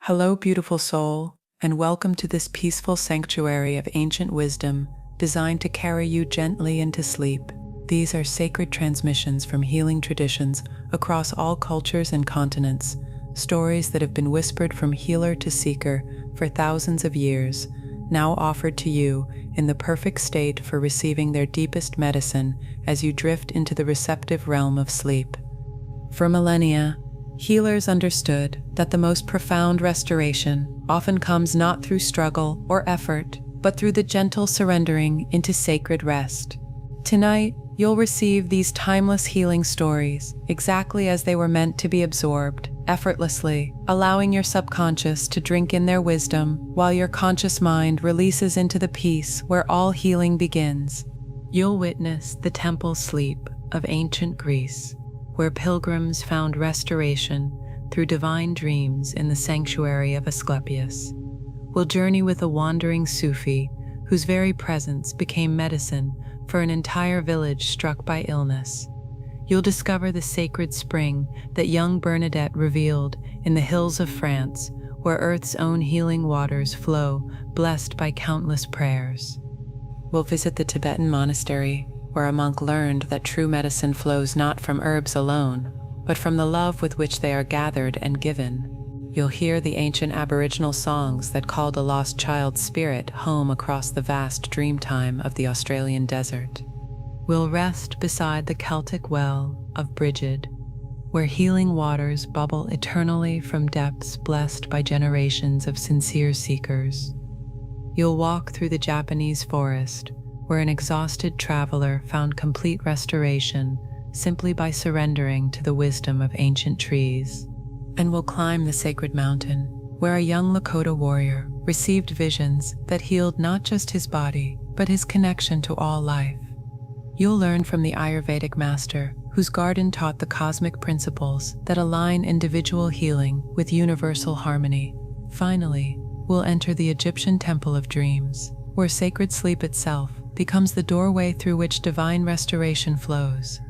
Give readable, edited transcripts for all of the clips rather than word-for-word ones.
Hello, beautiful soul, and welcome to this peaceful sanctuary of ancient wisdom designed to carry you gently into sleep. These are sacred transmissions from healing traditions across all cultures and continents, stories that have been whispered from healer to seeker for thousands of years, now offered to you in the perfect state for receiving their deepest medicine as you drift into the receptive realm of sleep. For millennia, healers understood that the most profound restoration often comes not through struggle or effort, but through the gentle surrendering into sacred rest. Tonight, you'll receive these timeless healing stories exactly as they were meant to be absorbed, effortlessly, allowing your subconscious to drink in their wisdom while your conscious mind releases into the peace where all healing begins. You'll witness the temple sleep of ancient Greece, where pilgrims found restoration through divine dreams in the sanctuary of Asclepius. We'll journey with a wandering Sufi whose very presence became medicine for an entire village struck by illness. You'll discover the sacred spring that young Bernadette revealed in the hills of France, where Earth's own healing waters flow, blessed by countless prayers. We'll visit the Tibetan monastery, where a monk learned that true medicine flows not from herbs alone, but from the love with which they are gathered and given. You'll hear the ancient Aboriginal songs that called a lost child's spirit home across the vast dreamtime of the Australian desert. We'll rest beside the Celtic well of Brigid, where healing waters bubble eternally from depths blessed by generations of sincere seekers. You'll walk through the Japanese forest, where an exhausted traveler found complete restoration simply by surrendering to the wisdom of ancient trees. And we'll climb the sacred mountain, where a young Lakota warrior received visions that healed not just his body, but his connection to all life. You'll learn from the Ayurvedic Master, whose garden taught the cosmic principles that align individual healing with universal harmony. Finally, we'll enter the Egyptian Temple of Dreams, where sacred sleep itself becomes the doorway through which divine restoration flows.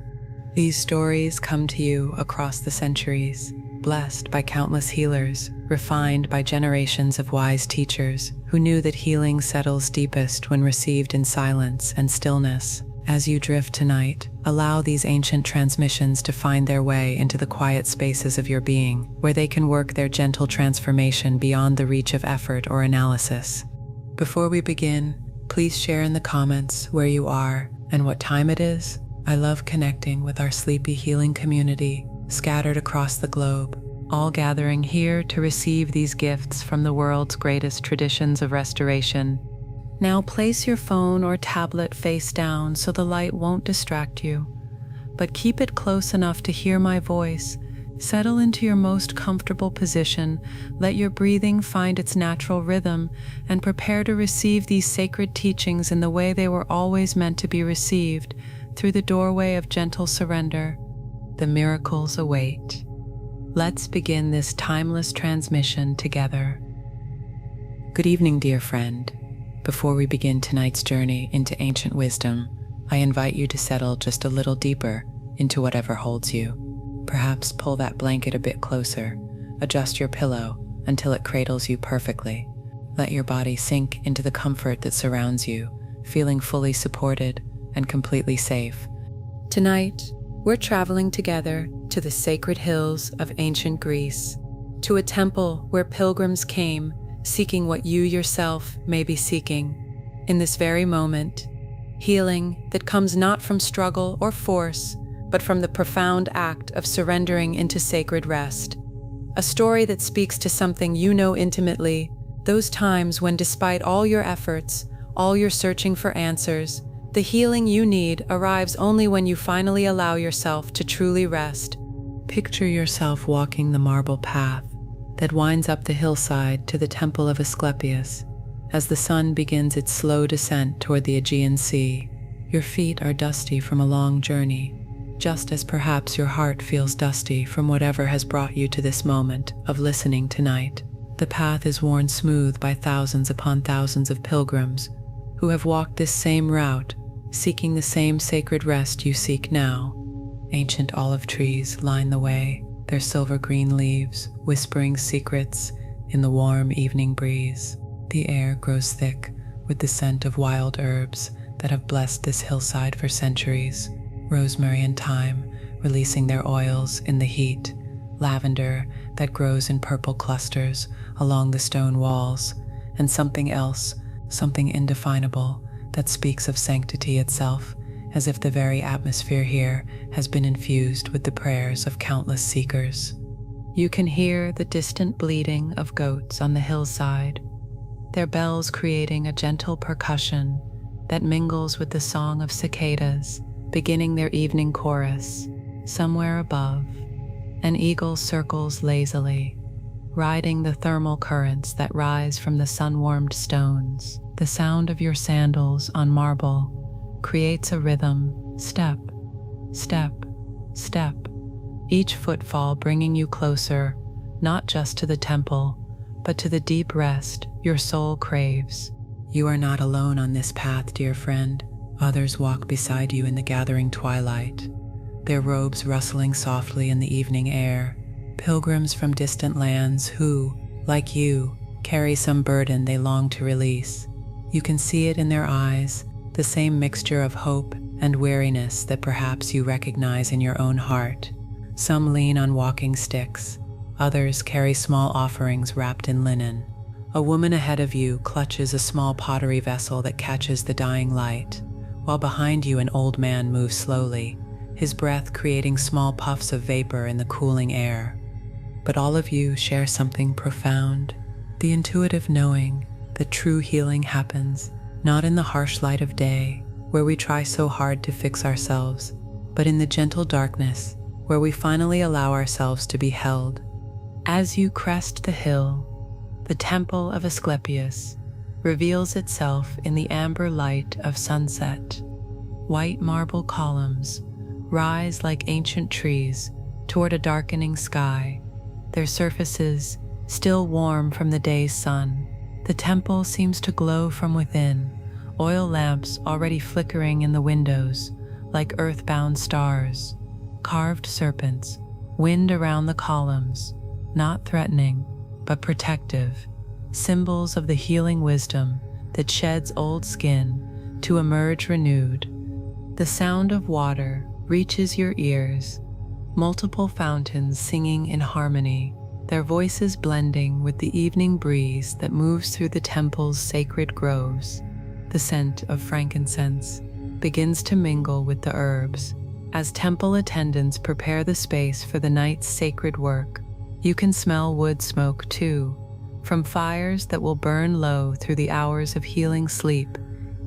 These stories come to you across the centuries, blessed by countless healers, refined by generations of wise teachers who knew that healing settles deepest when received in silence and stillness. As you drift tonight, allow these ancient transmissions to find their way into the quiet spaces of your being, where they can work their gentle transformation beyond the reach of effort or analysis. Before we begin, please share in the comments where you are and what time it is. I love connecting with our sleepy healing community scattered across the globe, all gathering here to receive these gifts from the world's greatest traditions of restoration. Now place your phone or tablet face down so the light won't distract you, but keep it close enough to hear my voice. Settle into your most comfortable position, let your breathing find its natural rhythm, and prepare to receive these sacred teachings in the way they were always meant to be received, through the doorway of gentle surrender. The miracles await. Let's begin this timeless transmission together. Good evening, dear friend. Before we begin tonight's journey into ancient wisdom, I invite you to settle just a little deeper into whatever holds you. Perhaps pull that blanket a bit closer, adjust your pillow until it cradles you perfectly. Let your body sink into the comfort that surrounds you, feeling fully supported and completely safe. Tonight, we're traveling together to the sacred hills of ancient Greece, to a temple where pilgrims came, seeking what you yourself may be seeking. In this very moment, healing that comes not from struggle or force, but from the profound act of surrendering into sacred rest. A story that speaks to something you know intimately, those times when despite all your efforts, all your searching for answers, the healing you need arrives only when you finally allow yourself to truly rest. Picture yourself walking the marble path that winds up the hillside to the Temple of Asclepius as the sun begins its slow descent toward the Aegean Sea. Your feet are dusty from a long journey, just as perhaps your heart feels dusty from whatever has brought you to this moment of listening tonight. The path is worn smooth by thousands upon thousands of pilgrims who have walked this same route, seeking the same sacred rest you seek now. Ancient olive trees line the way, their silver green leaves whispering secrets in the warm evening breeze. The air grows thick with the scent of wild herbs that have blessed this hillside for centuries. Rosemary and thyme releasing their oils in the heat, lavender that grows in purple clusters along the stone walls, and something else, something indefinable that speaks of sanctity itself, as if the very atmosphere here has been infused with the prayers of countless seekers. You can hear the distant bleating of goats on the hillside, their bells creating a gentle percussion that mingles with the song of cicadas beginning their evening chorus. Somewhere above, an eagle circles lazily, riding the thermal currents that rise from the sun-warmed stones. The sound of your sandals on marble creates a rhythm, step, step, step, each footfall bringing you closer, not just to the temple, but to the deep rest your soul craves. You are not alone on this path, dear friend. Others walk beside you in the gathering twilight, their robes rustling softly in the evening air. Pilgrims from distant lands who, like you, carry some burden they long to release. You can see it in their eyes, the same mixture of hope and weariness that perhaps you recognize in your own heart. Some lean on walking sticks, others carry small offerings wrapped in linen. A woman ahead of you clutches a small pottery vessel that catches the dying light, while behind you an old man moves slowly, his breath creating small puffs of vapor in the cooling air. But all of you share something profound, the intuitive knowing that true healing happens not in the harsh light of day, where we try so hard to fix ourselves, but in the gentle darkness, where we finally allow ourselves to be held. As you crest the hill, the temple of Asclepius reveals itself in the amber light of sunset. White marble columns rise like ancient trees toward a darkening sky, their surfaces still warm from the day's sun. The temple seems to glow from within, oil lamps already flickering in the windows like earthbound stars. Carved serpents wind around the columns, not threatening, but protective, symbols of the healing wisdom that sheds old skin to emerge renewed. The sound of water reaches your ears, multiple fountains singing in harmony, their voices blending with the evening breeze that moves through the temple's sacred groves. The scent of frankincense begins to mingle with the herbs. As temple attendants prepare the space for the night's sacred work, you can smell wood smoke too, from fires that will burn low through the hours of healing sleep,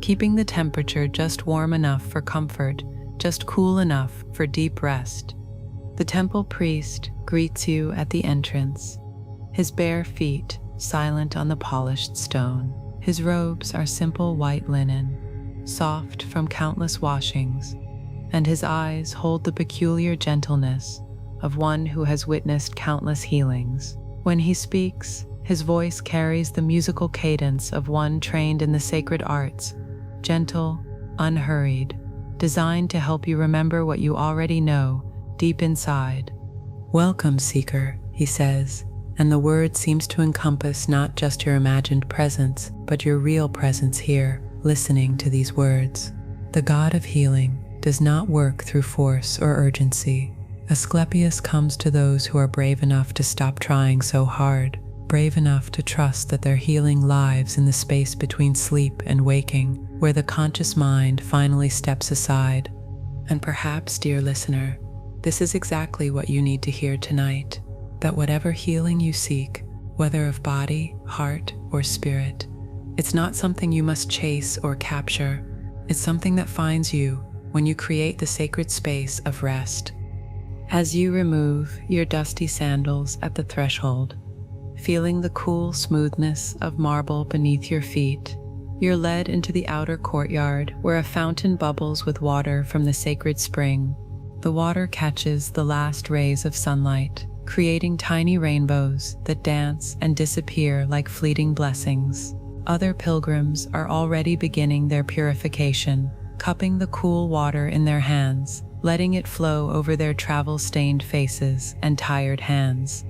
keeping the temperature just warm enough for comfort, just cool enough for deep rest. The temple priest greets you at the entrance, his bare feet silent on the polished stone. His robes are simple white linen, soft from countless washings, and his eyes hold the peculiar gentleness of one who has witnessed countless healings. When he speaks, his voice carries the musical cadence of one trained in the sacred arts, gentle, unhurried, designed to help you remember what you already know deep inside. "Welcome, seeker," he says, and the word seems to encompass not just your imagined presence, but your real presence here, listening to these words. The God of healing does not work through force or urgency. Asclepius comes to those who are brave enough to stop trying so hard, brave enough to trust that their healing lives in the space between sleep and waking, where the conscious mind finally steps aside. And perhaps, dear listener, this is exactly what you need to hear tonight, that whatever healing you seek, whether of body, heart, or spirit, it's not something you must chase or capture. It's something that finds you when you create the sacred space of rest. As you remove your dusty sandals at the threshold, feeling the cool smoothness of marble beneath your feet, you're led into the outer courtyard where a fountain bubbles with water from the sacred spring. The water catches the last rays of sunlight, creating tiny rainbows that dance and disappear like fleeting blessings. Other pilgrims are already beginning their purification, cupping the cool water in their hands, letting it flow over their travel-stained faces and tired hands.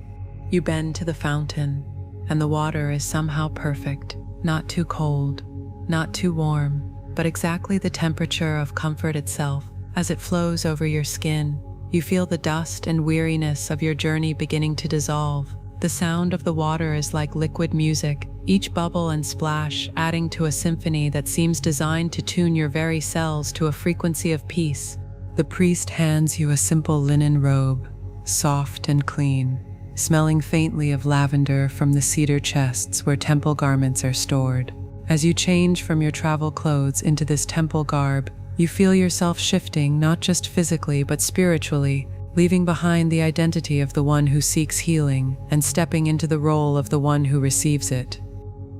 You bend to the fountain, and the water is somehow perfect, not too cold, not too warm, but exactly the temperature of comfort itself. As it flows over your skin, you feel the dust and weariness of your journey beginning to dissolve. The sound of the water is like liquid music, each bubble and splash adding to a symphony that seems designed to tune your very cells to a frequency of peace. The priest hands you a simple linen robe, soft and clean, smelling faintly of lavender from the cedar chests where temple garments are stored. As you change from your travel clothes into this temple garb, you feel yourself shifting not just physically but spiritually, leaving behind the identity of the one who seeks healing and stepping into the role of the one who receives it.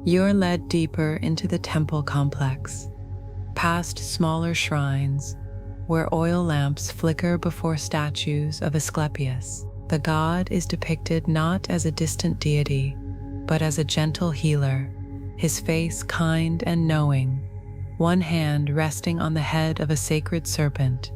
You're led deeper into the temple complex, past smaller shrines, where oil lamps flicker before statues of Asclepius. The god is depicted not as a distant deity, but as a gentle healer, his face kind and knowing, one hand resting on the head of a sacred serpent,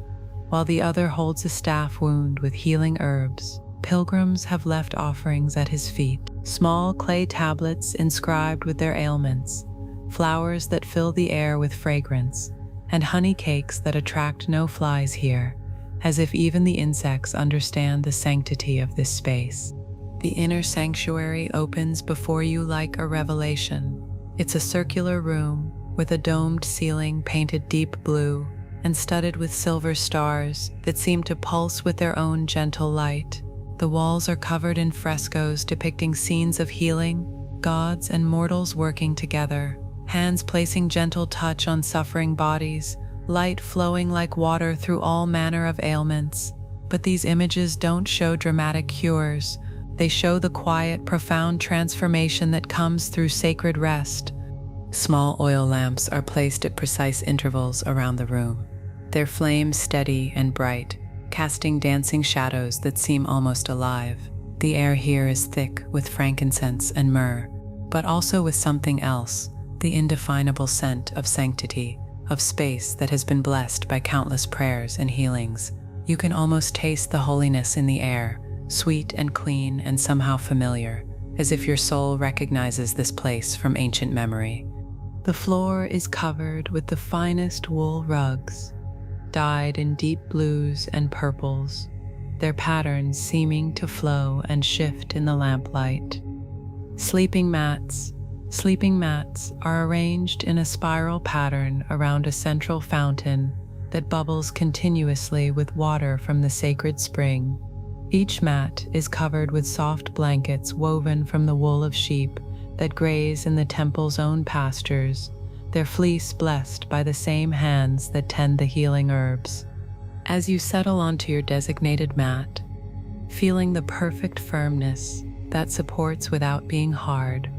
while the other holds a staff wound with healing herbs. Pilgrims have left offerings at his feet, small clay tablets inscribed with their ailments, flowers that fill the air with fragrance, and honey cakes that attract no flies here, as if even the insects understand the sanctity of this space. The inner sanctuary opens before you like a revelation. It's a circular room with a domed ceiling painted deep blue and studded with silver stars that seem to pulse with their own gentle light. The walls are covered in frescoes depicting scenes of healing, gods and mortals working together, hands placing gentle touch on suffering bodies, light flowing like water through all manner of ailments. But these images don't show dramatic cures. They show the quiet, profound transformation that comes through sacred rest. Small oil lamps are placed at precise intervals around the room, their flames steady and bright, casting dancing shadows that seem almost alive. The air here is thick with frankincense and myrrh, but also with something else, the indefinable scent of sanctity, of space that has been blessed by countless prayers and healings. You can almost taste the holiness in the air, sweet and clean and somehow familiar, as if your soul recognizes this place from ancient memory. The floor is covered with the finest wool rugs, dyed in deep blues and purples, their patterns seeming to flow and shift in the lamplight. Sleeping mats are arranged in a spiral pattern around a central fountain that bubbles continuously with water from the sacred spring. Each mat is covered with soft blankets woven from the wool of sheep that graze in the temple's own pastures, their fleece blessed by the same hands that tend the healing herbs. As you settle onto your designated mat, feeling the perfect firmness that supports without being hard,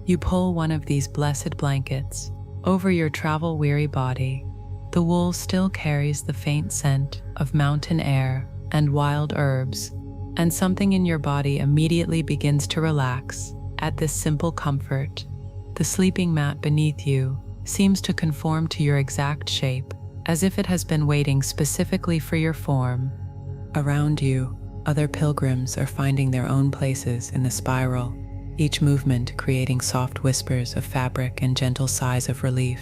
you pull one of these blessed blankets over your travel-weary body. The wool still carries the faint scent of mountain air and wild herbs, and something in your body immediately begins to relax at this simple comfort. The sleeping mat beneath you seems to conform to your exact shape, as if it has been waiting specifically for your form. Around you, other pilgrims are finding their own places in the spiral, each movement creating soft whispers of fabric and gentle sighs of relief.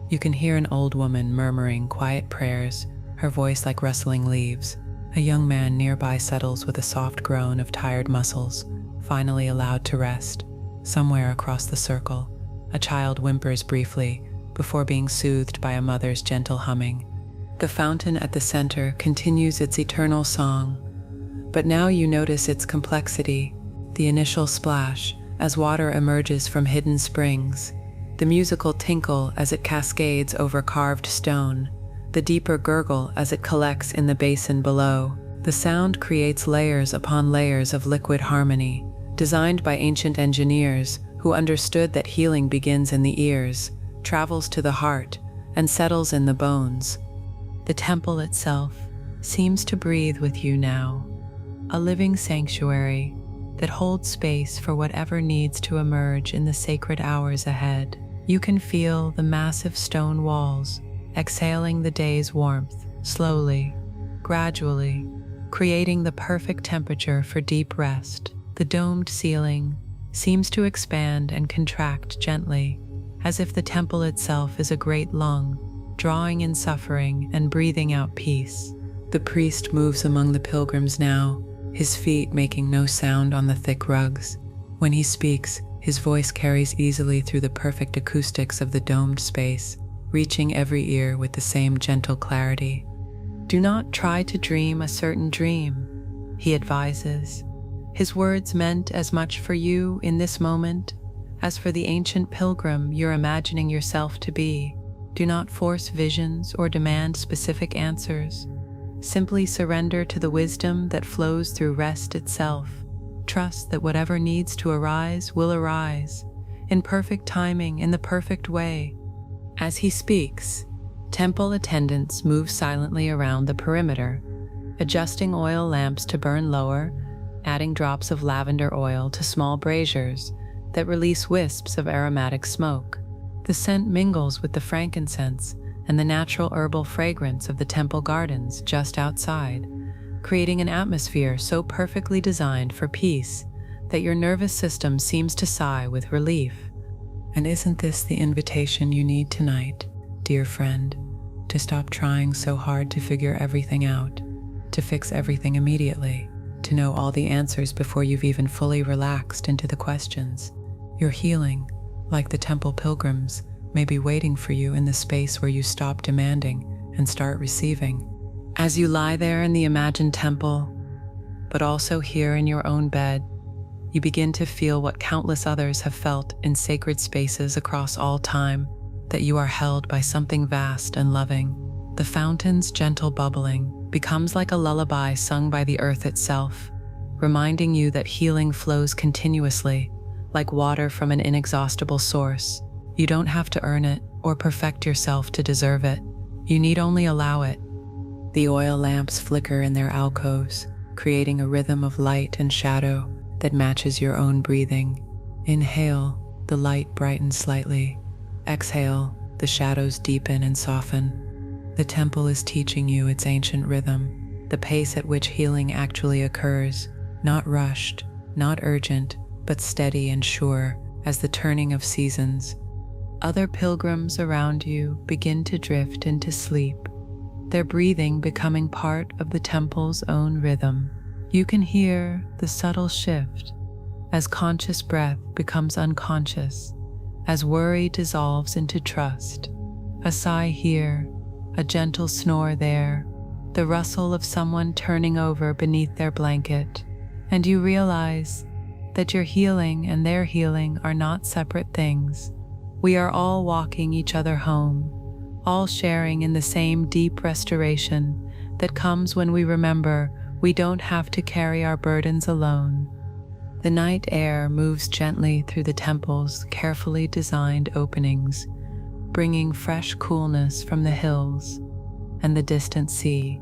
You can hear an old woman murmuring quiet prayers, her voice like rustling leaves. A young man nearby settles with a soft groan of tired muscles, finally allowed to rest. Somewhere across the circle, a child whimpers briefly before being soothed by a mother's gentle humming. The fountain at the center continues its eternal song, but now you notice its complexity, the initial splash as water emerges from hidden springs, the musical tinkle as it cascades over carved stone, the deeper gurgle as it collects in the basin below. The sound creates layers upon layers of liquid harmony, designed by ancient engineers who understood that healing begins in the ears, travels to the heart, and settles in the bones. The temple itself seems to breathe with you now, a living sanctuary that holds space for whatever needs to emerge in the sacred hours ahead. You can feel the massive stone walls exhaling the day's warmth, slowly, gradually, creating the perfect temperature for deep rest. The domed ceiling seems to expand and contract gently, as if the temple itself is a great lung, drawing in suffering and breathing out peace. The priest moves among the pilgrims now, his feet making no sound on the thick rugs. When he speaks, his voice carries easily through the perfect acoustics of the domed space, reaching every ear with the same gentle clarity. Do not try to dream a certain dream, he advises, his words meant as much for you in this moment as for the ancient pilgrim you're imagining yourself to be. Do not force visions or demand specific answers. Simply surrender to the wisdom that flows through rest itself. Trust that whatever needs to arise will arise, in perfect timing, in the perfect way. As he speaks, temple attendants move silently around the perimeter, adjusting oil lamps to burn lower, adding drops of lavender oil to small braziers that release wisps of aromatic smoke. The scent mingles with the frankincense and the natural herbal fragrance of the temple gardens just outside, creating an atmosphere so perfectly designed for peace that your nervous system seems to sigh with relief. And isn't this the invitation you need tonight, dear friend? To stop trying so hard to figure everything out, to fix everything immediately, to know all the answers before you've even fully relaxed into the questions. Your healing, like the temple pilgrims, may be waiting for you in the space where you stop demanding and start receiving. As you lie there in the imagined temple, but also here in your own bed, you begin to feel what countless others have felt in sacred spaces across all time, that you are held by something vast and loving. The fountain's gentle bubbling becomes like a lullaby sung by the earth itself, reminding you that healing flows continuously, like water from an inexhaustible source. You don't have to earn it or perfect yourself to deserve it. You need only allow it. The oil lamps flicker in their alcoves, creating a rhythm of light and shadow that matches your own breathing. Inhale, the light brightens slightly. Exhale, the shadows deepen and soften. The temple is teaching you its ancient rhythm, the pace at which healing actually occurs, not rushed, not urgent, but steady and sure as the turning of seasons. Other pilgrims around you begin to drift into sleep, their breathing becoming part of the temple's own rhythm. You can hear the subtle shift as conscious breath becomes unconscious, as worry dissolves into trust. A sigh here, a gentle snore there, the rustle of someone turning over beneath their blanket, and you realize that your healing and their healing are not separate things. We are all walking each other home, all sharing in the same deep restoration that comes when we remember we don't have to carry our burdens alone. The night air moves gently through the temple's carefully designed openings, bringing fresh coolness from the hills and the distant sea.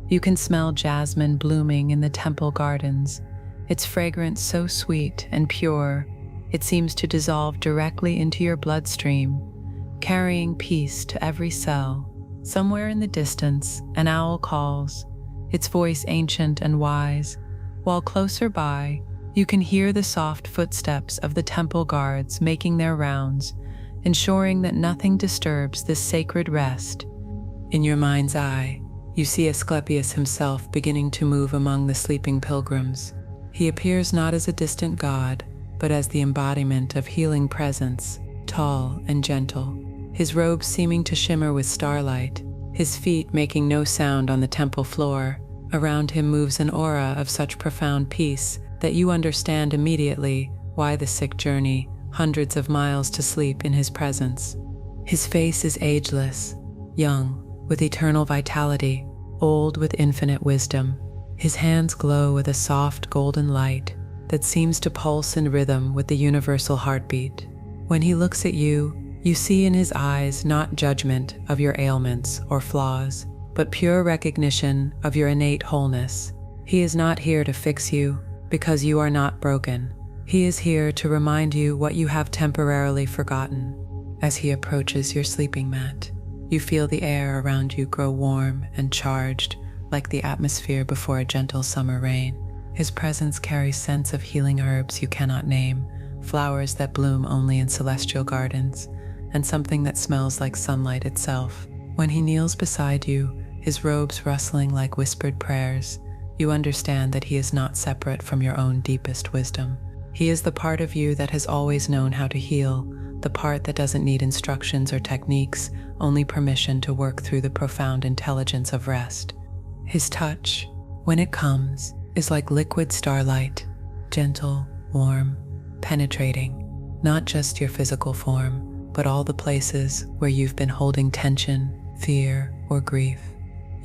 You can smell jasmine blooming in the temple gardens, its fragrance so sweet and pure, it seems to dissolve directly into your bloodstream, carrying peace to every cell. Somewhere in the distance, an owl calls, its voice ancient and wise, while closer by, you can hear the soft footsteps of the temple guards making their rounds, ensuring that nothing disturbs this sacred rest. In your mind's eye, you see Asclepius himself beginning to move among the sleeping pilgrims. He appears not as a distant god, but as the embodiment of healing presence, tall and gentle, his robes seeming to shimmer with starlight, his feet making no sound on the temple floor. Around him moves an aura of such profound peace that you understand immediately why the sick journey hundreds of miles to sleep in his presence. His face is ageless, young, with eternal vitality, old with infinite wisdom. His hands glow with a soft golden light that seems to pulse in rhythm with the universal heartbeat. When he looks at you, you see in his eyes not judgment of your ailments or flaws, but pure recognition of your innate wholeness. He is not here to fix you because you are not broken. He is here to remind you what you have temporarily forgotten. As he approaches your sleeping mat, you feel the air around you grow warm and charged like the atmosphere before a gentle summer rain. His presence carries scents of healing herbs you cannot name, flowers that bloom only in celestial gardens, and something that smells like sunlight itself. When he kneels beside you, his robes rustling like whispered prayers, you understand that he is not separate from your own deepest wisdom. He is the part of you that has always known how to heal, the part that doesn't need instructions or techniques, only permission to work through the profound intelligence of rest. His touch, when it comes, is like liquid starlight, gentle, warm, penetrating, not just your physical form, but all the places where you've been holding tension, fear, or grief.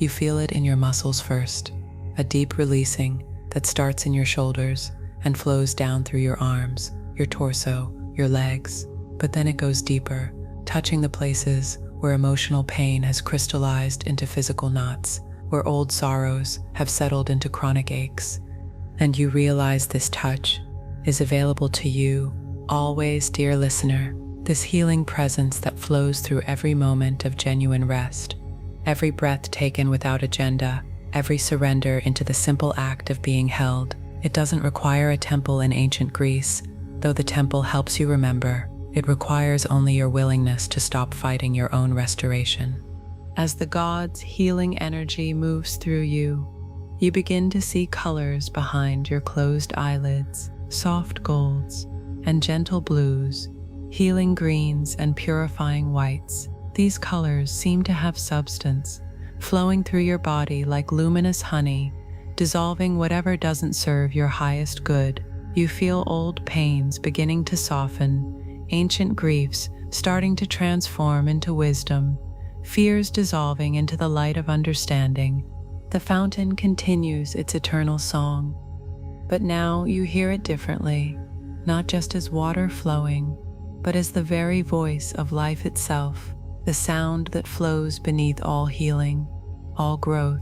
You feel it in your muscles first, a deep releasing that starts in your shoulders and flows down through your arms, your torso, your legs, but then it goes deeper, touching the places where emotional pain has crystallized into physical knots, where old sorrows have settled into chronic aches. And you realize this touch is available to you always, dear listener, this healing presence that flows through every moment of genuine rest, every breath taken without agenda, every surrender into the simple act of being held. It doesn't require a temple in ancient Greece, though the temple helps you remember. It requires only your willingness to stop fighting your own restoration. As the god's healing energy moves through you, you begin to see colors behind your closed eyelids, soft golds and gentle blues, healing greens and purifying whites. These colors seem to have substance, flowing through your body like luminous honey, dissolving whatever doesn't serve your highest good. You feel old pains beginning to soften, ancient griefs starting to transform into wisdom, fears dissolving into the light of understanding. The fountain continues its eternal song, but now you hear it differently, not just as water flowing, but as the very voice of life itself, the sound that flows beneath all healing, all growth,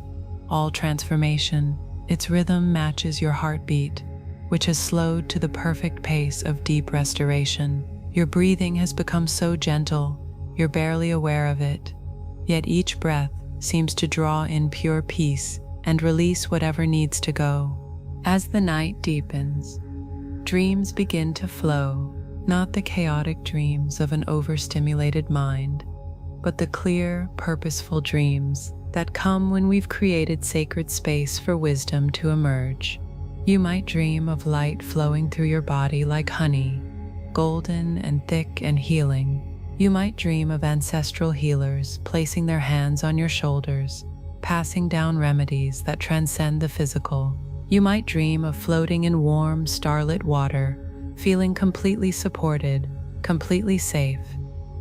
all transformation. Its rhythm matches your heartbeat, which has slowed to the perfect pace of deep restoration. Your breathing has become so gentle, you're barely aware of it, yet each breath seems to draw in pure peace and release whatever needs to go. As the night deepens, dreams begin to flow, not the chaotic dreams of an overstimulated mind, but the clear, purposeful dreams that come when we've created sacred space for wisdom to emerge. You might dream of light flowing through your body like honey, golden and thick and healing. You might dream of ancestral healers placing their hands on your shoulders, passing down remedies that transcend the physical. You might dream of floating in warm, starlit water, feeling completely supported, completely safe.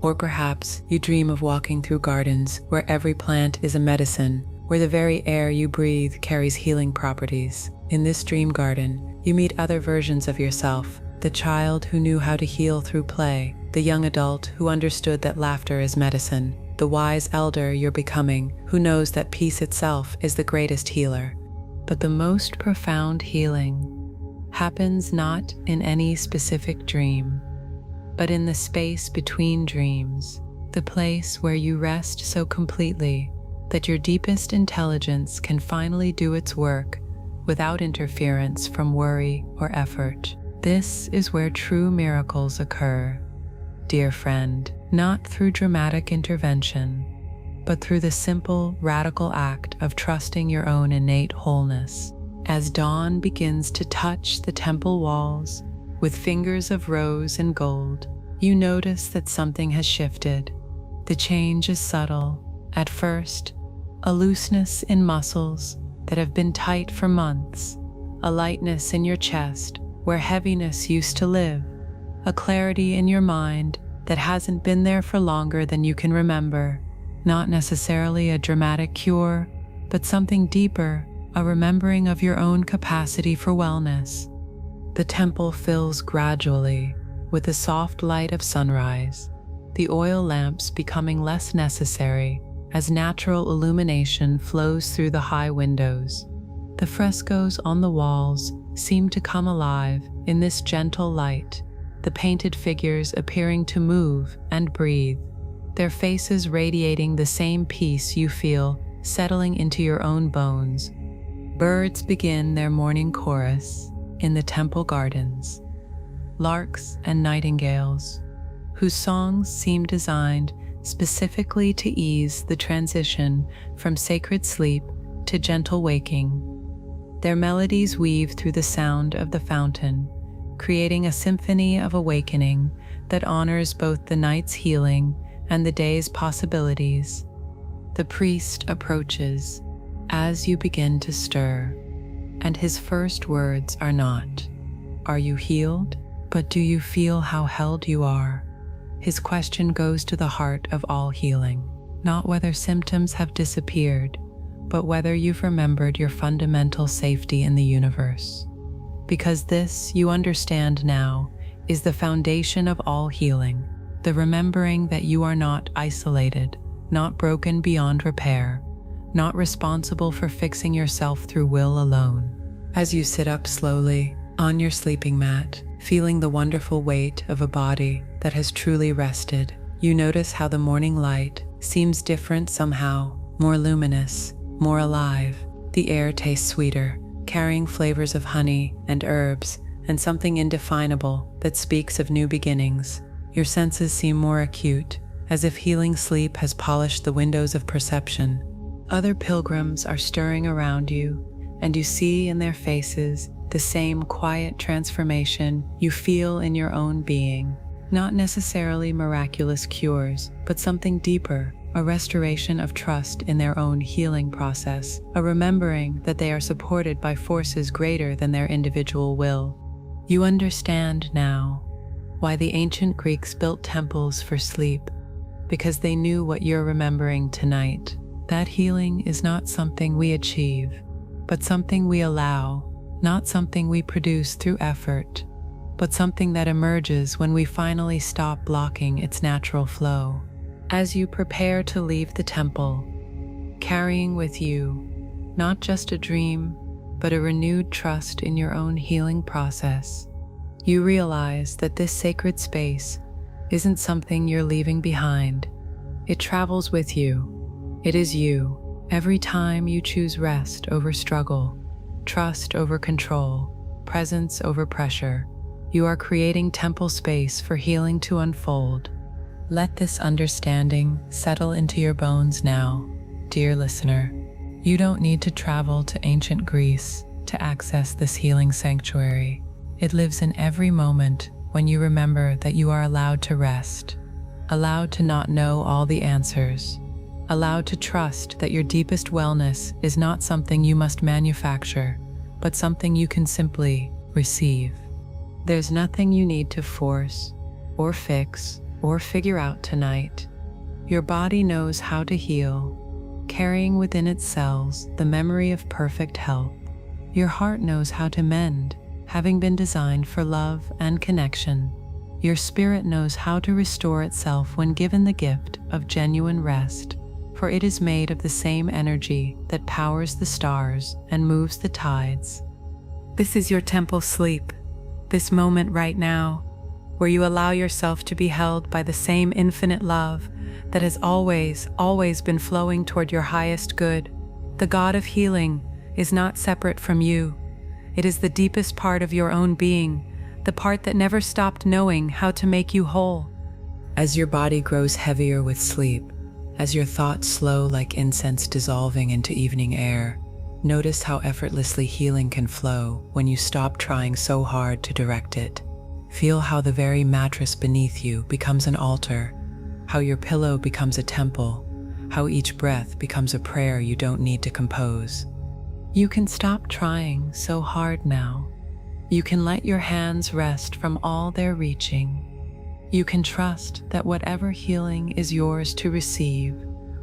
Or perhaps you dream of walking through gardens where every plant is a medicine, where the very air you breathe carries healing properties. In this dream garden, you meet other versions of yourself, the child who knew how to heal through play, the young adult who understood that laughter is medicine, the wise elder you're becoming who knows that peace itself is the greatest healer. But the most profound healing happens not in any specific dream, but in the space between dreams, the place where you rest so completely that your deepest intelligence can finally do its work without interference from worry or effort. This is where true miracles occur, dear friend, not through dramatic intervention, but through the simple, radical act of trusting your own innate wholeness. As dawn begins to touch the temple walls with fingers of rose and gold, you notice that something has shifted. The change is subtle. At first, a looseness in muscles that have been tight for months, a lightness in your chest where heaviness used to live, a clarity in your mind that hasn't been there for longer than you can remember. Not necessarily a dramatic cure, but something deeper, a remembering of your own capacity for wellness. The temple fills gradually with the soft light of sunrise, the oil lamps becoming less necessary as natural illumination flows through the high windows. The frescoes on the walls seem to come alive in this gentle light, the painted figures appearing to move and breathe, their faces radiating the same peace you feel settling into your own bones. Birds begin their morning chorus in the temple gardens. Larks and nightingales, whose songs seem designed specifically to ease the transition from sacred sleep to gentle waking. Their melodies weave through the sound of the fountain, creating a symphony of awakening that honors both the night's healing and the day's possibilities. The priest approaches as you begin to stir, and his first words are not, "Are you healed?" but "Do you feel how held you are?" His question goes to the heart of all healing, not whether symptoms have disappeared, but whether you've remembered your fundamental safety in the universe. Because this, you understand now, is the foundation of all healing, the remembering that you are not isolated, not broken beyond repair, not responsible for fixing yourself through will alone. As you sit up slowly on your sleeping mat, feeling the wonderful weight of a body that has truly rested, you notice how the morning light seems different somehow, more luminous, more alive. The air tastes sweeter, carrying flavors of honey and herbs, and something indefinable that speaks of new beginnings. Your senses seem more acute, as if healing sleep has polished the windows of perception. Other pilgrims are stirring around you, and you see in their faces the same quiet transformation you feel in your own being. Not necessarily miraculous cures, but something deeper, a restoration of trust in their own healing process, a remembering that they are supported by forces greater than their individual will. You understand now why the ancient Greeks built temples for sleep, because they knew what you're remembering tonight. That healing is not something we achieve, but something we allow, not something we produce through effort, but something that emerges when we finally stop blocking its natural flow. As you prepare to leave the temple, carrying with you not just a dream, but a renewed trust in your own healing process, you realize that this sacred space isn't something you're leaving behind. It travels with you. It is you, every time you choose rest over struggle, trust over control, presence over pressure. You are creating temple space for healing to unfold. Let this understanding settle into your bones now, dear listener. You don't need to travel to ancient Greece to access this healing sanctuary. It lives in every moment when you remember that you are allowed to rest, allowed to not know all the answers, allowed to trust that your deepest wellness is not something you must manufacture, but something you can simply receive. There's nothing you need to force, or fix, or figure out tonight. Your body knows how to heal, carrying within its cells the memory of perfect health. Your heart knows how to mend, having been designed for love and connection. Your spirit knows how to restore itself when given the gift of genuine rest, for it is made of the same energy that powers the stars and moves the tides. This is your temple sleep, this moment right now, where you allow yourself to be held by the same infinite love that has always been flowing toward your highest good. The God of healing is not separate from you. It is the deepest part of your own being, the part that never stopped knowing how to make you whole. As your body grows heavier with sleep, as your thoughts slow like incense dissolving into evening air, notice how effortlessly healing can flow when you stop trying so hard to direct it. Feel how the very mattress beneath you becomes an altar, how your pillow becomes a temple, how each breath becomes a prayer you don't need to compose. You can stop trying so hard now. You can let your hands rest from all their reaching. You can trust that whatever healing is yours to receive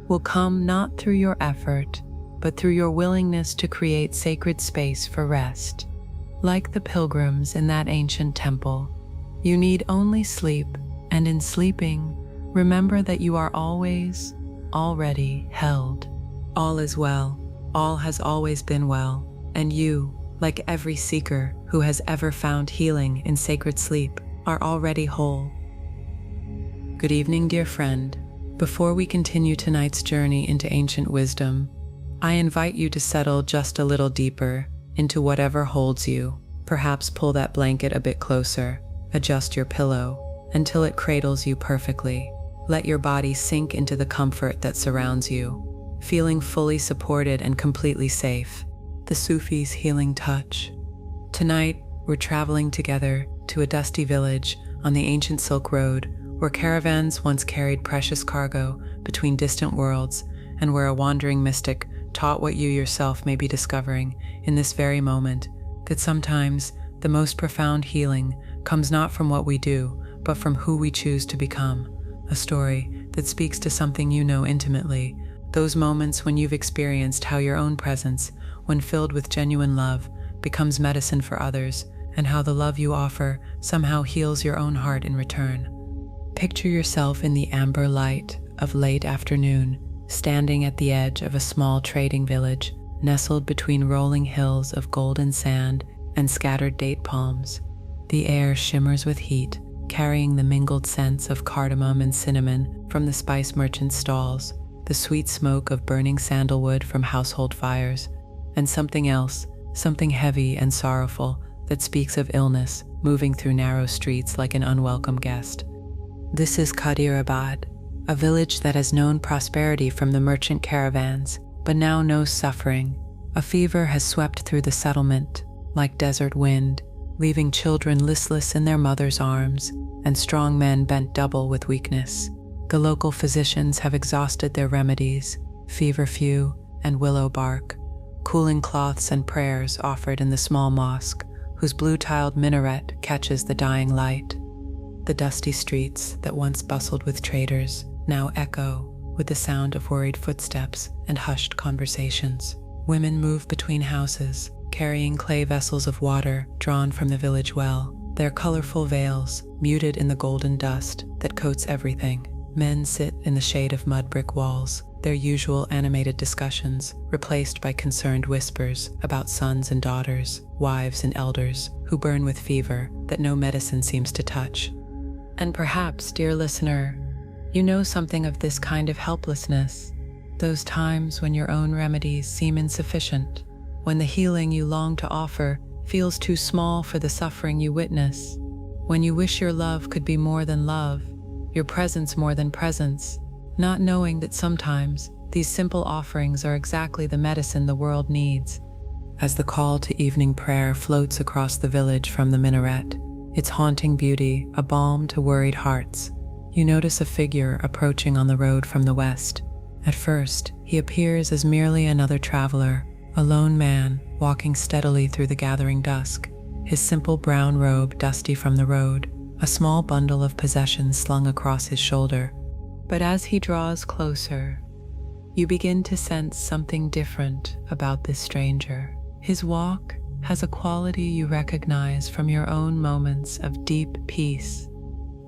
will come not through your effort, but through your willingness to create sacred space for rest. Like the pilgrims in that ancient temple, you need only sleep, and in sleeping, remember that you are already held. All is well, all has always been well, and you, like every seeker who has ever found healing in sacred sleep, are already whole. Good evening, dear friend. Before we continue tonight's journey into ancient wisdom, I invite you to settle just a little deeper into whatever holds you. Perhaps pull that blanket a bit closer, adjust your pillow until it cradles you perfectly. Let your body sink into the comfort that surrounds you, feeling fully supported and completely safe. The Sufis' healing touch. Tonight, we're traveling together to a dusty village on the ancient Silk Road, where caravans once carried precious cargo between distant worlds, and where a wandering mystic taught what you yourself may be discovering in this very moment, that sometimes the most profound healing comes not from what we do, but from who we choose to become. A story that speaks to something you know intimately, those moments when you've experienced how your own presence, when filled with genuine love, becomes medicine for others, and how the love you offer somehow heals your own heart in return. Picture yourself in the amber light of late afternoon, standing at the edge of a small trading village, nestled between rolling hills of golden sand and scattered date palms. The air shimmers with heat, carrying the mingled scents of cardamom and cinnamon from the spice merchant's stalls, the sweet smoke of burning sandalwood from household fires, and something else, something heavy and sorrowful that speaks of illness, moving through narrow streets like an unwelcome guest. This is Qadirabad, a village that has known prosperity from the merchant caravans, but now knows suffering. A fever has swept through the settlement like desert wind, leaving children listless in their mother's arms and strong men bent double with weakness. The local physicians have exhausted their remedies, feverfew and willow bark, cooling cloths and prayers offered in the small mosque, whose blue-tiled minaret catches the dying light. The dusty streets that once bustled with traders now echo with the sound of worried footsteps and hushed conversations. Women move between houses, carrying clay vessels of water drawn from the village well, their colorful veils muted in the golden dust that coats everything. Men sit in the shade of mud brick walls, their usual animated discussions replaced by concerned whispers about sons and daughters, wives and elders who burn with fever that no medicine seems to touch. And perhaps, dear listener, you know something of this kind of helplessness, those times when your own remedies seem insufficient, when the healing you long to offer feels too small for the suffering you witness, when you wish your love could be more than love, your presence more than presence, not knowing that sometimes these simple offerings are exactly the medicine the world needs. As the call to evening prayer floats across the village from the minaret, its haunting beauty a balm to worried hearts, you notice a figure approaching on the road from the west. At first, he appears as merely another traveler, a lone man walking steadily through the gathering dusk, his simple brown robe dusty from the road, a small bundle of possessions slung across his shoulder. But as he draws closer, you begin to sense something different about this stranger. His walk has a quality you recognize from your own moments of deep peace,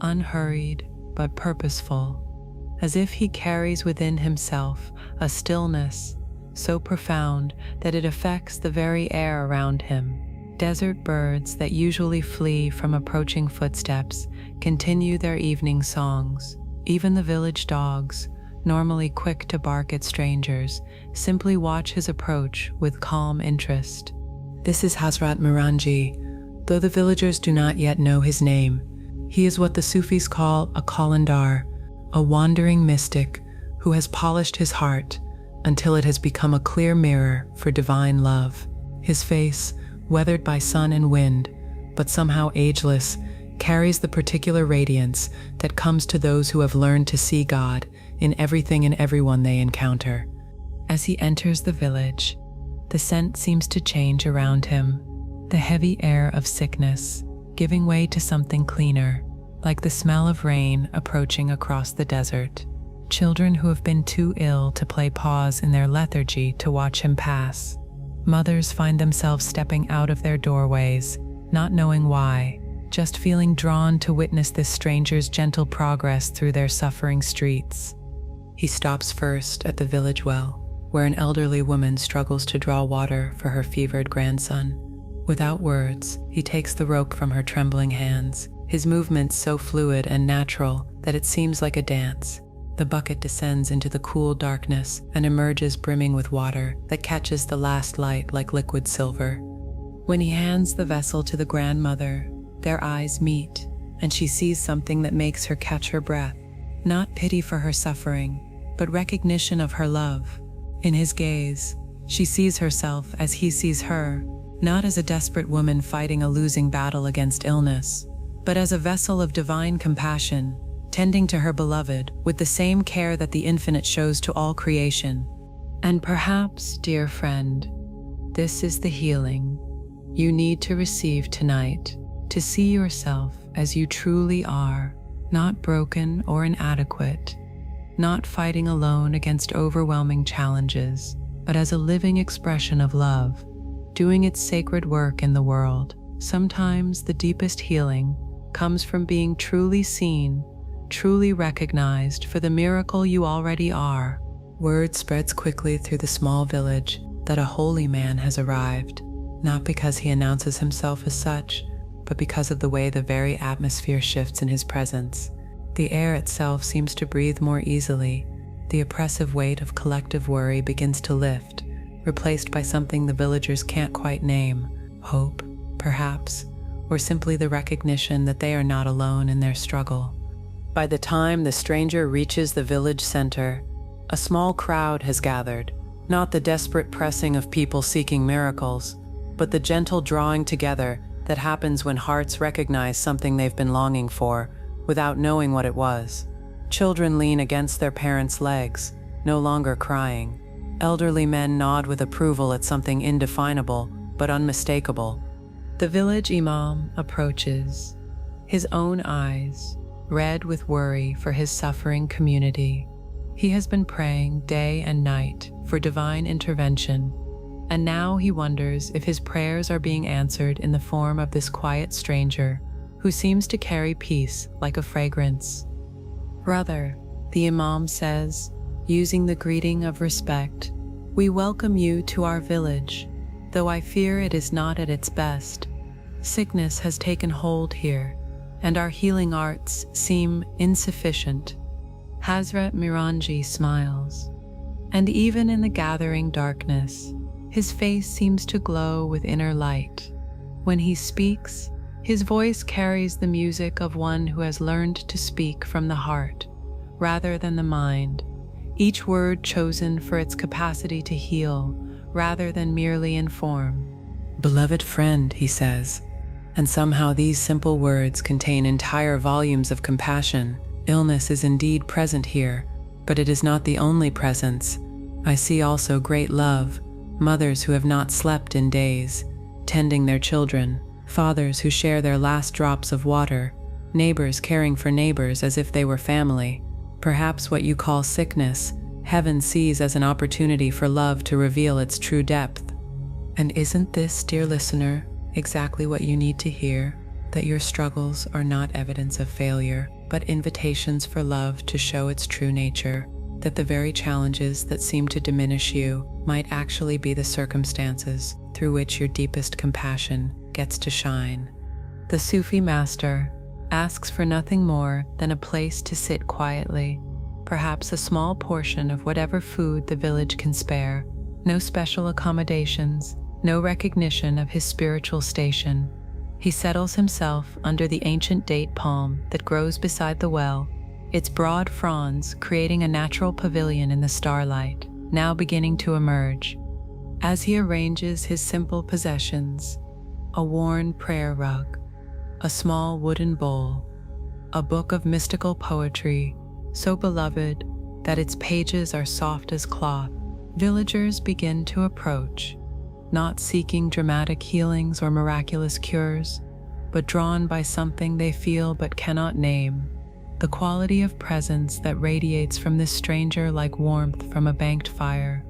unhurried but purposeful, as if he carries within himself a stillness so profound that it affects the very air around him. Desert birds that usually flee from approaching footsteps continue their evening songs. Even the village dogs, normally quick to bark at strangers, simply watch his approach with calm interest. This is Hazrat Miranji. Though the villagers do not yet know his name, he is what the Sufis call a qalandar, a wandering mystic who has polished his heart until it has become a clear mirror for divine love. His face, weathered by sun and wind, but somehow ageless, carries the particular radiance that comes to those who have learned to see God in everything and everyone they encounter. As he enters the village, the scent seems to change around him, the heavy air of sickness giving way to something cleaner, like the smell of rain approaching across the desert. Children who have been too ill to play pause in their lethargy to watch him pass. Mothers find themselves stepping out of their doorways, not knowing why, just feeling drawn to witness this stranger's gentle progress through their suffering streets. He stops first at the village well, where an elderly woman struggles to draw water for her fevered grandson. Without words, he takes the rope from her trembling hands, his movements so fluid and natural that it seems like a dance. The bucket descends into the cool darkness and emerges brimming with water that catches the last light like liquid silver. When he hands the vessel to the grandmother, their eyes meet, and she sees something that makes her catch her breath. Not pity for her suffering, but recognition of her love. In his gaze, she sees herself as he sees her, not as a desperate woman fighting a losing battle against illness, but as a vessel of divine compassion, tending to her beloved with the same care that the infinite shows to all creation. And perhaps, dear friend, this is the healing you need to receive tonight, to see yourself as you truly are, not broken or inadequate, not fighting alone against overwhelming challenges, but as a living expression of love, doing its sacred work in the world. Sometimes the deepest healing comes from being truly seen, truly recognized for the miracle you already are. Word spreads quickly through the small village that a holy man has arrived, not because he announces himself as such, but because of the way the very atmosphere shifts in his presence. The air itself seems to breathe more easily. The oppressive weight of collective worry begins to lift, replaced by something the villagers can't quite name: hope, perhaps, or simply the recognition that they are not alone in their struggle. By the time the stranger reaches the village center, a small crowd has gathered, not the desperate pressing of people seeking miracles, but the gentle drawing together that happens when hearts recognize something they've been longing for without knowing what it was. Children lean against their parents' legs, no longer crying. Elderly men nod with approval at something indefinable but unmistakable. The village imam approaches, his own eyes red with worry for his suffering community. He has been praying day and night for divine intervention, and now he wonders if his prayers are being answered in the form of this quiet stranger who seems to carry peace like a fragrance. "Brother," the imam says, using the greeting of respect, "we welcome you to our village, though I fear it is not at its best. Sickness has taken hold here, and our healing arts seem insufficient." Hazrat Miranji smiles, and even in the gathering darkness, his face seems to glow with inner light. When he speaks, his voice carries the music of one who has learned to speak from the heart, rather than the mind, each word chosen for its capacity to heal, rather than merely inform. "Beloved friend," he says, and somehow these simple words contain entire volumes of compassion. Illness is indeed present here, but it is not the only presence. I see also great love, mothers who have not slept in days, tending their children, fathers who share their last drops of water, neighbors caring for neighbors as if they were family. Perhaps what you call sickness, heaven sees as an opportunity for love to reveal its true depth. And isn't this, dear listener, exactly what you need to hear? That your struggles are not evidence of failure, but invitations for love to show its true nature, that the very challenges that seem to diminish you might actually be the circumstances through which your deepest compassion gets to shine. The Sufi master asks for nothing more than a place to sit quietly, perhaps a small portion of whatever food the village can spare, no special accommodations, no recognition of his spiritual station. He settles himself under the ancient date palm that grows beside the well, its broad fronds creating a natural pavilion in the starlight, now beginning to emerge. As he arranges his simple possessions, a worn prayer rug, a small wooden bowl, a book of mystical poetry, so beloved that its pages are soft as cloth, villagers begin to approach, not seeking dramatic healings or miraculous cures, but drawn by something they feel but cannot name, the quality of presence that radiates from this stranger like warmth from a banked fire.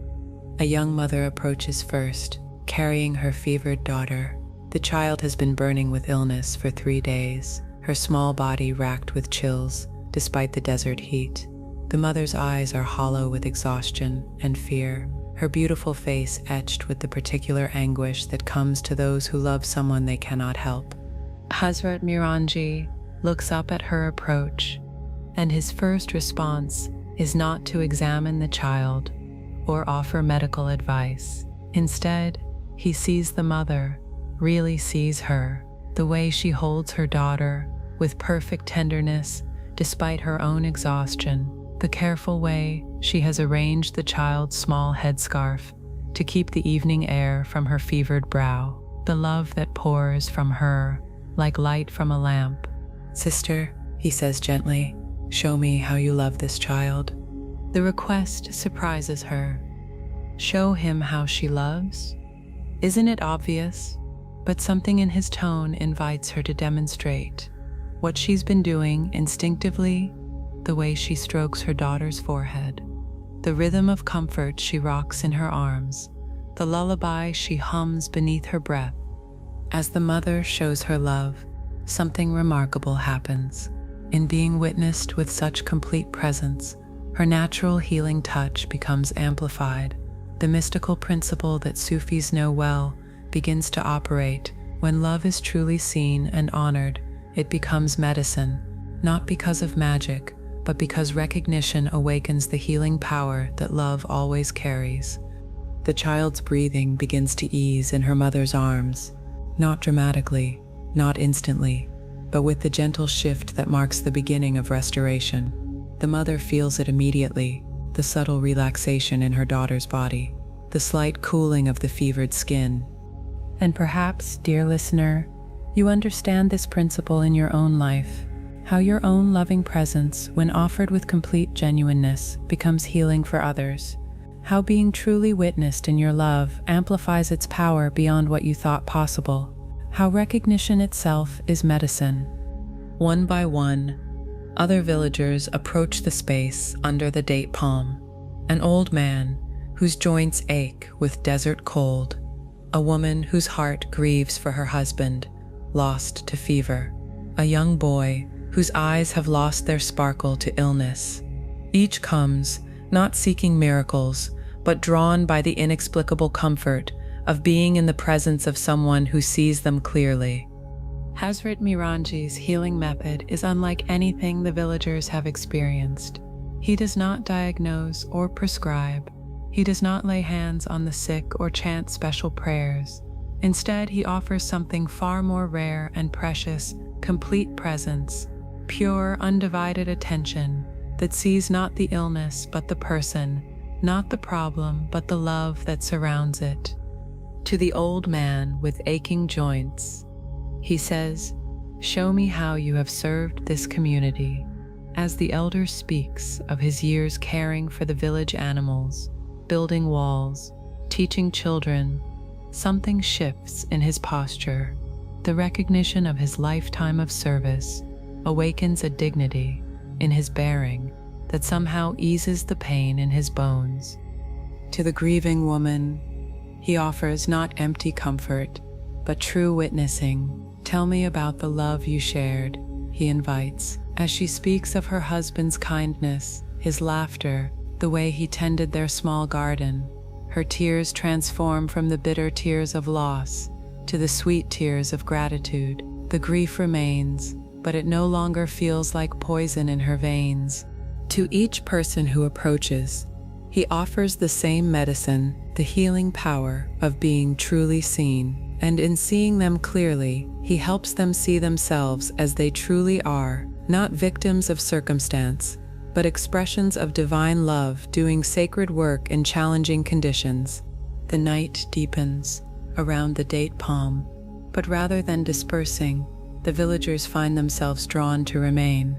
A young mother approaches first, carrying her fevered daughter. The child has been burning with illness for 3 days, her small body racked with chills despite the desert heat. The mother's eyes are hollow with exhaustion and fear, her beautiful face etched with the particular anguish that comes to those who love someone they cannot help. Hazrat Miranji looks up at her approach, and his first response is not to examine the child or offer medical advice. Instead, he sees the mother, really sees her, the way she holds her daughter with perfect tenderness despite her own exhaustion, the careful way she has arranged the child's small headscarf to keep the evening air from her fevered brow, the love that pours from her like light from a lamp. "Sister," he says gently, "show me how you love this child." The request surprises her. Show him how she loves? Isn't it obvious? But something in his tone invites her to demonstrate what she's been doing instinctively, the way she strokes her daughter's forehead, the rhythm of comfort she rocks in her arms, the lullaby she hums beneath her breath. As the mother shows her love, something remarkable happens. In being witnessed with such complete presence, her natural healing touch becomes amplified. The mystical principle that Sufis know well begins to operate. When love is truly seen and honored, it becomes medicine, not because of magic, but because recognition awakens the healing power that love always carries. The child's breathing begins to ease in her mother's arms, not dramatically, not instantly, but with the gentle shift that marks the beginning of restoration. The mother feels it immediately, the subtle relaxation in her daughter's body, the slight cooling of the fevered skin. And perhaps, dear listener, you understand this principle in your own life, how your own loving presence, when offered with complete genuineness, becomes healing for others, how being truly witnessed in your love amplifies its power beyond what you thought possible, how recognition itself is medicine. One by one, other villagers approach the space under the date palm. An old man whose joints ache with desert cold, a woman whose heart grieves for her husband, lost to fever, a young boy whose eyes have lost their sparkle to illness. Each comes, not seeking miracles, but drawn by the inexplicable comfort of being in the presence of someone who sees them clearly. Hazrat Miranji's healing method is unlike anything the villagers have experienced. He does not diagnose or prescribe. He does not lay hands on the sick or chant special prayers. Instead, he offers something far more rare and precious: complete presence, pure, undivided attention that sees not the illness but the person, not the problem but the love that surrounds it. To the old man with aching joints, he says, "Show me how you have served this community." As the elder speaks of his years caring for the village animals, building walls, teaching children, something shifts in his posture. The recognition of his lifetime of service awakens a dignity in his bearing that somehow eases the pain in his bones. To the grieving woman, he offers not empty comfort, but true witnessing. "Tell me about the love you shared," he invites, as she speaks of her husband's kindness, his laughter, the way he tended their small garden. Her tears transform from the bitter tears of loss to the sweet tears of gratitude. The grief remains, but it no longer feels like poison in her veins. To each person who approaches, he offers the same medicine, the healing power of being truly seen. And in seeing them clearly, he helps them see themselves as they truly are, not victims of circumstance, but expressions of divine love doing sacred work in challenging conditions. The night deepens around the date palm, but rather than dispersing, the villagers find themselves drawn to remain.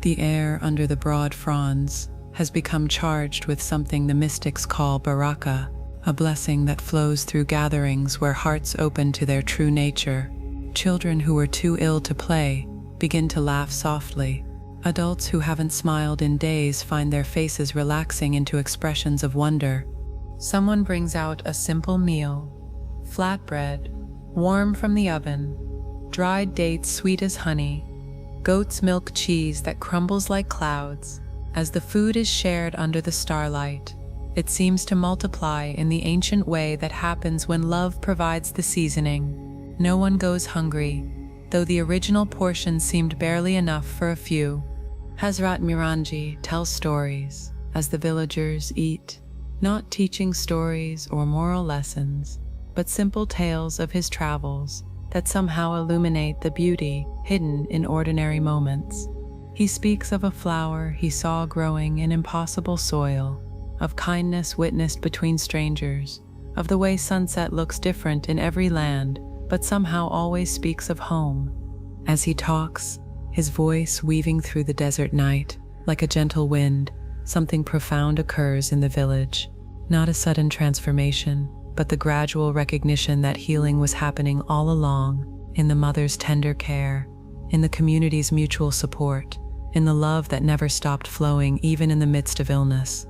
The air under the broad fronds has become charged with something the mystics call baraka, a blessing that flows through gatherings where hearts open to their true nature. Children who were too ill to play begin to laugh softly. Adults who haven't smiled in days find their faces relaxing into expressions of wonder. Someone brings out a simple meal: flatbread, warm from the oven, dried dates sweet as honey, goat's milk cheese that crumbles like clouds. As the food is shared under the starlight, it seems to multiply in the ancient way that happens when love provides the seasoning. No one goes hungry, though the original portion seemed barely enough for a few. Hazrat Miranji tells stories as the villagers eat, not teaching stories or moral lessons, but simple tales of his travels that somehow illuminate the beauty hidden in ordinary moments. He speaks of a flower he saw growing in impossible soil, of kindness witnessed between strangers, of the way sunset looks different in every land, but somehow always speaks of home. As he talks, his voice weaving through the desert night, like a gentle wind, something profound occurs in the village. Not a sudden transformation, but the gradual recognition that healing was happening all along, in the mother's tender care, in the community's mutual support, in the love that never stopped flowing even in the midst of illness.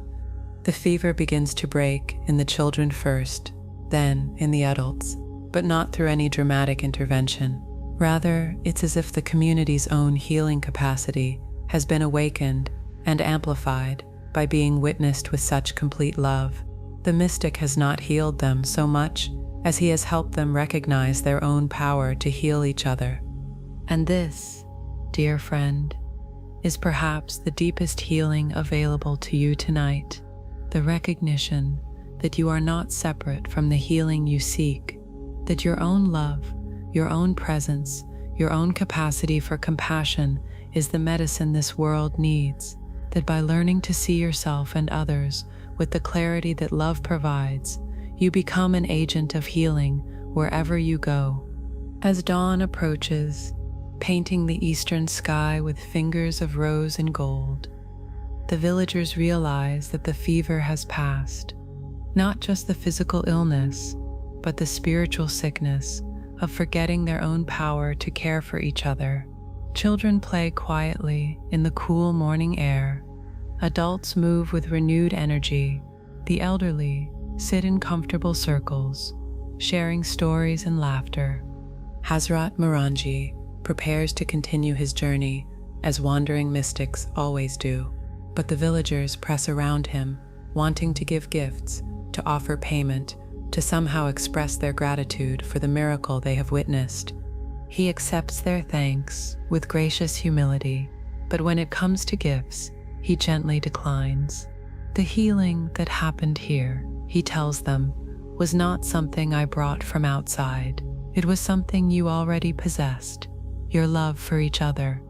The fever begins to break in the children first, then in the adults, but not through any dramatic intervention. Rather, it's as if the community's own healing capacity has been awakened and amplified by being witnessed with such complete love. The mystic has not healed them so much as he has helped them recognize their own power to heal each other. And this, dear friend, is perhaps the deepest healing available to you tonight, the recognition that you are not separate from the healing you seek, that your own love, your own presence, your own capacity for compassion is the medicine this world needs, that by learning to see yourself and others with the clarity that love provides, you become an agent of healing wherever you go. As dawn approaches, painting the eastern sky with fingers of rose and gold, the villagers realize that the fever has passed, not just the physical illness, but the spiritual sickness of forgetting their own power to care for each other. Children play quietly in the cool morning air. Adults move with renewed energy. The elderly sit in comfortable circles, sharing stories and laughter. Hazrat Morangi prepares to continue his journey as wandering mystics always do, but the villagers press around him, wanting to give gifts, to offer payment, to somehow express their gratitude for the miracle they have witnessed. He accepts their thanks with gracious humility, but when it comes to gifts, he gently declines. The healing that happened here, he tells them, was not something I brought from outside. It was something you already possessed. Your love for each other,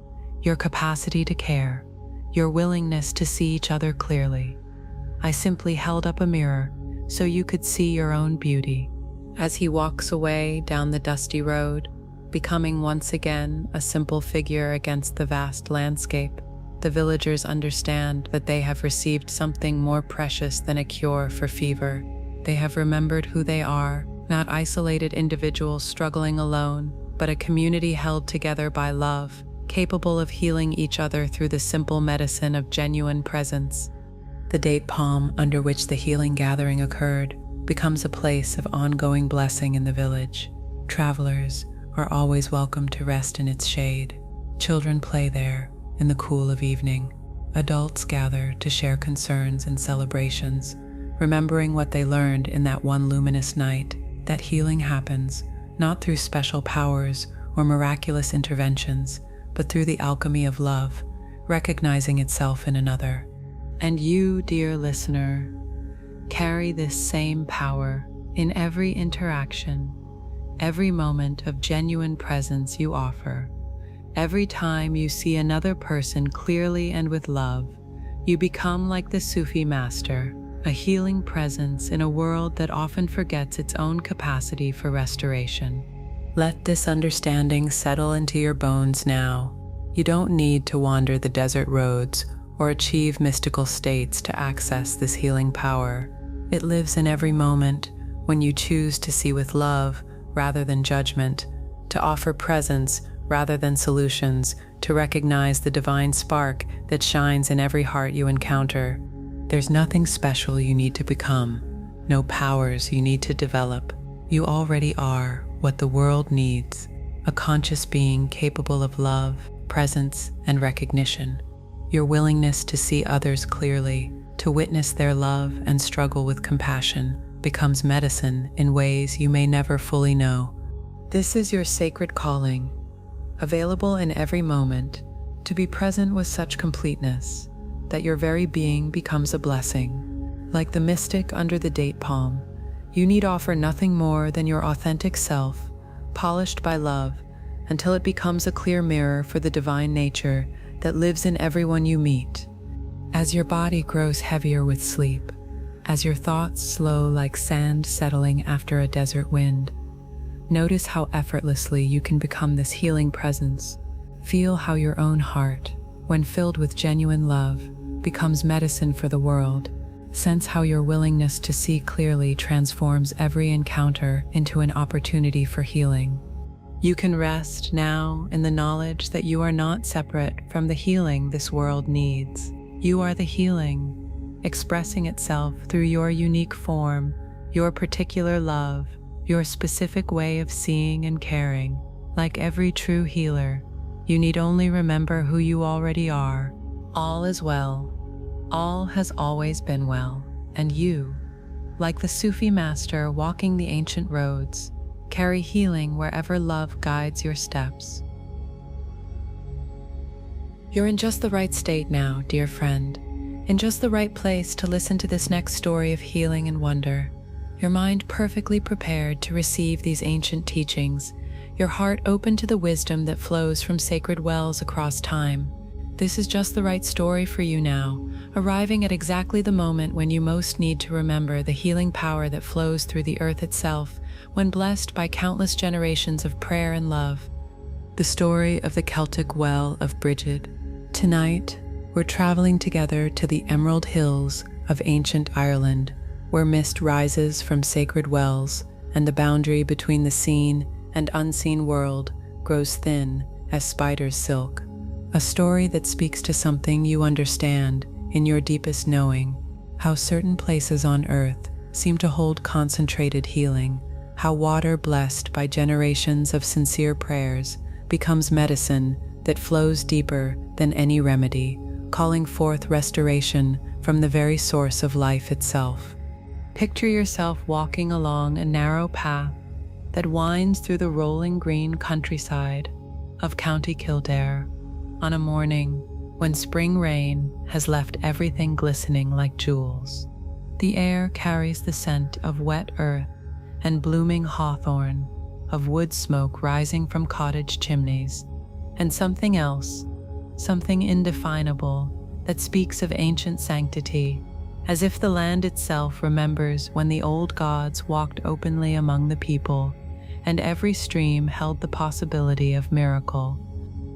your capacity to care, your willingness to see each other clearly. I simply held up a mirror so you could see your own beauty. As he walks away down the dusty road, becoming once again a simple figure against the vast landscape, the villagers understand that they have received something more precious than a cure for fever. They have remembered who they are, not isolated individuals struggling alone, but a community held together by love, capable of healing each other through the simple medicine of genuine presence. The date palm under which the healing gathering occurred becomes a place of ongoing blessing in the village. Travelers are always welcome to rest in its shade. Children play there in the cool of evening. Adults gather to share concerns and celebrations, remembering what they learned in that one luminous night, that healing happens not through special powers or miraculous interventions, but through the alchemy of love, recognizing itself in another. And you, dear listener, carry this same power in every interaction, every moment of genuine presence you offer. Every time you see another person clearly and with love, you become like the Sufi master, a healing presence in a world that often forgets its own capacity for restoration. Let this understanding settle into your bones now. You don't need to wander the desert roads or achieve mystical states to access this healing power. It lives in every moment when you choose to see with love rather than judgment, to offer presence rather than solutions, to recognize the divine spark that shines in every heart you encounter. There's nothing special you need to become, no powers you need to develop. You already are what the world needs, a conscious being capable of love, presence, and recognition. Your willingness to see others clearly, to witness their love and struggle with compassion, becomes medicine in ways you may never fully know. This is your sacred calling, available in every moment, to be present with such completeness that your very being becomes a blessing. Like the mystic under the date palm, you need offer nothing more than your authentic self, polished by love, until it becomes a clear mirror for the divine nature that lives in everyone you meet. As your body grows heavier with sleep, as your thoughts slow like sand settling after a desert wind, notice how effortlessly you can become this healing presence. Feel how your own heart, when filled with genuine love, becomes medicine for the world. Sense how your willingness to see clearly transforms every encounter into an opportunity for healing. You can rest now in the knowledge that you are not separate from the healing this world needs. You are the healing, expressing itself through your unique form, your particular love, your specific way of seeing and caring. Like every true healer, you need only remember who you already are. All is well. All has always been well, and you, like the Sufi master walking the ancient roads, carry healing wherever love guides your steps. You're in just the right state now, dear friend, in just the right place to listen to this next story of healing and wonder. Your mind perfectly prepared to receive these ancient teachings, your heart open to the wisdom that flows from sacred wells across time. This is just the right story for you now, arriving at exactly the moment when you most need to remember the healing power that flows through the earth itself when blessed by countless generations of prayer and love. The story of the Celtic well of Brigid. Tonight, we're traveling together to the Emerald Hills of ancient Ireland, where mist rises from sacred wells and the boundary between the seen and unseen world grows thin as spider's silk. A story that speaks to something you understand in your deepest knowing, how certain places on earth seem to hold concentrated healing, how water blessed by generations of sincere prayers becomes medicine that flows deeper than any remedy, calling forth restoration from the very source of life itself. Picture yourself walking along a narrow path that winds through the rolling green countryside of County Kildare on a morning when spring rain has left everything glistening like jewels. The air carries the scent of wet earth and blooming hawthorn, of wood smoke rising from cottage chimneys, and something else, something indefinable that speaks of ancient sanctity, as if the land itself remembers when the old gods walked openly among the people, and every stream held the possibility of miracle.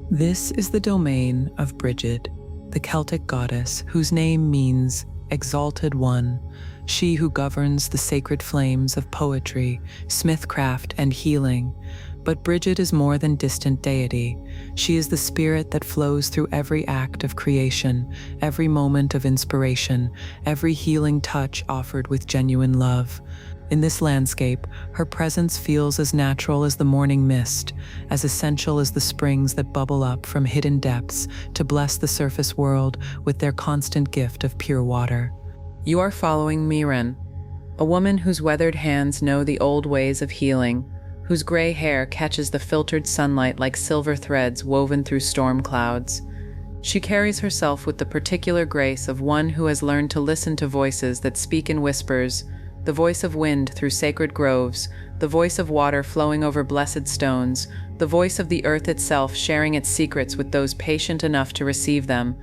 This is the domain of Brigid, the Celtic goddess whose name means exalted one, she who governs the sacred flames of poetry, smithcraft, and healing. But Brigid is more than distant deity. She is the spirit that flows through every act of creation, every moment of inspiration, every healing touch offered with genuine love. In this landscape, her presence feels as natural as the morning mist, as essential as the springs that bubble up from hidden depths to bless the surface world with their constant gift of pure water. You are following Miran, a woman whose weathered hands know the old ways of healing, whose gray hair catches the filtered sunlight like silver threads woven through storm clouds. She carries herself with the particular grace of one who has learned to listen to voices that speak in whispers, the voice of wind through sacred groves, the voice of water flowing over blessed stones, the voice of the earth itself sharing its secrets with those patient enough to receive them.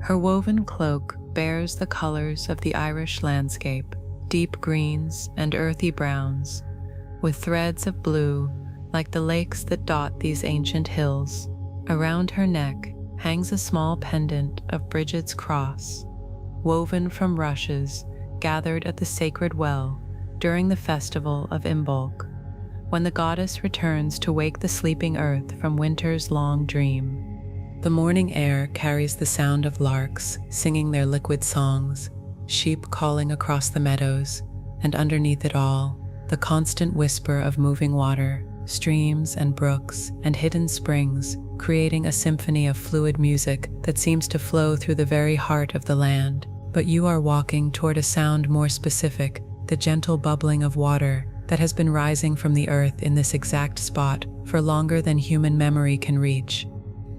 Her woven cloak bears the colors of the Irish landscape, deep greens and earthy browns, with threads of blue like the lakes that dot these ancient hills. Around her neck hangs a small pendant of Brigid's cross, woven from rushes gathered at the sacred well during the festival of Imbolc, when the goddess returns to wake the sleeping earth from winter's long dream. The morning air carries the sound of larks singing their liquid songs, sheep calling across the meadows, and underneath it all, the constant whisper of moving water, streams and brooks and hidden springs, creating a symphony of fluid music that seems to flow through the very heart of the land. But you are walking toward a sound more specific, the gentle bubbling of water that has been rising from the earth in this exact spot for longer than human memory can reach.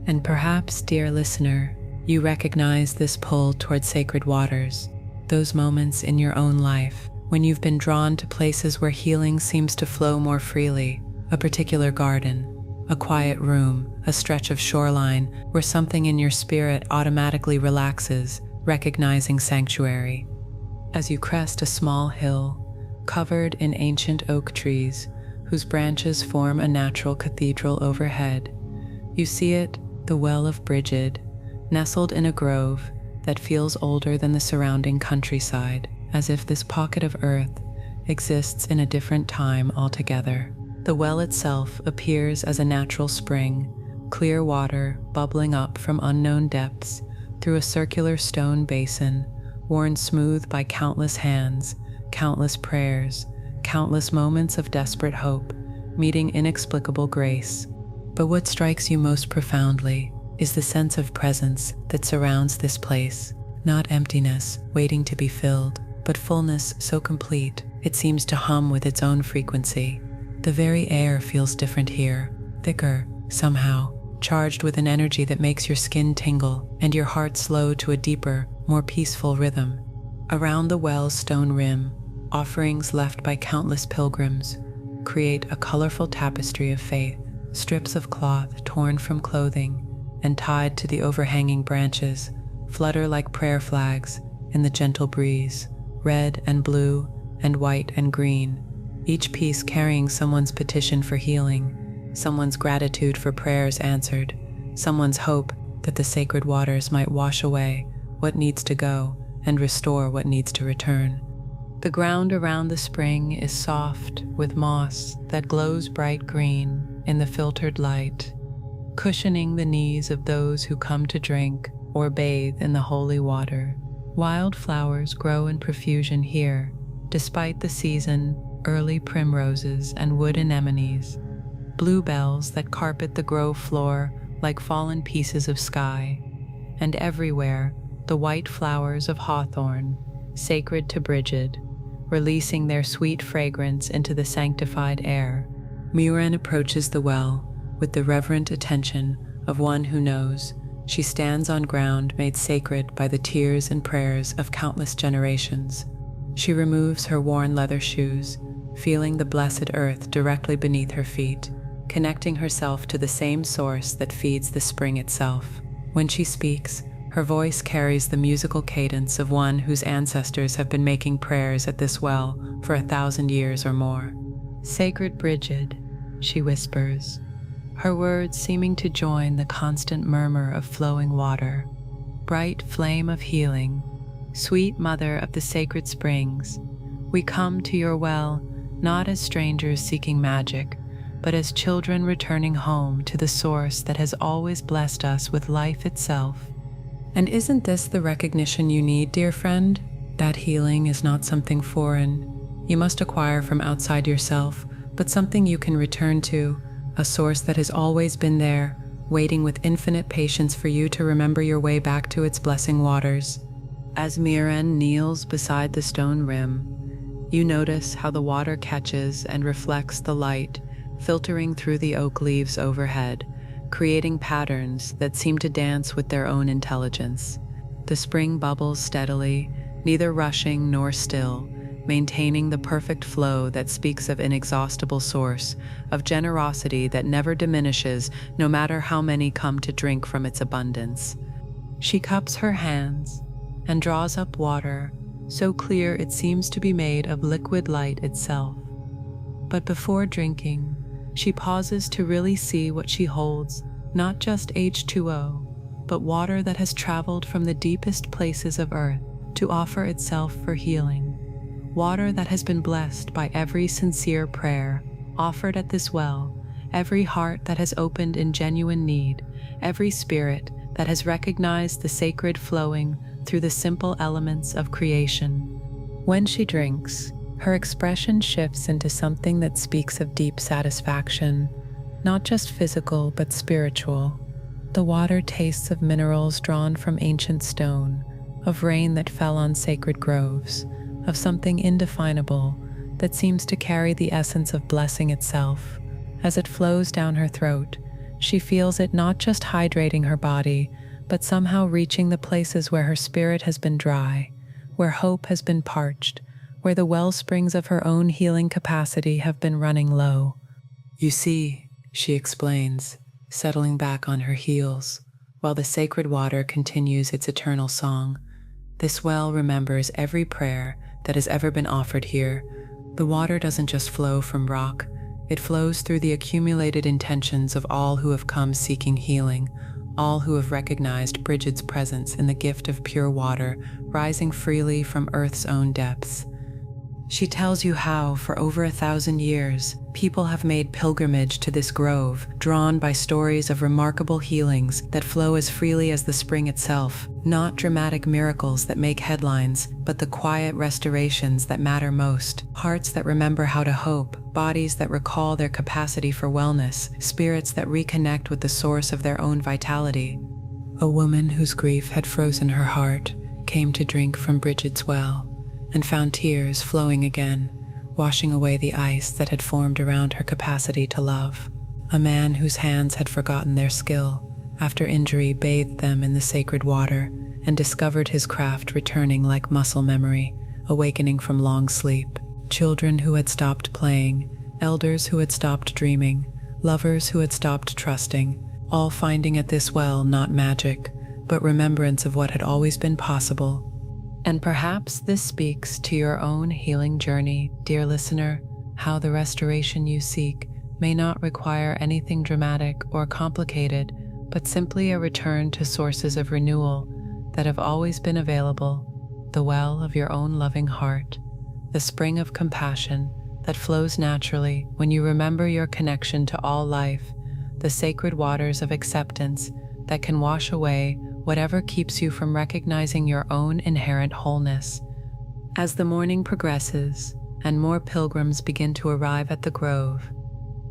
And perhaps, dear listener, You recognize this pull toward sacred waters, those moments in your own life when you've been drawn to places where healing seems to flow more freely, a particular garden, a quiet room, a stretch of shoreline where something in your spirit automatically relaxes, recognizing sanctuary. As you crest a small hill, covered in ancient oak trees, whose branches form a natural cathedral overhead, you see it, the Well of Brigid, nestled in a grove that feels older than the surrounding countryside, as if this pocket of earth exists in a different time altogether. The well itself appears as a natural spring, clear water bubbling up from unknown depths through a circular stone basin, worn smooth by countless hands, countless prayers, countless moments of desperate hope, meeting inexplicable grace. But what strikes you most profoundly is the sense of presence that surrounds this place, not emptiness waiting to be filled, but fullness so complete it seems to hum with its own frequency. The very air feels different here, thicker, somehow, charged with an energy that makes your skin tingle and your heart slow to a deeper, more peaceful rhythm. Around the well's stone rim, offerings left by countless pilgrims create a colorful tapestry of faith. Strips of cloth torn from clothing and tied to the overhanging branches flutter like prayer flags in the gentle breeze, red and blue and white and green, each piece carrying someone's petition for healing, someone's gratitude for prayers answered, someone's hope that the sacred waters might wash away what needs to go and restore what needs to return. The ground around the spring is soft with moss that glows bright green in the filtered light, cushioning the knees of those who come to drink or bathe in the holy water. Wildflowers grow in profusion here, despite the season, early primroses and wood anemones, bluebells that carpet the grove floor like fallen pieces of sky, and everywhere the white flowers of hawthorn, sacred to Brigid, releasing their sweet fragrance into the sanctified air. Muren approaches the well with the reverent attention of one who knows she stands on ground made sacred by the tears and prayers of countless generations. She removes her worn leather shoes, feeling the blessed earth directly beneath her feet, connecting herself to the same source that feeds the spring itself. When she speaks, her voice carries the musical cadence of one whose ancestors have been making prayers at this well for 1,000 years or more. "Sacred Brigid," she whispers, her words seeming to join the constant murmur of flowing water. "Bright flame of healing, sweet mother of the sacred springs, we come to your well not as strangers seeking magic, but as children returning home to the source that has always blessed us with life itself." And isn't this the recognition you need, dear friend? That healing is not something foreign you must acquire from outside yourself, but something you can return to, a source that has always been there, waiting with infinite patience for you to remember your way back to its blessing waters. As Muren kneels beside the stone rim, you notice how the water catches and reflects the light, filtering through the oak leaves overhead, creating patterns that seem to dance with their own intelligence. The spring bubbles steadily, neither rushing nor still, maintaining the perfect flow that speaks of inexhaustible source, of generosity that never diminishes no matter how many come to drink from its abundance. She cups her hands and draws up water, so clear it seems to be made of liquid light itself. But before drinking, she pauses to really see what she holds, not just H2O, but water that has traveled from the deepest places of earth to offer itself for healing. Water that has been blessed by every sincere prayer offered at this well, every heart that has opened in genuine need, every spirit that has recognized the sacred flowing through the simple elements of creation. When she drinks, her expression shifts into something that speaks of deep satisfaction, not just physical but spiritual. The water tastes of minerals drawn from ancient stone, of rain that fell on sacred groves, of something indefinable that seems to carry the essence of blessing itself. As it flows down her throat, she feels it not just hydrating her body, but somehow reaching the places where her spirit has been dry, where hope has been parched, where the well springs of her own healing capacity have been running low. You see, she explains, settling back on her heels, while the sacred water continues its eternal song. This well remembers every prayer that has ever been offered here. The water doesn't just flow from rock, it flows through the accumulated intentions of all who have come seeking healing, all who have recognized Brigid's presence in the gift of pure water rising freely from Earth's own depths. She tells you how, for over 1,000 years, people have made pilgrimage to this grove, drawn by stories of remarkable healings that flow as freely as the spring itself. Not dramatic miracles that make headlines, but the quiet restorations that matter most. Hearts that remember how to hope, bodies that recall their capacity for wellness, spirits that reconnect with the source of their own vitality. A woman whose grief had frozen her heart came to drink from Brigid's well, and found tears flowing again, washing away the ice that had formed around her capacity to love. A man whose hands had forgotten their skill after injury bathed them in the sacred water and discovered his craft returning like muscle memory, awakening from long sleep. Children who had stopped playing, elders who had stopped dreaming, lovers who had stopped trusting, all finding at this well not magic, but remembrance of what had always been possible. And perhaps this speaks to your own healing journey, dear listener, how the restoration you seek may not require anything dramatic or complicated, but simply a return to sources of renewal that have always been available, the well of your own loving heart, the spring of compassion that flows naturally when you remember your connection to all life, the sacred waters of acceptance that can wash away whatever keeps you from recognizing your own inherent wholeness. As the morning progresses and more pilgrims begin to arrive at the grove,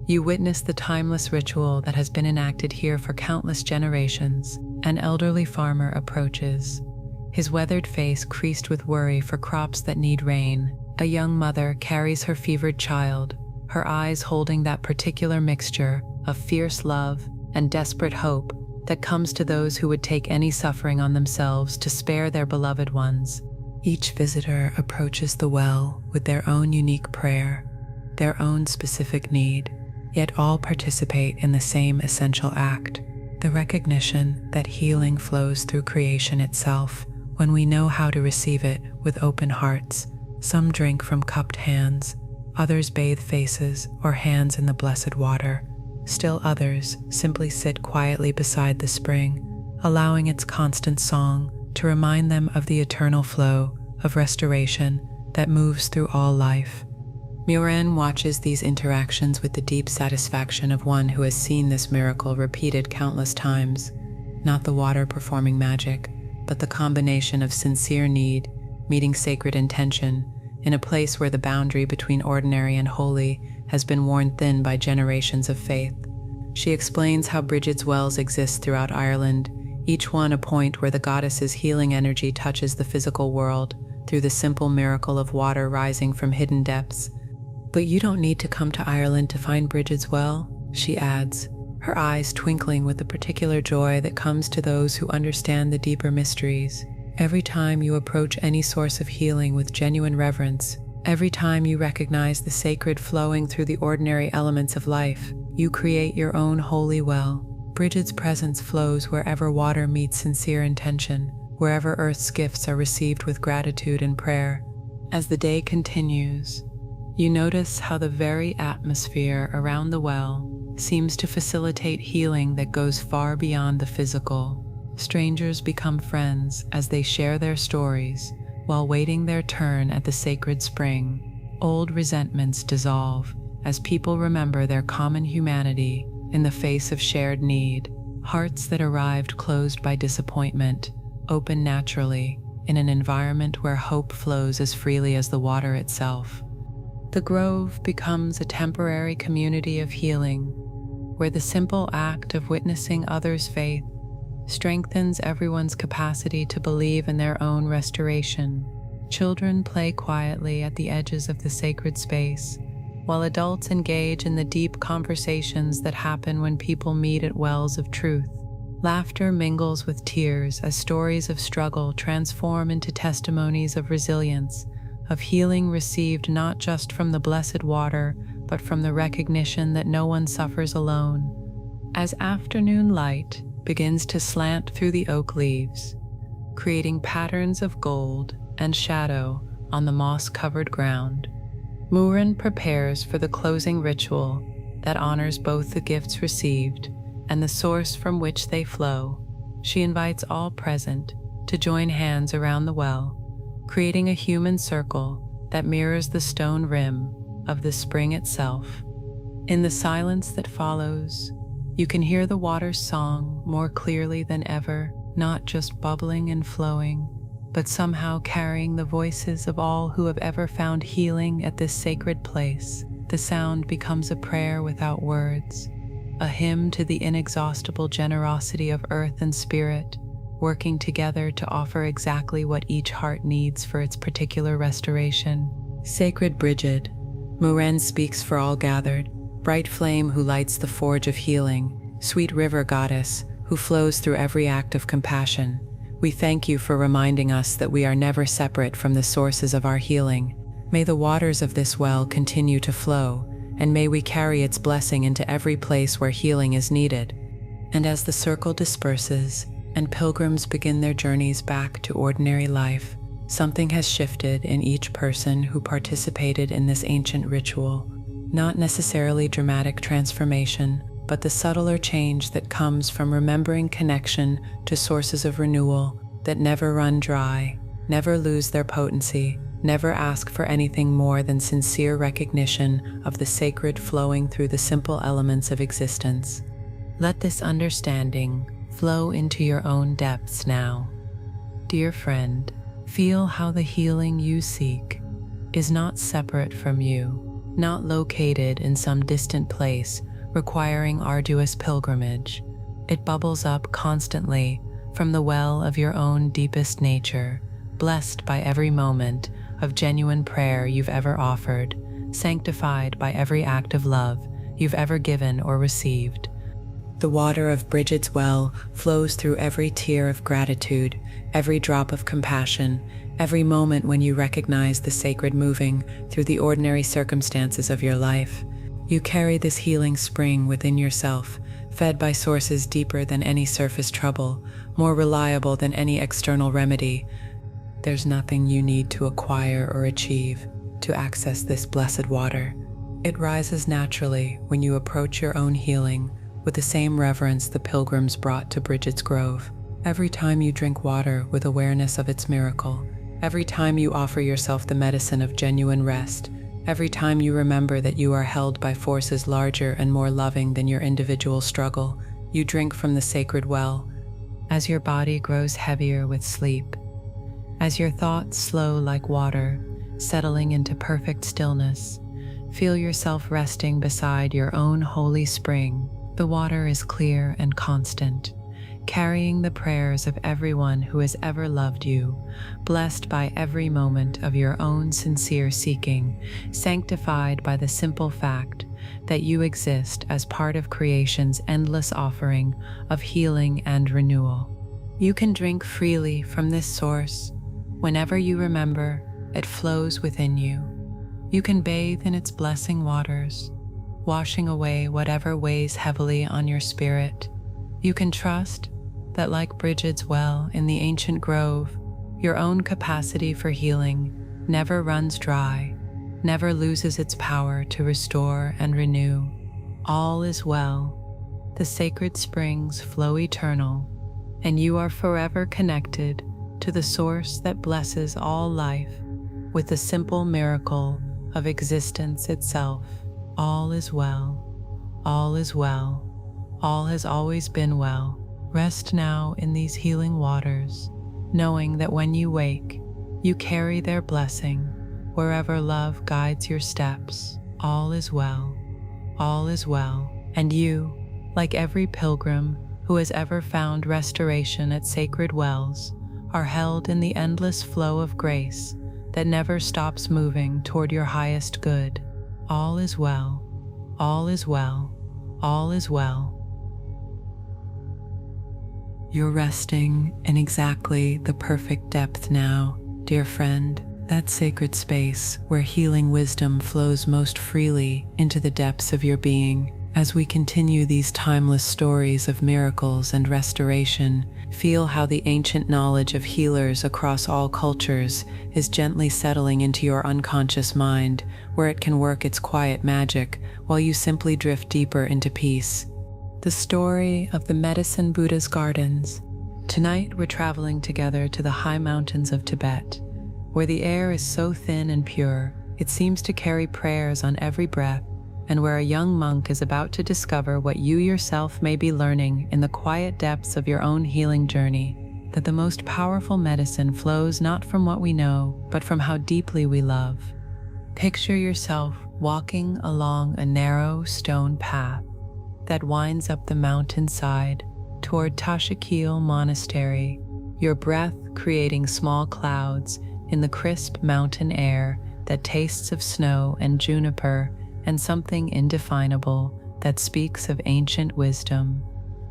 you witness the timeless ritual that has been enacted here for countless generations. An elderly farmer approaches, his weathered face creased with worry for crops that need rain. A young mother carries her fevered child, her eyes holding that particular mixture of fierce love and desperate hope that comes to those who would take any suffering on themselves to spare their beloved ones. Each visitor approaches the well with their own unique prayer, their own specific need, yet all participate in the same essential act, the recognition that healing flows through creation itself when we know how to receive it with open hearts. Some drink from cupped hands, others bathe faces or hands in the blessed water. Still others simply sit quietly beside the spring, allowing its constant song to remind them of the eternal flow of restoration that moves through all life. Muren watches these interactions with the deep satisfaction of one who has seen this miracle repeated countless times. Not the water performing magic, but the combination of sincere need meeting sacred intention in a place where the boundary between ordinary and holy has been worn thin by generations of faith. She explains how Brigid's wells exist throughout Ireland, each one a point where the goddess's healing energy touches the physical world through the simple miracle of water rising from hidden depths. But you don't need to come to Ireland to find Brigid's well, she adds, her eyes twinkling with the particular joy that comes to those who understand the deeper mysteries. Every time you approach any source of healing with genuine reverence, every time you recognize the sacred flowing through the ordinary elements of life, you create your own holy well. Brigid's presence flows wherever water meets sincere intention, wherever earth's gifts are received with gratitude and prayer. As the day continues, you notice how the very atmosphere around the well seems to facilitate healing that goes far beyond the physical. Strangers become friends as they share their stories while waiting their turn at the sacred spring. Old resentments dissolve as people remember their common humanity in the face of shared need. Hearts that arrived closed by disappointment open naturally in an environment where hope flows as freely as the water itself. The grove becomes a temporary community of healing, where the simple act of witnessing others' faith strengthens everyone's capacity to believe in their own restoration. Children play quietly at the edges of the sacred space, while adults engage in the deep conversations that happen when people meet at wells of truth. Laughter mingles with tears as stories of struggle transform into testimonies of resilience, of healing received not just from the blessed water, but from the recognition that no one suffers alone. As afternoon light begins to slant through the oak leaves, creating patterns of gold and shadow on the moss-covered ground, Muren prepares for the closing ritual that honors both the gifts received and the source from which they flow. She invites all present to join hands around the well, creating a human circle that mirrors the stone rim of the spring itself. In the silence that follows, you can hear the water's song more clearly than ever, not just bubbling and flowing, but somehow carrying the voices of all who have ever found healing at this sacred place. The sound becomes a prayer without words, a hymn to the inexhaustible generosity of earth and spirit, working together to offer exactly what each heart needs for its particular restoration. Sacred Brigid, Muren speaks for all gathered, bright flame who lights the forge of healing, sweet river goddess who flows through every act of compassion. We thank you for reminding us that we are never separate from the sources of our healing. May the waters of this well continue to flow, and may we carry its blessing into every place where healing is needed. And as the circle disperses and pilgrims begin their journeys back to ordinary life, something has shifted in each person who participated in this ancient ritual. Not necessarily dramatic transformation, but the subtler change that comes from remembering connection to sources of renewal that never run dry, never lose their potency, never ask for anything more than sincere recognition of the sacred flowing through the simple elements of existence. Let this understanding flow into your own depths now. Dear friend, feel how the healing you seek is not separate from you, not located in some distant place requiring arduous pilgrimage. It bubbles up constantly from the well of your own deepest nature, blessed by every moment of genuine prayer you've ever offered, sanctified by every act of love you've ever given or received. The water of Brigid's well flows through every tear of gratitude, every drop of compassion, every moment when you recognize the sacred moving through the ordinary circumstances of your life. You carry this healing spring within yourself, fed by sources deeper than any surface trouble, more reliable than any external remedy. There's nothing you need to acquire or achieve to access this blessed water. It rises naturally when you approach your own healing with the same reverence the pilgrims brought to Brigid's Grove. Every time you drink water with awareness of its miracle, every time you offer yourself the medicine of genuine rest, every time you remember that you are held by forces larger and more loving than your individual struggle, you drink from the sacred well. As your body grows heavier with sleep, as your thoughts slow like water, settling into perfect stillness, feel yourself resting beside your own holy spring. The water is clear and constant, carrying the prayers of everyone who has ever loved you, blessed by every moment of your own sincere seeking, sanctified by the simple fact that you exist as part of creation's endless offering of healing and renewal. You can drink freely from this source whenever you remember it flows within you. You can bathe in its blessing waters, washing away whatever weighs heavily on your spirit. You can trust that, like Brigid's well in the ancient grove, your own capacity for healing never runs dry, never loses its power to restore and renew. All is well. The sacred springs flow eternal, and you are forever connected to the source that blesses all life with the simple miracle of existence itself. All is well. All is well. All has always been well. Rest now in these healing waters, knowing that when you wake, you carry their blessing wherever love guides your steps. All is well. All is well. And you, like every pilgrim who has ever found restoration at sacred wells, are held in the endless flow of grace that never stops moving toward your highest good. All is well. All is well. All is well. You're resting in exactly the perfect depth now, dear friend, that sacred space where healing wisdom flows most freely into the depths of your being. As we continue these timeless stories of miracles and restoration, feel how the ancient knowledge of healers across all cultures is gently settling into your unconscious mind, where it can work its quiet magic while you simply drift deeper into peace. The story of the Medicine Buddha's Gardens. Tonight we're traveling together to the high mountains of Tibet, where the air is so thin and pure, it seems to carry prayers on every breath, and where a young monk is about to discover what you yourself may be learning in the quiet depths of your own healing journey, that the most powerful medicine flows not from what we know, but from how deeply we love. Picture yourself walking along a narrow stone path that winds up the mountainside toward Tashikil Monastery, your breath creating small clouds in the crisp mountain air that tastes of snow and juniper and something indefinable that speaks of ancient wisdom.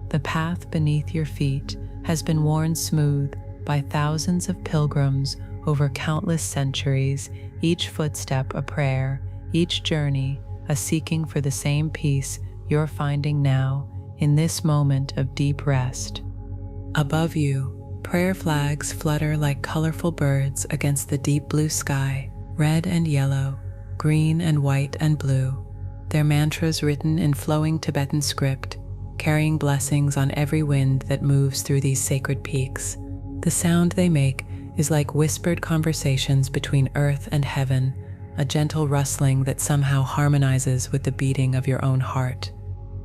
The path beneath your feet has been worn smooth by thousands of pilgrims over countless centuries, each footstep a prayer, each journey a seeking for the same peace you're finding now in this moment of deep rest. Above you, prayer flags flutter like colorful birds against the deep blue sky, red and yellow, green and white and blue, their mantras written in flowing Tibetan script, carrying blessings on every wind that moves through these sacred peaks. The sound they make is like whispered conversations between earth and heaven, a gentle rustling that somehow harmonizes with the beating of your own heart.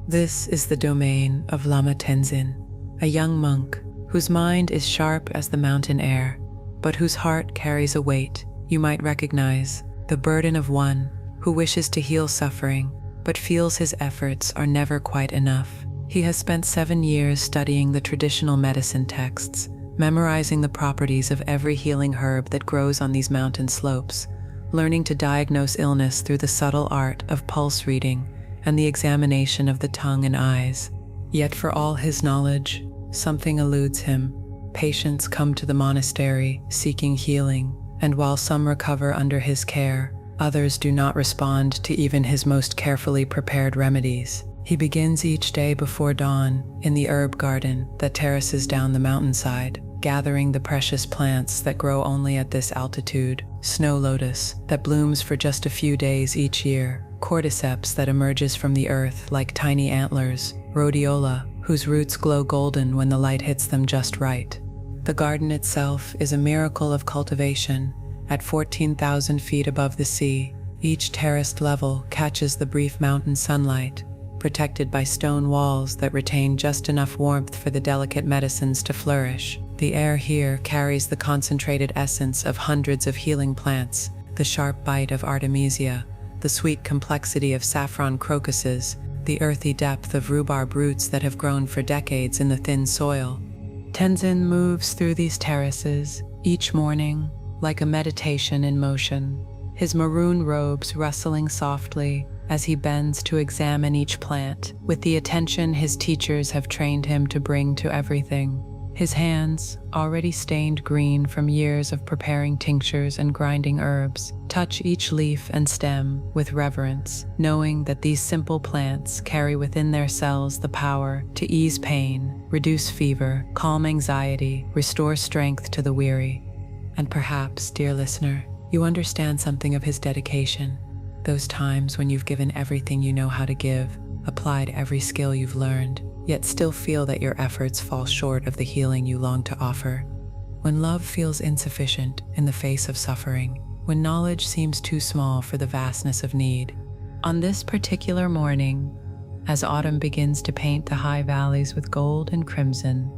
This is the domain of Lama Tenzin, a young monk whose mind is sharp as the mountain air, but whose heart carries a weight you might recognize, the burden of one who wishes to heal suffering, but feels his efforts are never quite enough. He has spent 7 years studying the traditional medicine texts, memorizing the properties of every healing herb that grows on these mountain slopes, learning to diagnose illness through the subtle art of pulse reading and the examination of the tongue and eyes. Yet for all his knowledge, something eludes him. Patients come to the monastery seeking healing, and while some recover under his care, others do not respond to even his most carefully prepared remedies. He begins each day before dawn in the herb garden that terraces down the mountainside, gathering the precious plants that grow only at this altitude, snow lotus that blooms for just a few days each year, cordyceps that emerges from the earth like tiny antlers, rhodiola whose roots glow golden when the light hits them just right. The garden itself is a miracle of cultivation. At 14,000 feet above the sea, each terraced level catches the brief mountain sunlight, protected by stone walls that retain just enough warmth for the delicate medicines to flourish. The air here carries the concentrated essence of hundreds of healing plants, the sharp bite of artemisia, the sweet complexity of saffron crocuses, the earthy depth of rhubarb roots that have grown for decades in the thin soil. Tenzin moves through these terraces each morning like a meditation in motion, his maroon robes rustling softly as he bends to examine each plant with the attention his teachers have trained him to bring to everything. His hands, already stained green from years of preparing tinctures and grinding herbs, touch each leaf and stem with reverence, knowing that these simple plants carry within their cells the power to ease pain, reduce fever, calm anxiety, restore strength to the weary. And perhaps, dear listener, you understand something of his dedication, those times when you've given everything you know how to give, applied every skill you've learned, yet still feel that your efforts fall short of the healing you long to offer. When love feels insufficient in the face of suffering, when knowledge seems too small for the vastness of need. On this particular morning, as autumn begins to paint the high valleys with gold and crimson,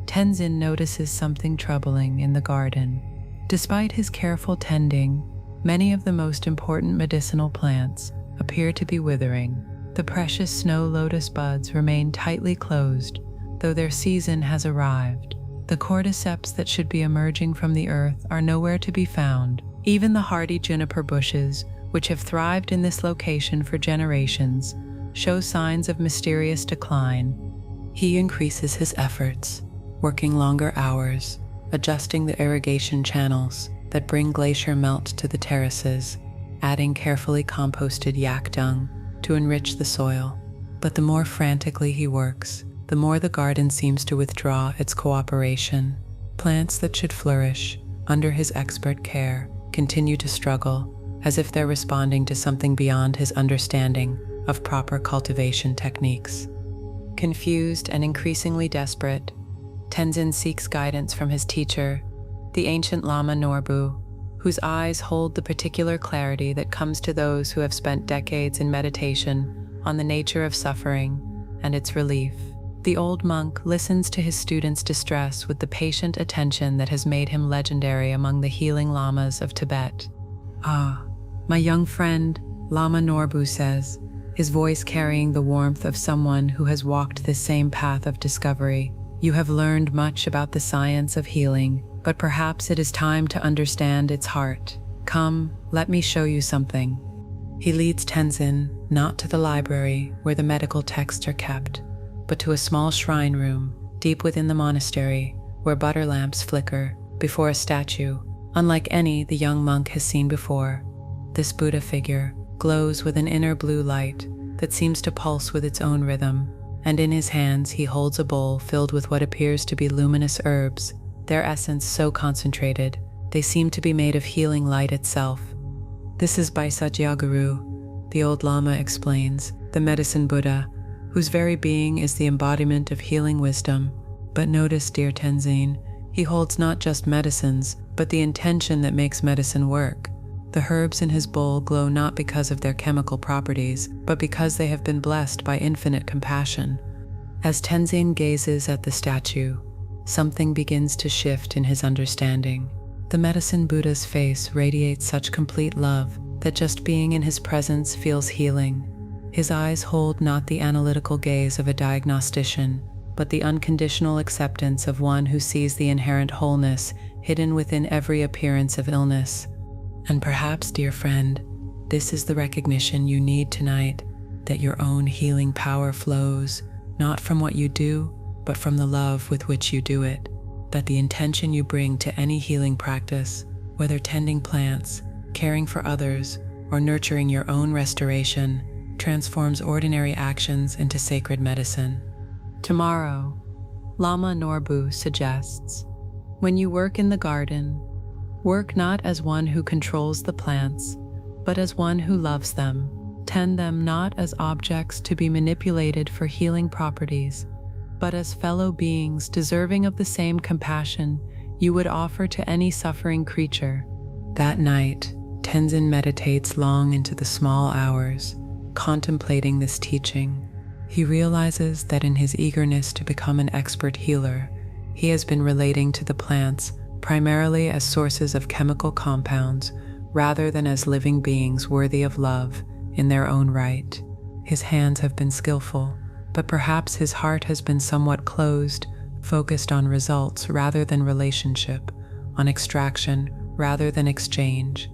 Tenzin notices something troubling in the garden. Despite his careful tending, many of the most important medicinal plants appear to be withering. The precious snow lotus buds remain tightly closed, though their season has arrived. The cordyceps that should be emerging from the earth are nowhere to be found. Even the hardy juniper bushes, which have thrived in this location for generations, show signs of mysterious decline. He increases his efforts, working longer hours, adjusting the irrigation channels that bring glacier melt to the terraces, adding carefully composted yak dung to enrich the soil. But the more frantically he works, the more the garden seems to withdraw its cooperation. Plants that should flourish under his expert care continue to struggle, as if they're responding to something beyond his understanding of proper cultivation techniques. Confused and increasingly desperate, Tenzin seeks guidance from his teacher, the ancient Lama Norbu, whose eyes hold the particular clarity that comes to those who have spent decades in meditation on the nature of suffering and its relief. The old monk listens to his students' distress with the patient attention that has made him legendary among the healing lamas of Tibet. "Ah, my young friend," Lama Norbu says, his voice carrying the warmth of someone who has walked this same path of discovery. "You have learned much about the science of healing, but perhaps it is time to understand its heart. Come, let me show you something." He leads Tenzin not to the library where the medical texts are kept, but to a small shrine room deep within the monastery where butter lamps flicker before a statue unlike any the young monk has seen before. This Buddha figure glows with an inner blue light that seems to pulse with its own rhythm, and in his hands he holds a bowl filled with what appears to be luminous herbs, their essence so concentrated they seem to be made of healing light itself. "This is by Satyaguru," the old Lama explains, "the medicine Buddha, whose very being is the embodiment of healing wisdom. But notice, dear Tenzin, he holds not just medicines, but the intention that makes medicine work. The herbs in his bowl glow not because of their chemical properties, but because they have been blessed by infinite compassion." As Tenzin gazes at the statue, something begins to shift in his understanding. The medicine Buddha's face radiates such complete love that just being in his presence feels healing. His eyes hold not the analytical gaze of a diagnostician, but the unconditional acceptance of one who sees the inherent wholeness hidden within every appearance of illness. And perhaps, dear friend, this is the recognition you need tonight, that your own healing power flows not from what you do, but from the love with which you do it. That the intention you bring to any healing practice, whether tending plants, caring for others, or nurturing your own restoration, transforms ordinary actions into sacred medicine. Tomorrow, Lama Norbu suggests, when you work in the garden, work not as one who controls the plants, but as one who loves them. Tend them not as objects to be manipulated for healing properties, but as fellow beings deserving of the same compassion you would offer to any suffering creature. That night, Tenzin meditates long into the small hours, contemplating this teaching. He realizes that in his eagerness to become an expert healer, he has been relating to the plants primarily as sources of chemical compounds rather than as living beings worthy of love in their own right. His hands have been skillful, but perhaps his heart has been somewhat closed, focused on results rather than relationship, on extraction rather than exchange.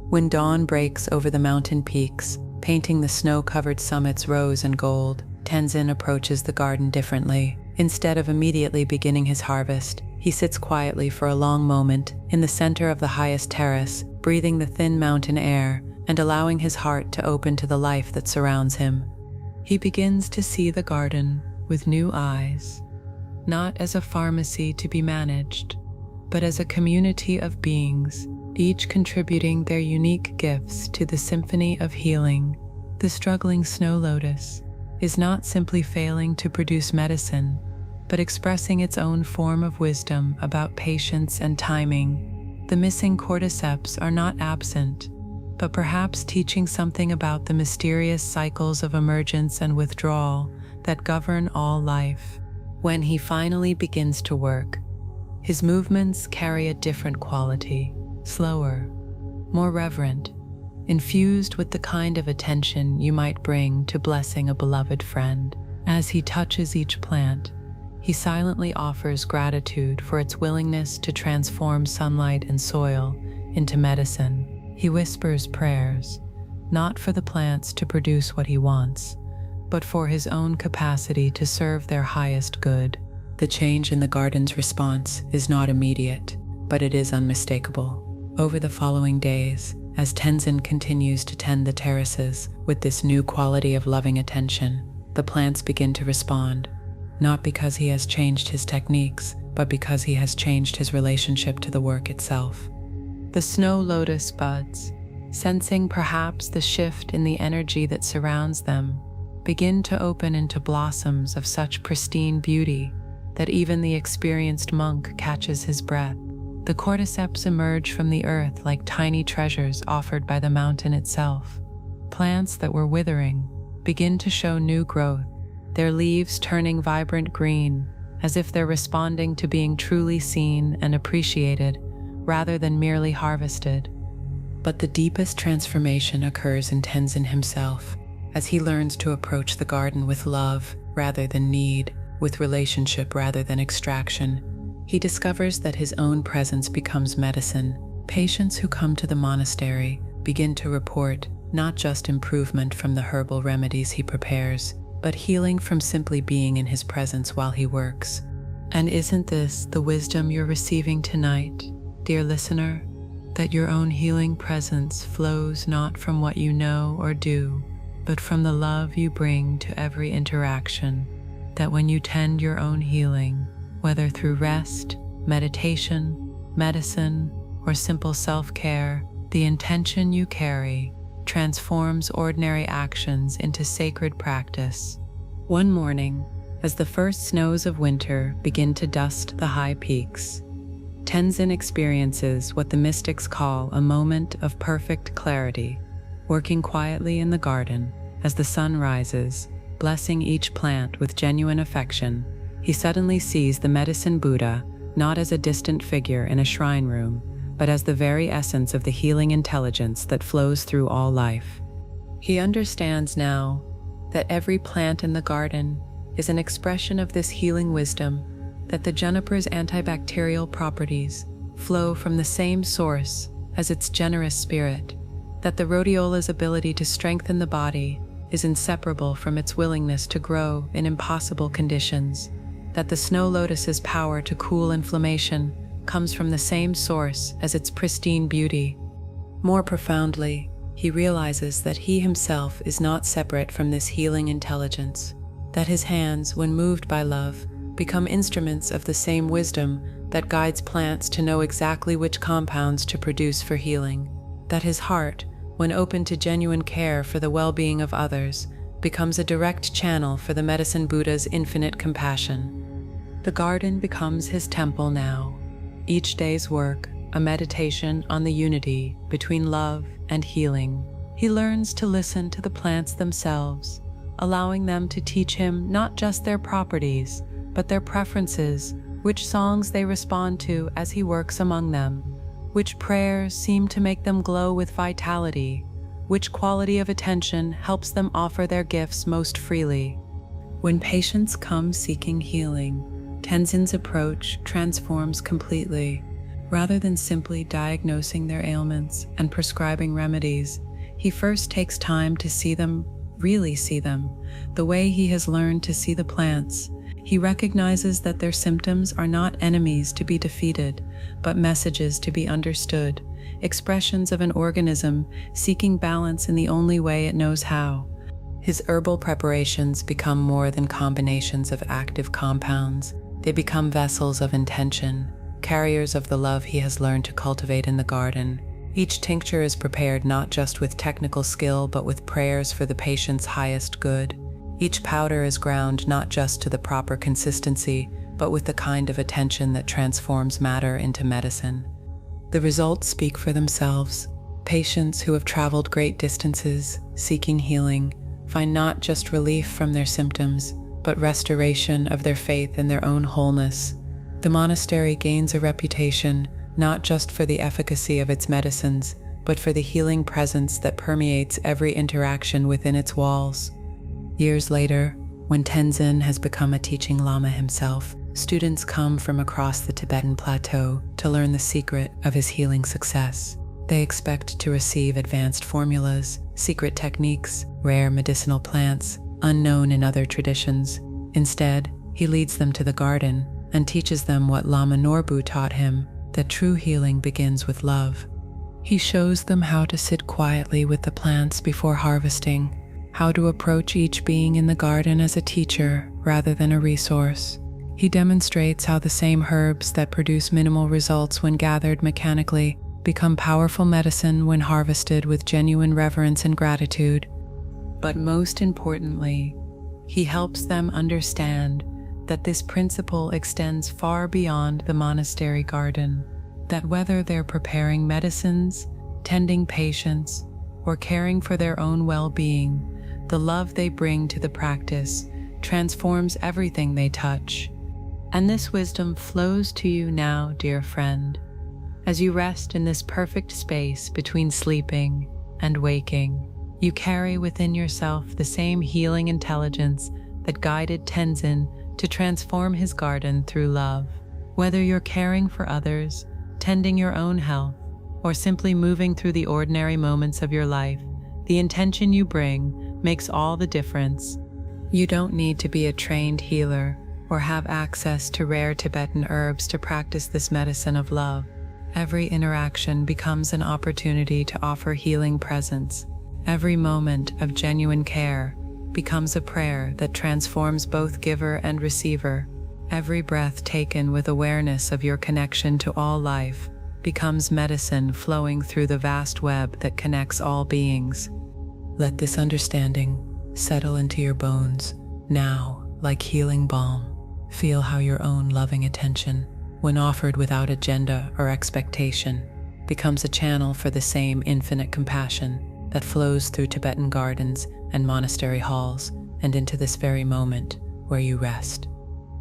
When dawn breaks over the mountain peaks, painting the snow-covered summits rose and gold, Tenzin approaches the garden differently. Instead of immediately beginning his harvest, he sits quietly for a long moment in the center of the highest terrace, breathing the thin mountain air and allowing his heart to open to the life that surrounds him. He begins to see the garden with new eyes, not as a pharmacy to be managed, but as a community of beings, each contributing their unique gifts to the symphony of healing. The struggling snow lotus is not simply failing to produce medicine, but expressing its own form of wisdom about patience and timing. The missing cordyceps are not absent, but perhaps teaching something about the mysterious cycles of emergence and withdrawal that govern all life. When he finally begins to work, his movements carry a different quality, slower, more reverent, infused with the kind of attention you might bring to blessing a beloved friend. As he touches each plant, he silently offers gratitude for its willingness to transform sunlight and soil into medicine. He whispers prayers, not for the plants to produce what he wants, but for his own capacity to serve their highest good. The change in the garden's response is not immediate, but it is unmistakable. Over the following days, as Tenzin continues to tend the terraces with this new quality of loving attention, the plants begin to respond, not because he has changed his techniques, but because he has changed his relationship to the work itself. The snow lotus buds, sensing perhaps the shift in the energy that surrounds them, begin to open into blossoms of such pristine beauty that even the experienced monk catches his breath. The cordyceps emerge from the earth like tiny treasures offered by the mountain itself. Plants that were withering begin to show new growth, their leaves turning vibrant green, as if they're responding to being truly seen and appreciated, rather than merely harvested. But the deepest transformation occurs in Tenzin himself, as he learns to approach the garden with love rather than need, with relationship rather than extraction. He discovers that his own presence becomes medicine. Patients who come to the monastery begin to report not just improvement from the herbal remedies he prepares, but healing from simply being in his presence while he works. And isn't this the wisdom you're receiving tonight, dear listener? That your own healing presence flows not from what you know or do, but from the love you bring to every interaction. That when you tend your own healing, whether through rest, meditation, medicine, or simple self-care, the intention you carry transforms ordinary actions into sacred practice. One morning, as the first snows of winter begin to dust the high peaks, Tenzin experiences what the mystics call a moment of perfect clarity. Working quietly in the garden, as the sun rises, blessing each plant with genuine affection, he suddenly sees the medicine Buddha not as a distant figure in a shrine room, but as the very essence of the healing intelligence that flows through all life. He understands now that every plant in the garden is an expression of this healing wisdom, that the juniper's antibacterial properties flow from the same source as its generous spirit, that the rhodiola's ability to strengthen the body is inseparable from its willingness to grow in impossible conditions, that the snow lotus's power to cool inflammation comes from the same source as its pristine beauty. More profoundly, he realizes that he himself is not separate from this healing intelligence, that his hands, when moved by love, become instruments of the same wisdom that guides plants to know exactly which compounds to produce for healing, that his heart, when open to genuine care for the well-being of others, becomes a direct channel for the medicine Buddha's infinite compassion. The garden becomes his temple now, each day's work a meditation on the unity between love and healing. He learns to listen to the plants themselves, allowing them to teach him not just their properties, but their preferences, which songs they respond to as he works among them, which prayers seem to make them glow with vitality, which quality of attention helps them offer their gifts most freely. When patients come seeking healing, Tenzin's approach transforms completely. Rather than simply diagnosing their ailments and prescribing remedies, he first takes time to see them, really see them, the way he has learned to see the plants. He recognizes that their symptoms are not enemies to be defeated, but messages to be understood, expressions of an organism seeking balance in the only way it knows how. His herbal preparations become more than combinations of active compounds. They become vessels of intention, carriers of the love he has learned to cultivate in the garden. Each tincture is prepared not just with technical skill, but with prayers for the patient's highest good. Each powder is ground not just to the proper consistency, but with the kind of attention that transforms matter into medicine. The results speak for themselves. Patients who have traveled great distances, seeking healing, find not just relief from their symptoms, but restoration of their faith in their own wholeness. The monastery gains a reputation not just for the efficacy of its medicines, but for the healing presence that permeates every interaction within its walls. Years later, when Tenzin has become a teaching lama himself, students come from across the Tibetan plateau to learn the secret of his healing success. They expect to receive advanced formulas, secret techniques, rare medicinal plants, unknown in other traditions. Instead, He leads them to the garden and teaches them what Lama Norbu taught him, that true healing begins with love. He shows them how to sit quietly with the plants before harvesting, how to approach each being in the garden as a teacher rather than a resource. He demonstrates how the same herbs that produce minimal results when gathered mechanically become powerful medicine when harvested with genuine reverence and gratitude. But most importantly, he helps them understand that this principle extends far beyond the monastery garden, that whether they're preparing medicines, tending patients, or caring for their own well-being, the love they bring to the practice transforms everything they touch. And this wisdom flows to you now, dear friend, as you rest in this perfect space between sleeping and waking. You carry within yourself the same healing intelligence that guided Tenzin to transform his garden through love. Whether you're caring for others, tending your own health, or simply moving through the ordinary moments of your life, the intention you bring makes all the difference. You don't need to be a trained healer or have access to rare Tibetan herbs to practice this medicine of love. Every interaction becomes an opportunity to offer healing presence. Every moment of genuine care becomes a prayer that transforms both giver and receiver. Every breath taken with awareness of your connection to all life becomes medicine flowing through the vast web that connects all beings. Let this understanding settle into your bones now, like healing balm. Feel how your own loving attention, when offered without agenda or expectation, becomes a channel for the same infinite compassion that flows through Tibetan gardens and monastery halls and into this very moment where you rest.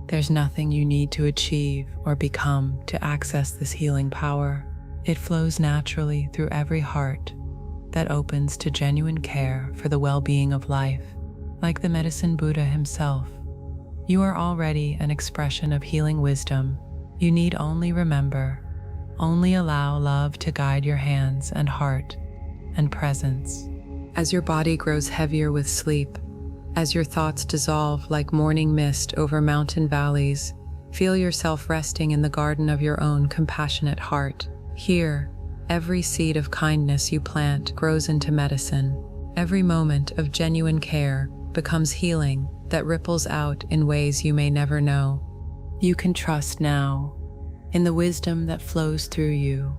There's nothing you need to achieve or become to access this healing power. It flows naturally through every heart that opens to genuine care for the well-being of life. Like the medicine Buddha himself, you are already an expression of healing wisdom. You need only remember, only allow love to guide your hands and heart and presence. As your body grows heavier with sleep, as your thoughts dissolve like morning mist over mountain valleys, feel yourself resting in the garden of your own compassionate heart. Here, every seed of kindness you plant grows into medicine. Every moment of genuine care becomes healing that ripples out in ways you may never know. You can trust now in the wisdom that flows through you.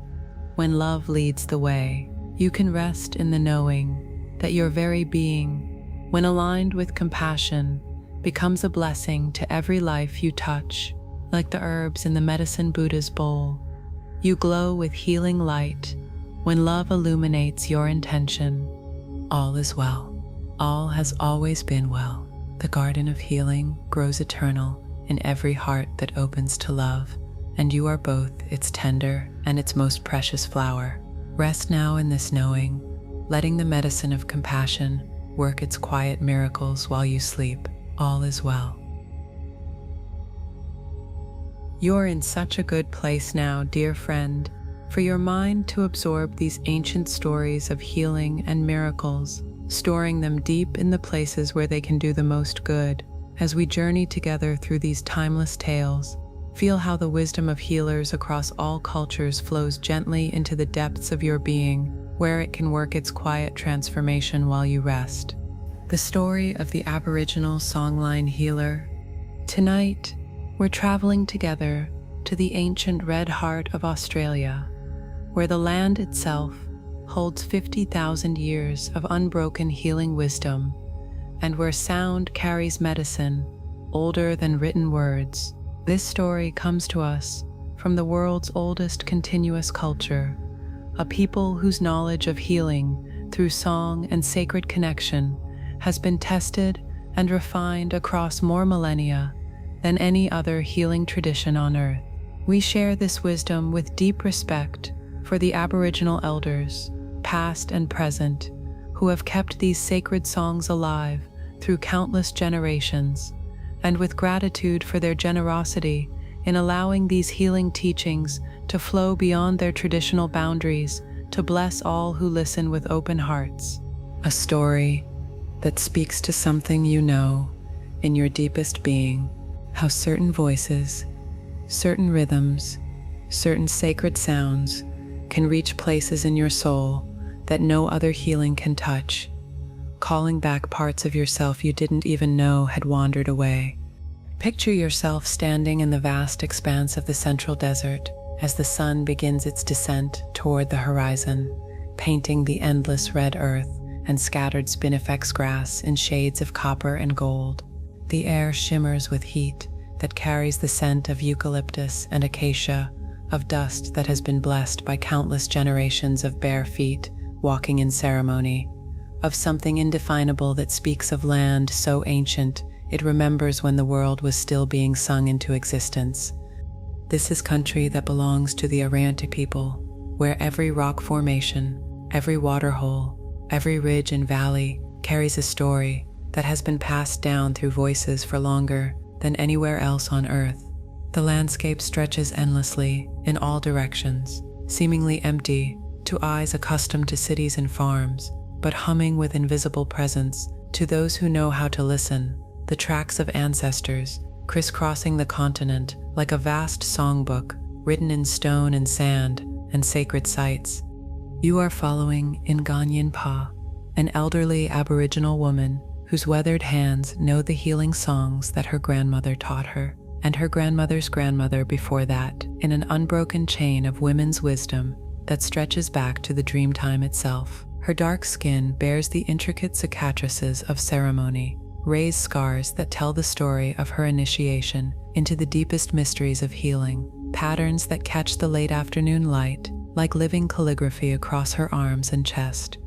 When love leads the way, you can rest in the knowing that your very being, when aligned with compassion, becomes a blessing to every life you touch. Like the herbs in the medicine Buddha's bowl, you glow with healing light when love illuminates your intention. All is well. All has always been well. The garden of healing grows eternal in every heart that opens to love, and you are both its tender and its most precious flower. Rest now in this knowing, letting the medicine of compassion work its quiet miracles while you sleep. All is well. You're in such a good place now, dear friend, for your mind to absorb these ancient stories of healing and miracles, storing them deep in the places where they can do the most good. As we journey together through these timeless tales, feel how the wisdom of healers across all cultures flows gently into the depths of your being, where it can work its quiet transformation while you rest. The story of the Aboriginal Songline healer. Tonight, we're traveling together to the ancient Red Heart of Australia, where the land itself holds 50,000 years of unbroken healing wisdom, and where sound carries medicine older than written words. This story comes to us from the world's oldest continuous culture, a people whose knowledge of healing through song and sacred connection has been tested and refined across more millennia than any other healing tradition on earth. We share this wisdom with deep respect for the Aboriginal elders, past and present, who have kept these sacred songs alive through countless generations, and with gratitude for their generosity in allowing these healing teachings to flow beyond their traditional boundaries to bless all who listen with open hearts. A story that speaks to something you know in your deepest being, how certain voices, certain rhythms, certain sacred sounds can reach places in your soul that no other healing can touch, calling back parts of yourself you didn't even know had wandered away. Picture yourself standing in the vast expanse of the central desert as the sun begins its descent toward the horizon, painting the endless red earth and scattered spinifex grass in shades of copper and gold. The air shimmers with heat that carries the scent of eucalyptus and acacia, of dust that has been blessed by countless generations of bare feet walking in ceremony, of something indefinable that speaks of land so ancient it remembers when the world was still being sung into existence. This is country that belongs to the Ayurveda people, where every rock formation, every waterhole, every ridge and valley carries a story that has been passed down through voices for longer than anywhere else on earth. The landscape stretches endlessly in all directions, seemingly empty to eyes accustomed to cities and farms, but humming with invisible presence to those who know how to listen. The tracks of ancestors crisscrossing the continent like a vast songbook written in stone and sand and sacred sites. You are following Nganyin Pa, an elderly Aboriginal woman whose weathered hands know the healing songs that her grandmother taught her, and her grandmother's grandmother before that, in an unbroken chain of women's wisdom that stretches back to the dreamtime itself. Her dark skin bears the intricate cicatrices of ceremony, raised scars that tell the story of her initiation into the deepest mysteries of healing, patterns that catch the late afternoon light like living calligraphy across her arms and chest.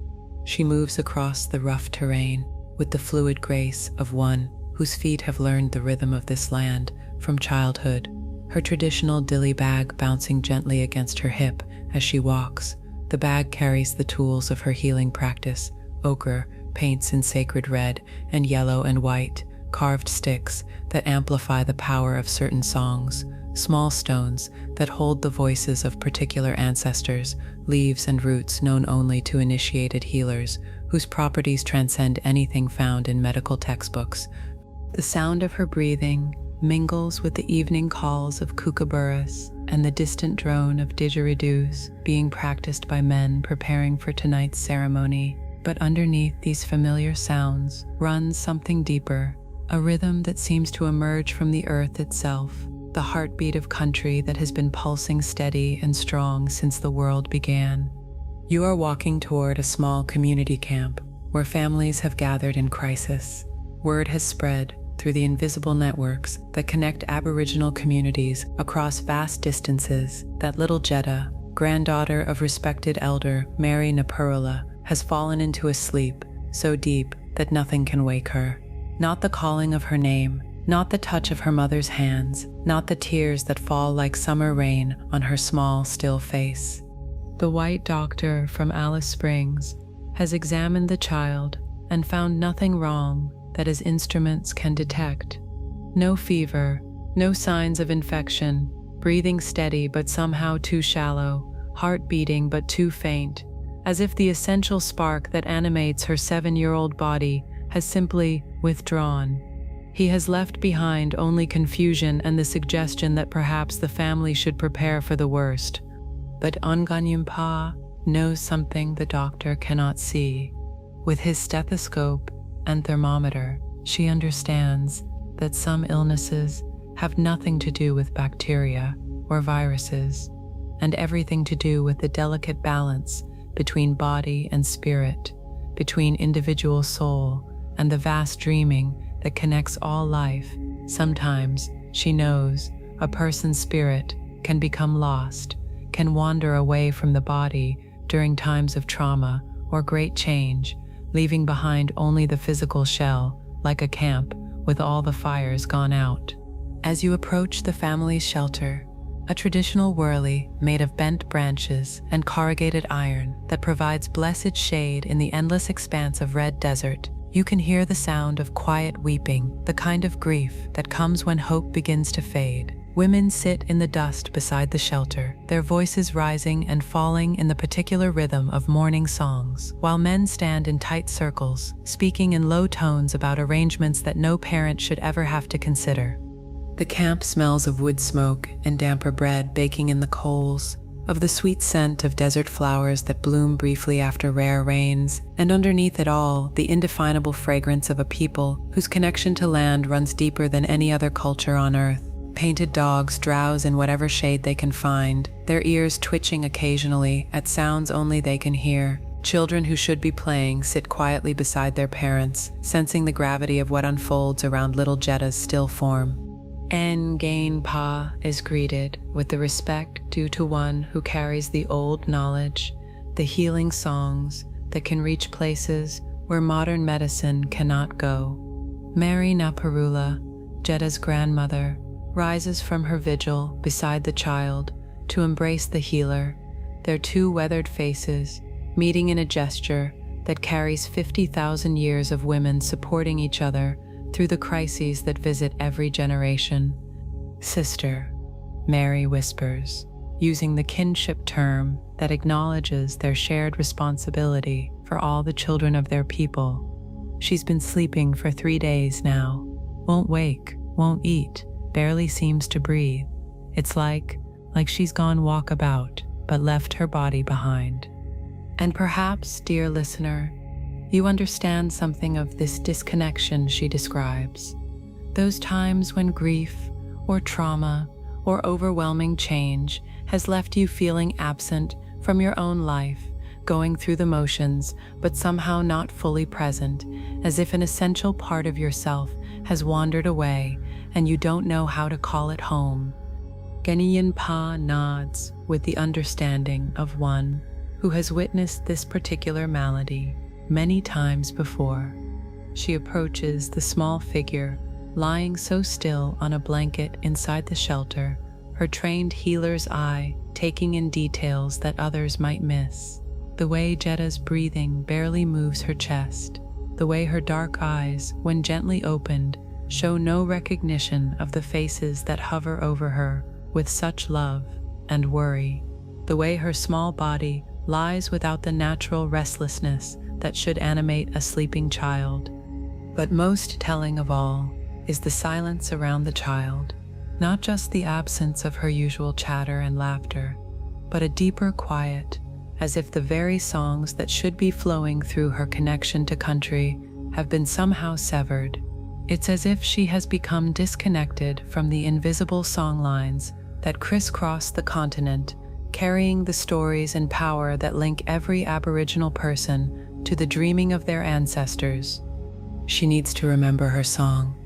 She moves across the rough terrain with the fluid grace of one whose feet have learned the rhythm of this land from childhood, her traditional dilly bag bouncing gently against her hip as she walks. The bag carries the tools of her healing practice: ochre, paints in sacred red and yellow and white, carved sticks that amplify the power of certain songs, small stones that hold the voices of particular ancestors, leaves and roots known only to initiated healers, whose properties transcend anything found in medical textbooks. The sound of her breathing mingles with the evening calls of kookaburras and the distant drone of didgeridoos being practiced by men preparing for tonight's ceremony. But underneath these familiar sounds runs something deeper, a rhythm that seems to emerge from the earth itself, the heartbeat of country that has been pulsing steady and strong since the world began. You are walking toward a small community camp where families have gathered in crisis. Word has spread through the invisible networks that connect Aboriginal communities across vast distances that little Jetta, granddaughter of respected elder Mary Napurula, has fallen into a sleep so deep that nothing can wake her. Not the calling of her name, not the touch of her mother's hands, not the tears that fall like summer rain on her small, still face. The white doctor from Alice Springs has examined the child and found nothing wrong that his instruments can detect. No fever, no signs of infection, breathing steady but somehow too shallow, heart beating but too faint, as if the essential spark that animates her 7-year-old body has simply withdrawn. He has left behind only confusion and the suggestion that perhaps the family should prepare for the worst. But Nganyimpa knows something the doctor cannot see. With his stethoscope and thermometer, she understands that some illnesses have nothing to do with bacteria or viruses, and everything to do with the delicate balance between body and spirit, between individual soul and the vast dreaming that connects all life. Sometimes, she knows, a person's spirit can become lost, can wander away from the body during times of trauma or great change, leaving behind only the physical shell, like a camp with all the fires gone out. As you approach the family's shelter, a traditional wurley made of bent branches and corrugated iron that provides blessed shade in the endless expanse of red desert, you can hear the sound of quiet weeping, the kind of grief that comes when hope begins to fade. Women sit in the dust beside the shelter, their voices rising and falling in the particular rhythm of mourning songs, while men stand in tight circles, speaking in low tones about arrangements that no parent should ever have to consider. The camp smells of wood smoke and damper bread baking in the coals, of the sweet scent of desert flowers that bloom briefly after rare rains, and underneath it all, the indefinable fragrance of a people whose connection to land runs deeper than any other culture on earth. Painted dogs drowse in whatever shade they can find, their ears twitching occasionally at sounds only they can hear. Children who should be playing sit quietly beside their parents, sensing the gravity of what unfolds around little Jetta's still form. Ngain Pa is greeted with the respect due to one who carries the old knowledge, the healing songs that can reach places where modern medicine cannot go. Mary Naparula, Jetta's grandmother, rises from her vigil beside the child to embrace the healer, their two weathered faces meeting in a gesture that carries 50,000 years of women supporting each other through the crises that visit every generation. Sister, Mary whispers, using the kinship term that acknowledges their shared responsibility for all the children of their people. She's been sleeping for 3 days now. Won't wake, won't eat, barely seems to breathe. It's like she's gone walkabout, but left her body behind. And perhaps, dear listener, you understand something of this disconnection she describes. Those times when grief, or trauma, or overwhelming change has left you feeling absent from your own life, going through the motions, but somehow not fully present, as if an essential part of yourself has wandered away and you don't know how to call it home. Geniyan Pa nods with the understanding of one who has witnessed this particular malady many times before. She approaches the small figure lying so still on a blanket inside the shelter, her trained healer's eye taking in details that others might miss. The way Jetta's breathing barely moves her chest, the way her dark eyes, when gently opened, show no recognition of the faces that hover over her with such love and worry, the way her small body lies without the natural restlessness that should animate a sleeping child. But most telling of all is the silence around the child, not just the absence of her usual chatter and laughter, but a deeper quiet, as if the very songs that should be flowing through her connection to country have been somehow severed. It's as if she has become disconnected from the invisible songlines that crisscross the continent, carrying the stories and power that link every Aboriginal person to the dreaming of their ancestors. She needs to remember her song,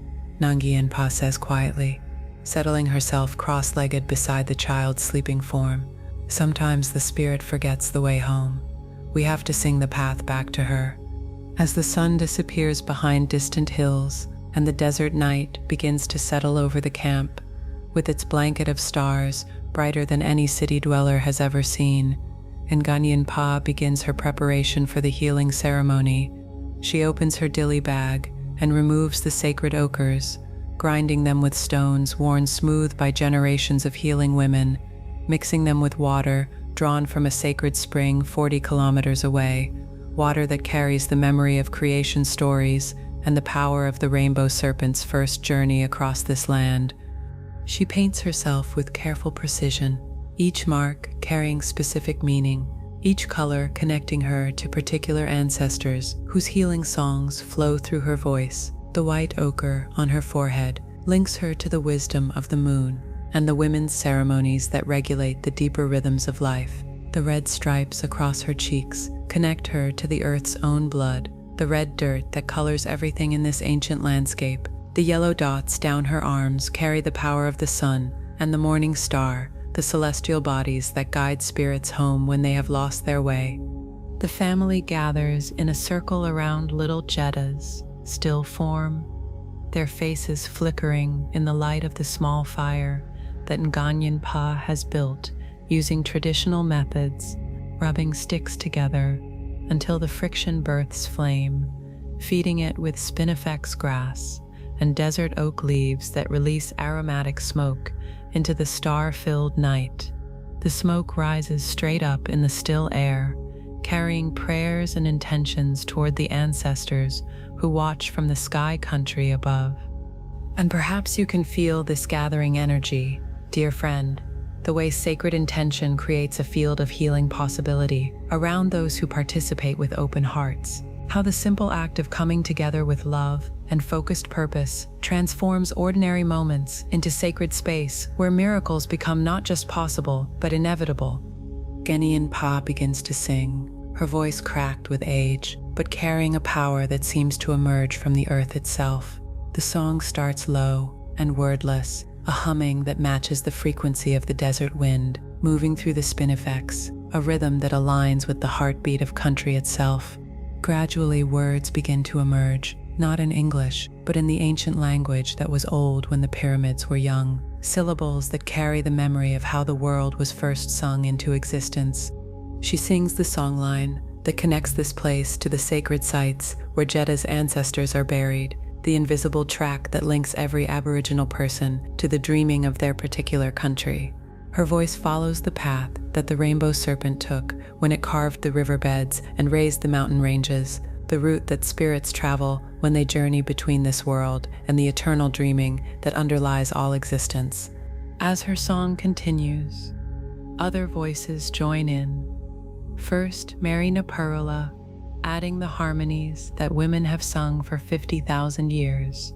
Nangian Pa says quietly, settling herself cross-legged beside the child's sleeping form. Sometimes the spirit forgets the way home. We have to sing the path back to her. As the sun disappears behind distant hills and the desert night begins to settle over the camp, with its blanket of stars brighter than any city dweller has ever seen, Nganyin Pa begins her preparation for the healing ceremony. She opens her dilly bag and removes the sacred ochres, grinding them with stones worn smooth by generations of healing women, mixing them with water drawn from a sacred spring 40 kilometers away, water that carries the memory of creation stories and the power of the rainbow serpent's first journey across this land. She paints herself with careful precision, each mark carrying specific meaning, each color connecting her to particular ancestors whose healing songs flow through her voice. The white ochre on her forehead links her to the wisdom of the moon and the women's ceremonies that regulate the deeper rhythms of life. The red stripes across her cheeks connect her to the earth's own blood, the red dirt that colors everything in this ancient landscape. The yellow dots down her arms carry the power of the sun and the morning star, the celestial bodies that guide spirits home when they have lost their way. The family gathers in a circle around little Jetta's still form, their faces flickering in the light of the small fire that Nganyin Pa has built using traditional methods, rubbing sticks together until the friction births flame, feeding it with spinifex grass and desert oak leaves that release aromatic smoke into the star-filled night. The smoke rises straight up in the still air, carrying prayers and intentions toward the ancestors who watch from the sky country above. And perhaps you can feel this gathering energy, dear friend, the way sacred intention creates a field of healing possibility around those who participate with open hearts. How the simple act of coming together with love and focused purpose transforms ordinary moments into sacred space where miracles become not just possible, but inevitable. Genian Pa begins to sing, her voice cracked with age, but carrying a power that seems to emerge from the earth itself. The song starts low and wordless, a humming that matches the frequency of the desert wind, moving through the spinifex, a rhythm that aligns with the heartbeat of country itself. Gradually, words begin to emerge, not in English, but in the ancient language that was old when the pyramids were young, syllables that carry the memory of how the world was first sung into existence. She sings the songline that connects this place to the sacred sites where Jeddah's ancestors are buried, the invisible track that links every Aboriginal person to the dreaming of their particular country. Her voice follows the path that the rainbow serpent took when it carved the riverbeds and raised the mountain ranges, the route that spirits travel when they journey between this world and the eternal dreaming that underlies all existence. As her song continues, other voices join in. First, Mary Napurula, adding the harmonies that women have sung for 50,000 years.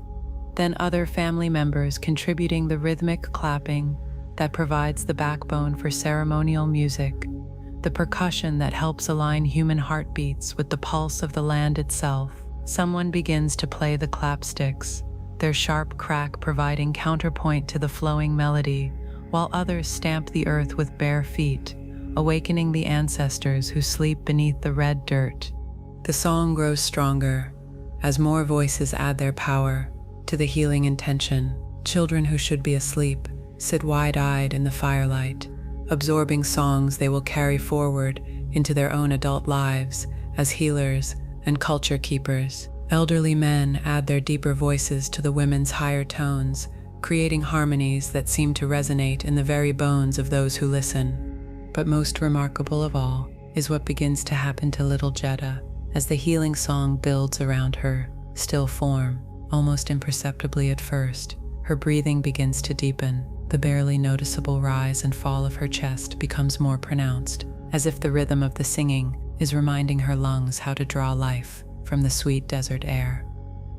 Then other family members contributing the rhythmic clapping that provides the backbone for ceremonial music, the percussion that helps align human heartbeats with the pulse of the land itself. Someone begins to play the clapsticks, their sharp crack providing counterpoint to the flowing melody, while others stamp the earth with bare feet, awakening the ancestors who sleep beneath the red dirt. The song grows stronger as more voices add their power to the healing intention. Children who should be asleep sit wide-eyed in the firelight, absorbing songs they will carry forward into their own adult lives as healers and culture keepers. Elderly men add their deeper voices to the women's higher tones, creating harmonies that seem to resonate in the very bones of those who listen. But most remarkable of all is what begins to happen to little Jeddah as the healing song builds around her still form, almost imperceptibly at first. Her breathing begins to deepen. The barely noticeable rise and fall of her chest becomes more pronounced, as if the rhythm of the singing is reminding her lungs how to draw life from the sweet desert air.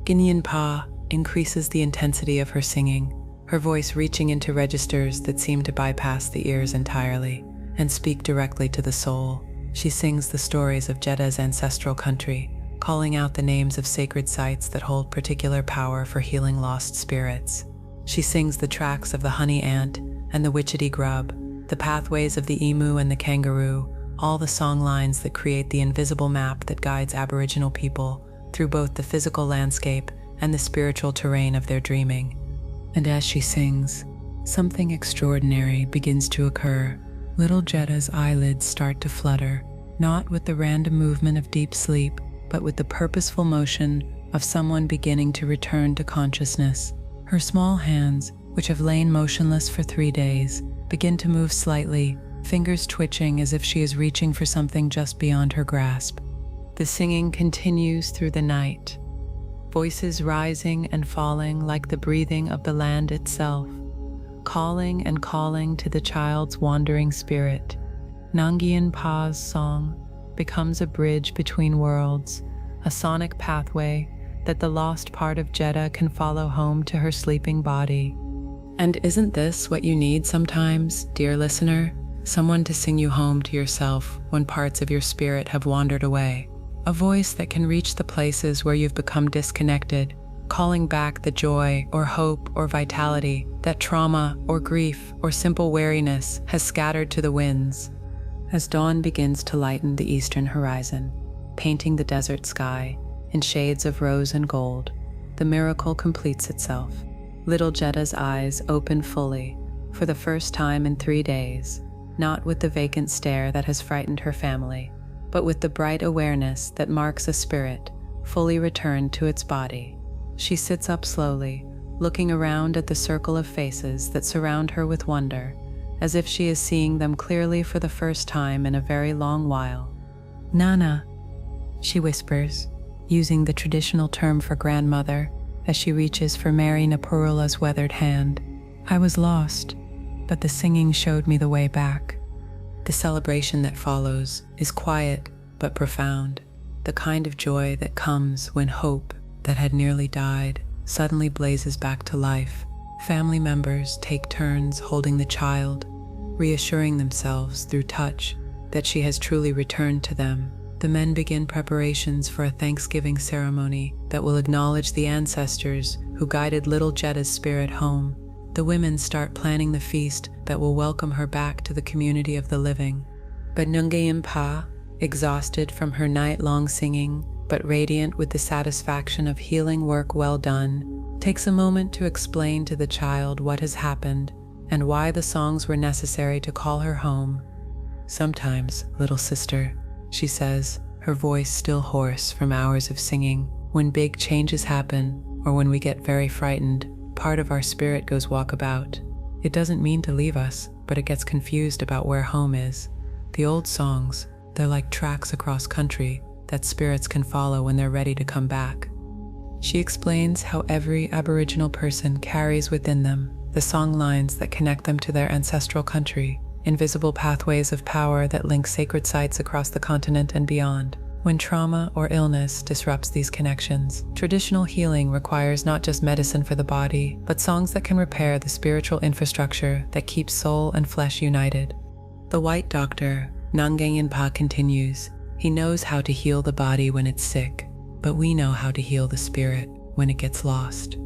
Genian Pa increases the intensity of her singing, her voice reaching into registers that seem to bypass the ears entirely and speak directly to the soul. She sings the stories of Jeddah's ancestral country, calling out the names of sacred sites that hold particular power for healing lost spirits. She sings the tracks of the honey ant and the witchetty grub, the pathways of the emu and the kangaroo, all the songlines that create the invisible map that guides Aboriginal people through both the physical landscape and the spiritual terrain of their dreaming. And as she sings, something extraordinary begins to occur. Little Jeddah's eyelids start to flutter, not with the random movement of deep sleep, but with the purposeful motion of someone beginning to return to consciousness. Her small hands, which have lain motionless for 3 days, begin to move slightly, fingers twitching as if she is reaching for something just beyond her grasp. The singing continues through the night, voices rising and falling like the breathing of the land itself, calling and calling to the child's wandering spirit. Nangien Pa's song becomes a bridge between worlds, a sonic pathway that the lost part of Jeddah can follow home to her sleeping body. And isn't this what you need sometimes, dear listener? Someone to sing you home to yourself when parts of your spirit have wandered away. A voice that can reach the places where you've become disconnected, calling back the joy or hope or vitality that trauma or grief or simple weariness has scattered to the winds. As dawn begins to lighten the eastern horizon, painting the desert sky in shades of rose and gold, the miracle completes itself. Little Jeddah's eyes open fully, for the first time in 3 days, not with the vacant stare that has frightened her family, but with the bright awareness that marks a spirit fully returned to its body. She sits up slowly, looking around at the circle of faces that surround her with wonder, as if she is seeing them clearly for the first time in a very long while. "Nana," she whispers, using the traditional term for grandmother, as she reaches for Mary Napurula's weathered hand. I was lost, but the singing showed me the way back. The celebration that follows is quiet but profound, the kind of joy that comes when hope that had nearly died suddenly blazes back to life. Family members take turns holding the child, reassuring themselves through touch that she has truly returned to them. The men begin preparations for a Thanksgiving ceremony that will acknowledge the ancestors who guided little Jetta's spirit home. The women start planning the feast that will welcome her back to the community of the living. But Nungayimpa, exhausted from her night-long singing, but radiant with the satisfaction of healing work well done, takes a moment to explain to the child what has happened and why the songs were necessary to call her home. "Sometimes, little sister," she says, her voice still hoarse from hours of singing, "when big changes happen, or when we get very frightened, part of our spirit goes walkabout. It doesn't mean to leave us, but it gets confused about where home is. The old songs, they're like tracks across country that spirits can follow when they're ready to come back." She explains how every Aboriginal person carries within them the song lines that connect them to their ancestral country, invisible pathways of power that link sacred sites across the continent and beyond. When trauma or illness disrupts these connections, traditional healing requires not just medicine for the body, but songs that can repair the spiritual infrastructure that keeps soul and flesh united. The white doctor, Nangayinpa, continues, "He knows how to heal the body when it's sick, but we know how to heal the spirit when it gets lost."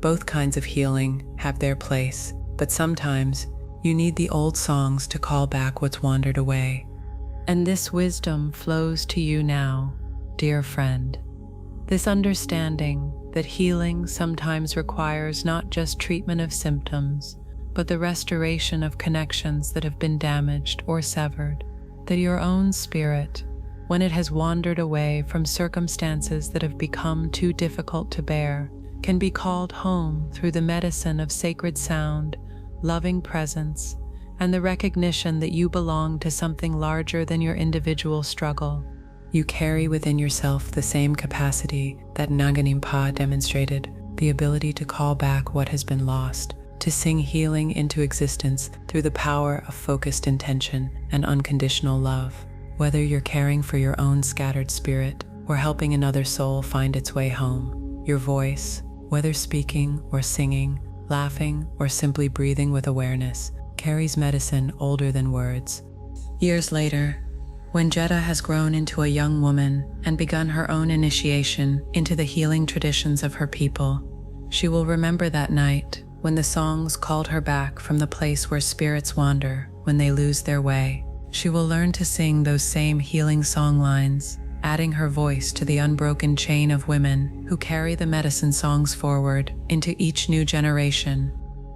Both kinds of healing have their place, but sometimes you need the old songs to call back what's wandered away. And this wisdom flows to you now, dear friend. This understanding that healing sometimes requires not just treatment of symptoms, but the restoration of connections that have been damaged or severed, that your own spirit, when it has wandered away from circumstances that have become too difficult to bear, can be called home through the medicine of sacred sound, loving presence, and the recognition that you belong to something larger than your individual struggle. You carry within yourself the same capacity that Naganimpa demonstrated, the ability to call back what has been lost, to sing healing into existence through the power of focused intention and unconditional love. Whether you're caring for your own scattered spirit or helping another soul find its way home, your voice, whether speaking or singing, laughing or simply breathing with awareness, carries medicine older than words. Years later, when Jetta has grown into a young woman and begun her own initiation into the healing traditions of her people, she will remember that night when the songs called her back from the place where spirits wander when they lose their way. She will learn to sing those same healing song lines, adding her voice to the unbroken chain of women who carry the medicine songs forward into each new generation.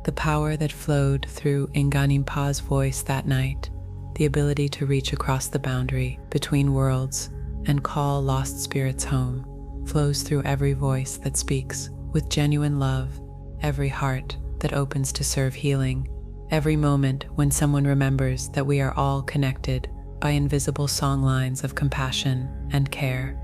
The power that flowed through Nganimpa's voice that night, the ability to reach across the boundary between worlds and call lost spirits home, flows through every voice that speaks with genuine love, every heart that opens to serve healing, every moment when someone remembers that we are all connected by invisible song lines of compassion and care.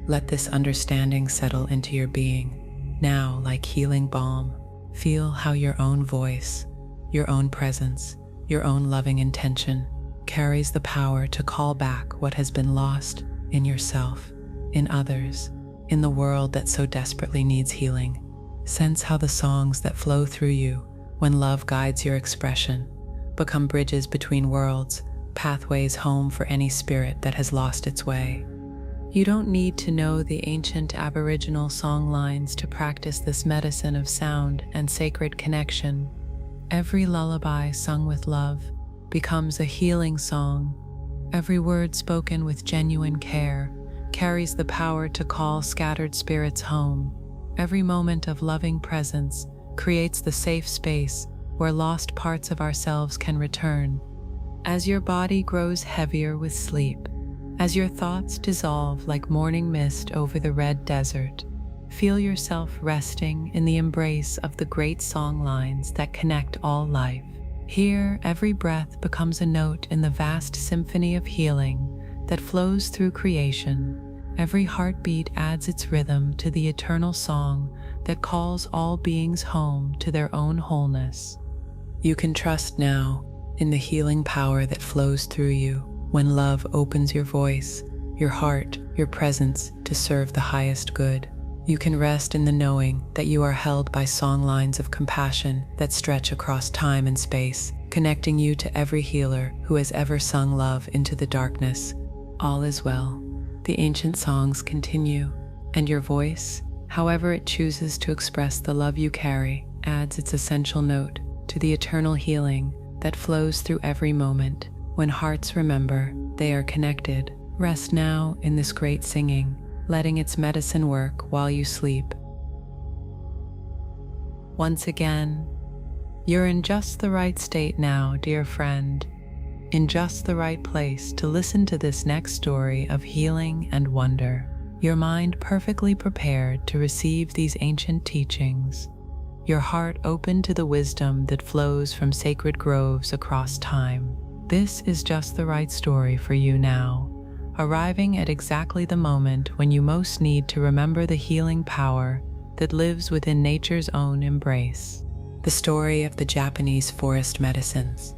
Let this understanding settle into your being. Now, like healing balm, feel how your own voice, your own presence, your own loving intention carries the power to call back what has been lost in yourself, in others, in the world that so desperately needs healing. Sense how the songs that flow through you when love guides your expression become bridges between worlds, pathways home for any spirit that has lost its way. You don't need to know the ancient Aboriginal songlines to practice this medicine of sound and sacred connection. Every lullaby sung with love becomes a healing song. Every word spoken with genuine care carries the power to call scattered spirits home. Every moment of loving presence creates the safe space where lost parts of ourselves can return. As your body grows heavier with sleep, as your thoughts dissolve like morning mist over the red desert, feel yourself resting in the embrace of the great song lines that connect all life. Here, every breath becomes a note in the vast symphony of healing that flows through creation. Every heartbeat adds its rhythm to the eternal song that calls all beings home to their own wholeness. You can trust now in the healing power that flows through you when love opens your voice, your heart, your presence to serve the highest good. You can rest in the knowing that you are held by songlines of compassion that stretch across time and space, connecting you to every healer who has ever sung love into the darkness. All is well. The ancient songs continue, and your voice, however it chooses to express the love you carry, adds its essential note to the eternal healing that flows through every moment. When hearts remember they are connected, rest now in this great singing, letting its medicine work while you sleep. Once again, you're in just the right state now, dear friend, in just the right place to listen to this next story of healing and wonder. Your mind perfectly prepared to receive these ancient teachings, your heart open to the wisdom that flows from sacred groves across time. This is just the right story for you now, arriving at exactly the moment when you most need to remember the healing power that lives within nature's own embrace. The story of the Japanese forest medicines.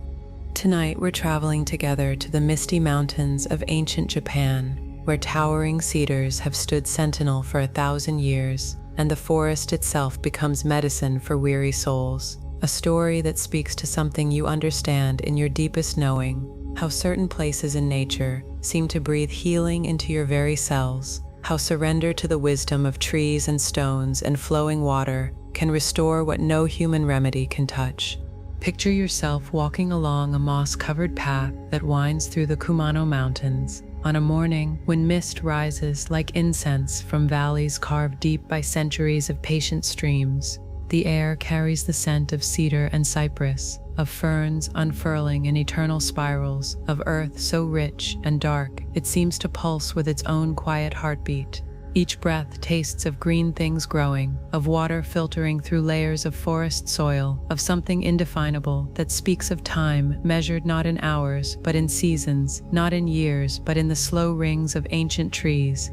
Tonight we're traveling together to the misty mountains of ancient Japan, where towering cedars have stood sentinel for 1,000 years, and the forest itself becomes medicine for weary souls. A story that speaks to something you understand in your deepest knowing, how certain places in nature seem to breathe healing into your very cells, how surrender to the wisdom of trees and stones and flowing water can restore what no human remedy can touch. Picture yourself walking along a moss-covered path that winds through the Kumano Mountains on a morning when mist rises like incense from valleys carved deep by centuries of patient streams. The air carries the scent of cedar and cypress, of ferns unfurling in eternal spirals, of earth so rich and dark it seems to pulse with its own quiet heartbeat. Each breath tastes of green things growing, of water filtering through layers of forest soil, of something indefinable that speaks of time measured not in hours but in seasons, not in years but in the slow rings of ancient trees.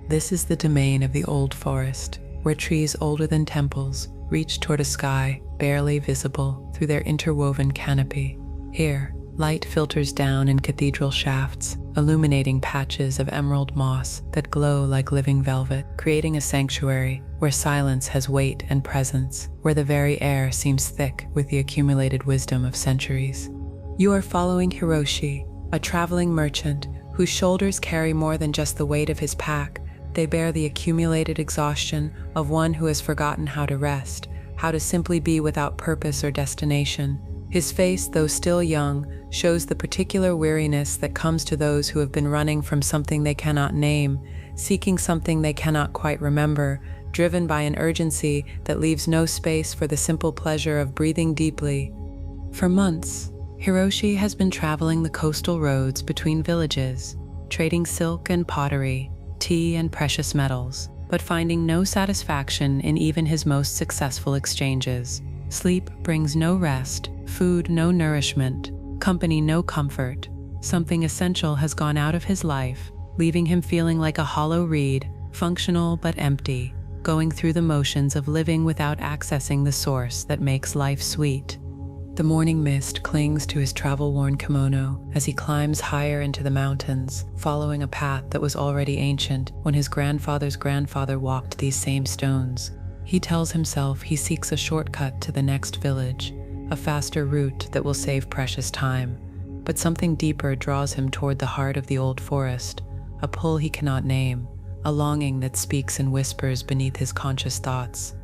This is the domain of the old forest, where trees older than temples reach toward a sky barely visible through their interwoven canopy. Here, light filters down in cathedral shafts, illuminating patches of emerald moss that glow like living velvet, creating a sanctuary where silence has weight and presence, where the very air seems thick with the accumulated wisdom of centuries. You are following Hiroshi, a traveling merchant whose shoulders carry more than just the weight of his pack. They bear the accumulated exhaustion of one who has forgotten how to rest, how to simply be without purpose or destination. His face, though still young, shows the particular weariness that comes to those who have been running from something they cannot name, seeking something they cannot quite remember, driven by an urgency that leaves no space for the simple pleasure of breathing deeply. For months, Hiroshi has been traveling the coastal roads between villages, trading silk and pottery, tea and precious metals, but finding no satisfaction in even his most successful exchanges. Sleep brings no rest, food no nourishment, company no comfort. Something essential has gone out of his life, leaving him feeling like a hollow reed, functional but empty, going through the motions of living without accessing the source that makes life sweet. The morning mist clings to his travel-worn kimono as he climbs higher into the mountains, following a path that was already ancient when his grandfather's grandfather walked these same stones. He tells himself he seeks a shortcut to the next village, a faster route that will save precious time. But something deeper draws him toward the heart of the old forest, a pull he cannot name, a longing that speaks in whispers beneath his conscious thoughts.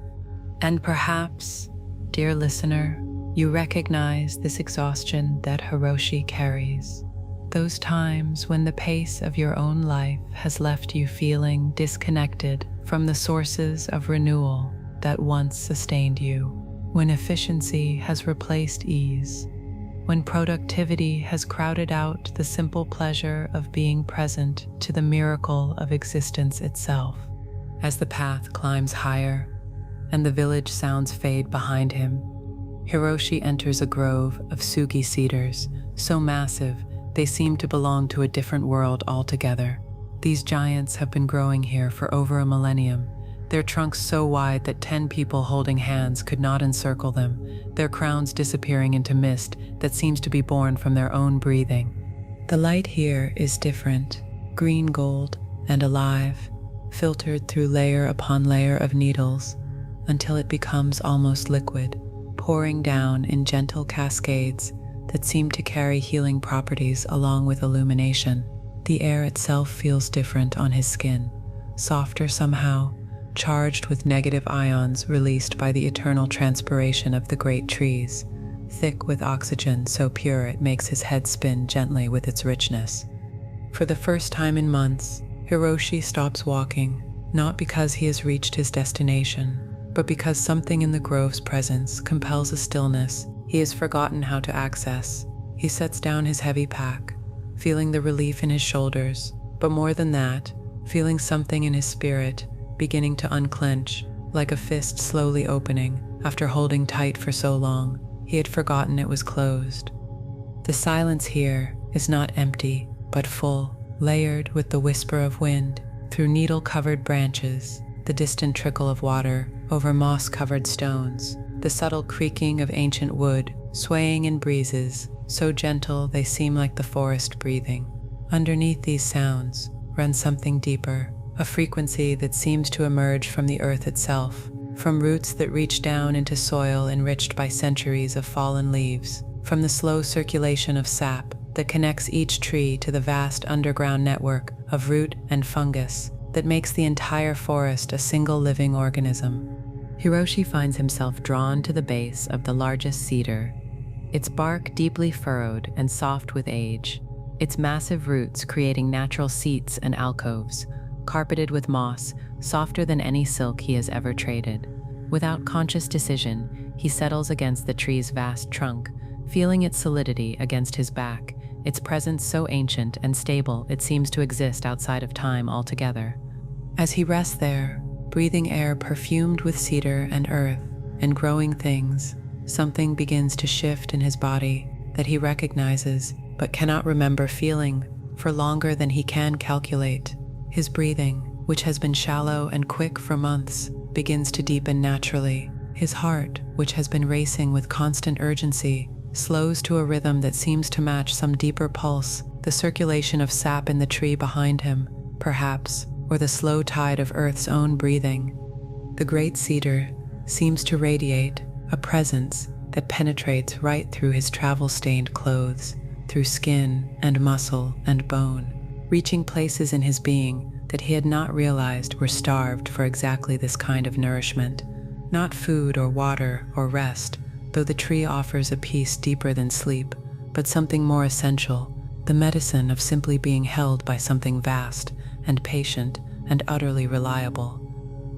And perhaps, dear listener, you recognize this exhaustion that Hiroshi carries. Those times when the pace of your own life has left you feeling disconnected from the sources of renewal that once sustained you. When efficiency has replaced ease. When productivity has crowded out the simple pleasure of being present to the miracle of existence itself. As the path climbs higher and the village sounds fade behind him, Hiroshi enters a grove of sugi cedars, so massive they seem to belong to a different world altogether. These giants have been growing here for over a millennium, their trunks so wide that 10 people holding hands could not encircle them, their crowns disappearing into mist that seems to be born from their own breathing. The light here is different, green gold and alive, filtered through layer upon layer of needles until it becomes almost liquid, pouring down in gentle cascades that seem to carry healing properties along with illumination. The air itself feels different on his skin, softer somehow, charged with negative ions released by the eternal transpiration of the great trees, thick with oxygen so pure it makes his head spin gently with its richness. For the first time in months, Hiroshi stops walking, not because he has reached his destination, but because something in the grove's presence compels a stillness he has forgotten how to access. He sets down his heavy pack, feeling the relief in his shoulders, but more than that, feeling something in his spirit beginning to unclench, like a fist slowly opening after holding tight for so long he had forgotten it was closed. The silence here is not empty, but full, layered with the whisper of wind through needle-covered branches, the distant trickle of water over moss-covered stones, the subtle creaking of ancient wood swaying in breezes so gentle they seem like the forest breathing. Underneath these sounds runs something deeper, a frequency that seems to emerge from the earth itself, from roots that reach down into soil enriched by centuries of fallen leaves, from the slow circulation of sap that connects each tree to the vast underground network of root and fungus that makes the entire forest a single living organism. Hiroshi finds himself drawn to the base of the largest cedar, its bark deeply furrowed and soft with age, its massive roots creating natural seats and alcoves, carpeted with moss, softer than any silk he has ever traded. Without conscious decision, he settles against the tree's vast trunk, feeling its solidity against his back, its presence so ancient and stable it seems to exist outside of time altogether. As he rests there, breathing air perfumed with cedar and earth and growing things, something begins to shift in his body that he recognizes but cannot remember feeling for longer than he can calculate. His breathing, which has been shallow and quick for months, begins to deepen naturally. His heart, which has been racing with constant urgency, slows to a rhythm that seems to match some deeper pulse, the circulation of sap in the tree behind him, perhaps, or the slow tide of Earth's own breathing. The great cedar seems to radiate a presence that penetrates right through his travel-stained clothes, through skin and muscle and bone, reaching places in his being that he had not realized were starved for exactly this kind of nourishment. Not food or water or rest, though the tree offers a peace deeper than sleep, but something more essential, the medicine of simply being held by something vast and patient and utterly reliable.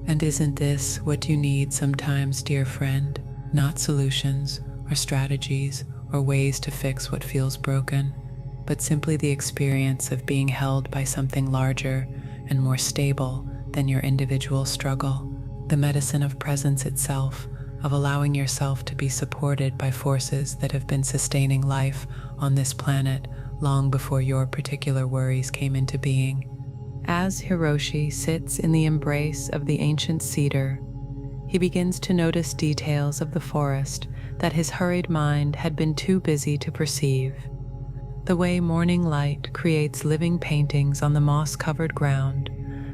And isn't this what you need sometimes, dear friend? Not solutions or strategies or ways to fix what feels broken, but simply the experience of being held by something larger and more stable than your individual struggle, the medicine of presence itself, of allowing yourself to be supported by forces that have been sustaining life on this planet long before your particular worries came into being. As Hiroshi sits in the embrace of the ancient cedar, he begins to notice details of the forest that his hurried mind had been too busy to perceive. The way morning light creates living paintings on the moss-covered ground,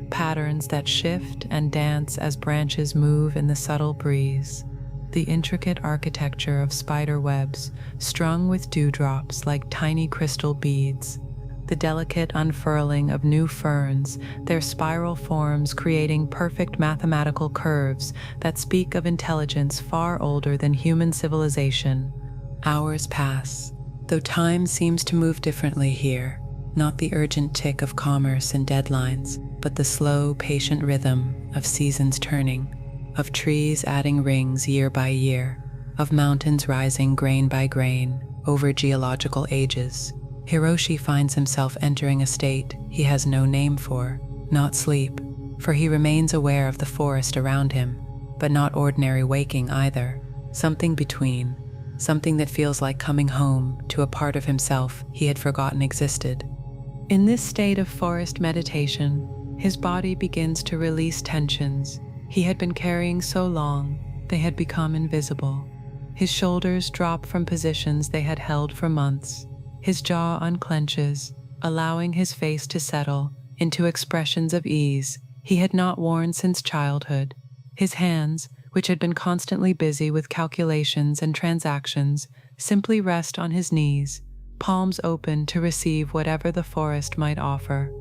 patterns that shift and dance as branches move in the subtle breeze, the intricate architecture of spider webs strung with dewdrops like tiny crystal beads, the delicate unfurling of new ferns, their spiral forms creating perfect mathematical curves that speak of intelligence far older than human civilization. Hours pass, though time seems to move differently here, not the urgent tick of commerce and deadlines, but the slow, patient rhythm of seasons turning, of trees adding rings year by year, of mountains rising grain by grain over geological ages. Hiroshi finds himself entering a state he has no name for, not sleep, for he remains aware of the forest around him, but not ordinary waking either, something between, something that feels like coming home to a part of himself he had forgotten existed. In this state of forest meditation, his body begins to release tensions. he had been carrying so long they had become invisible. His shoulders drop from positions they had held for months. His jaw unclenches, allowing his face to settle into expressions of ease he had not worn since childhood. His hands, which had been constantly busy with calculations and transactions, simply rest on his knees, palms open to receive whatever the forest might offer.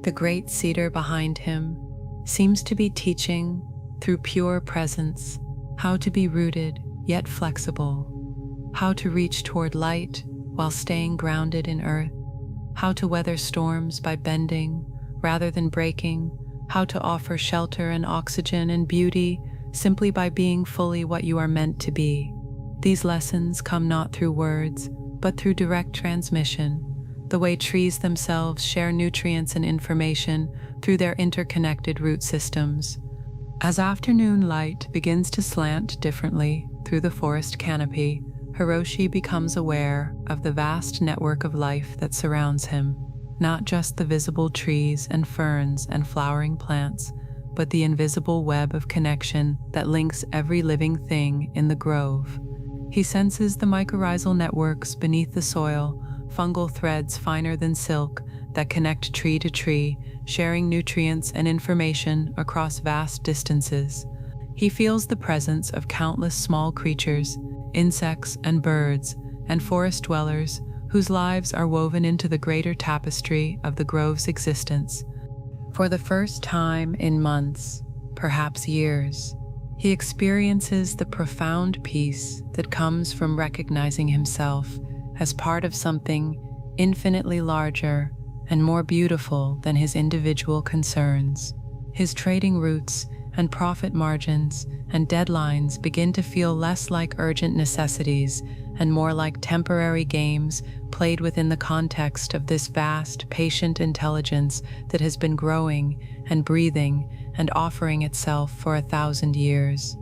The great cedar behind him seems to be teaching, through pure presence, how to be rooted yet flexible, how to reach toward light while staying grounded in earth, how to weather storms by bending rather than breaking, how to offer shelter and oxygen and beauty simply by being fully what you are meant to be. These lessons come not through words, but through direct transmission, the way trees themselves share nutrients and information through their interconnected root systems. As afternoon light begins to slant differently through the forest canopy, Hiroshi becomes aware of the vast network of life that surrounds him, not just the visible trees and ferns and flowering plants, but the invisible web of connection that links every living thing in the grove. He senses the mycorrhizal networks beneath the soil, fungal threads finer than silk that connect tree to tree, sharing nutrients and information across vast distances. He feels the presence of countless small creatures, insects and birds, and forest dwellers whose lives are woven into the greater tapestry of the grove's existence. For the first time in months, perhaps years, he experiences the profound peace that comes from recognizing himself as part of something infinitely larger and more beautiful than his individual concerns. His trading routes and profit margins and deadlines begin to feel less like urgent necessities and more like temporary games played within the context of this vast, patient intelligence that has been growing and breathing and offering itself for 1,000 years.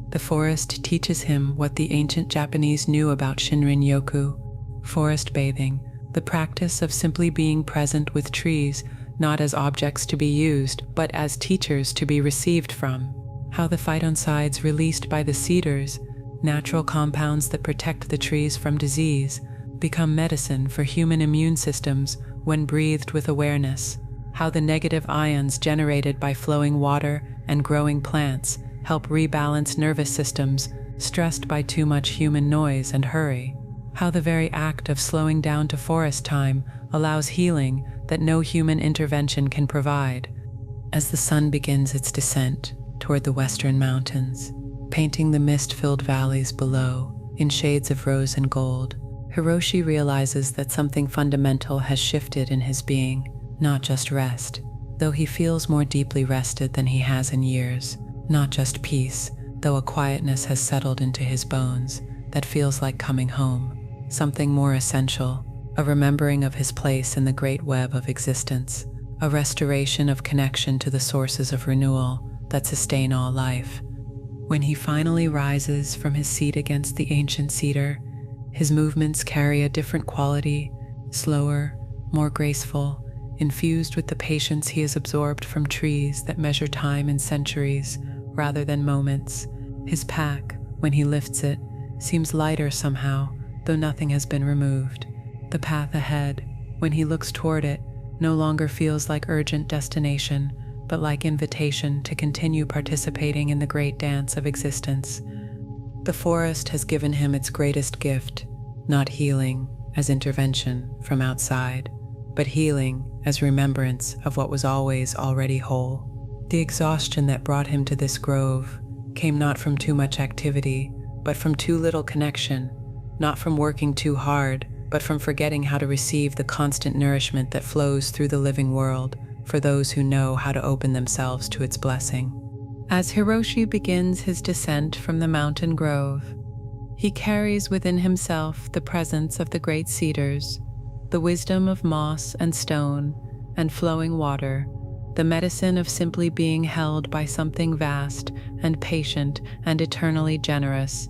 The forest teaches him what the ancient Japanese knew about Shinrin-yoku, forest bathing, the practice of simply being present with trees, not as objects to be used, but as teachers to be received from. How the phytoncides released by the cedars, natural compounds that protect the trees from disease, become medicine for human immune systems when breathed with awareness. How the negative ions generated by flowing water and growing plants help rebalance nervous systems stressed by too much human noise and hurry. How the very act of slowing down to forest time allows healing that no human intervention can provide. As the sun begins its descent toward the western mountains, painting the mist-filled valleys below in shades of rose and gold, Hiroshi realizes that something fundamental has shifted in his being, not just rest, though he feels more deeply rested than he has in years, not just peace, though a quietness has settled into his bones that feels like coming home, something more essential, a remembering of his place in the great web of existence, a restoration of connection to the sources of renewal that sustain all life. When he finally rises from his seat against the ancient cedar, his movements carry a different quality, slower, more graceful, infused with the patience he has absorbed from trees that measure time in centuries rather than moments. His pack, when he lifts it, seems lighter somehow, though nothing has been removed. The path ahead, when he looks toward it, no longer feels like urgent destination, but like invitation to continue participating in the great dance of existence. The forest has given him its greatest gift, not healing as intervention from outside, but healing as remembrance of what was always already whole. The exhaustion that brought him to this grove came not from too much activity, but from too little connection, not from working too hard, but from forgetting how to receive the constant nourishment that flows through the living world for those who know how to open themselves to its blessing. As Hiroshi begins his descent from the mountain grove, he carries within himself the presence of the great cedars, the wisdom of moss and stone and flowing water, the medicine of simply being held by something vast and patient and eternally generous.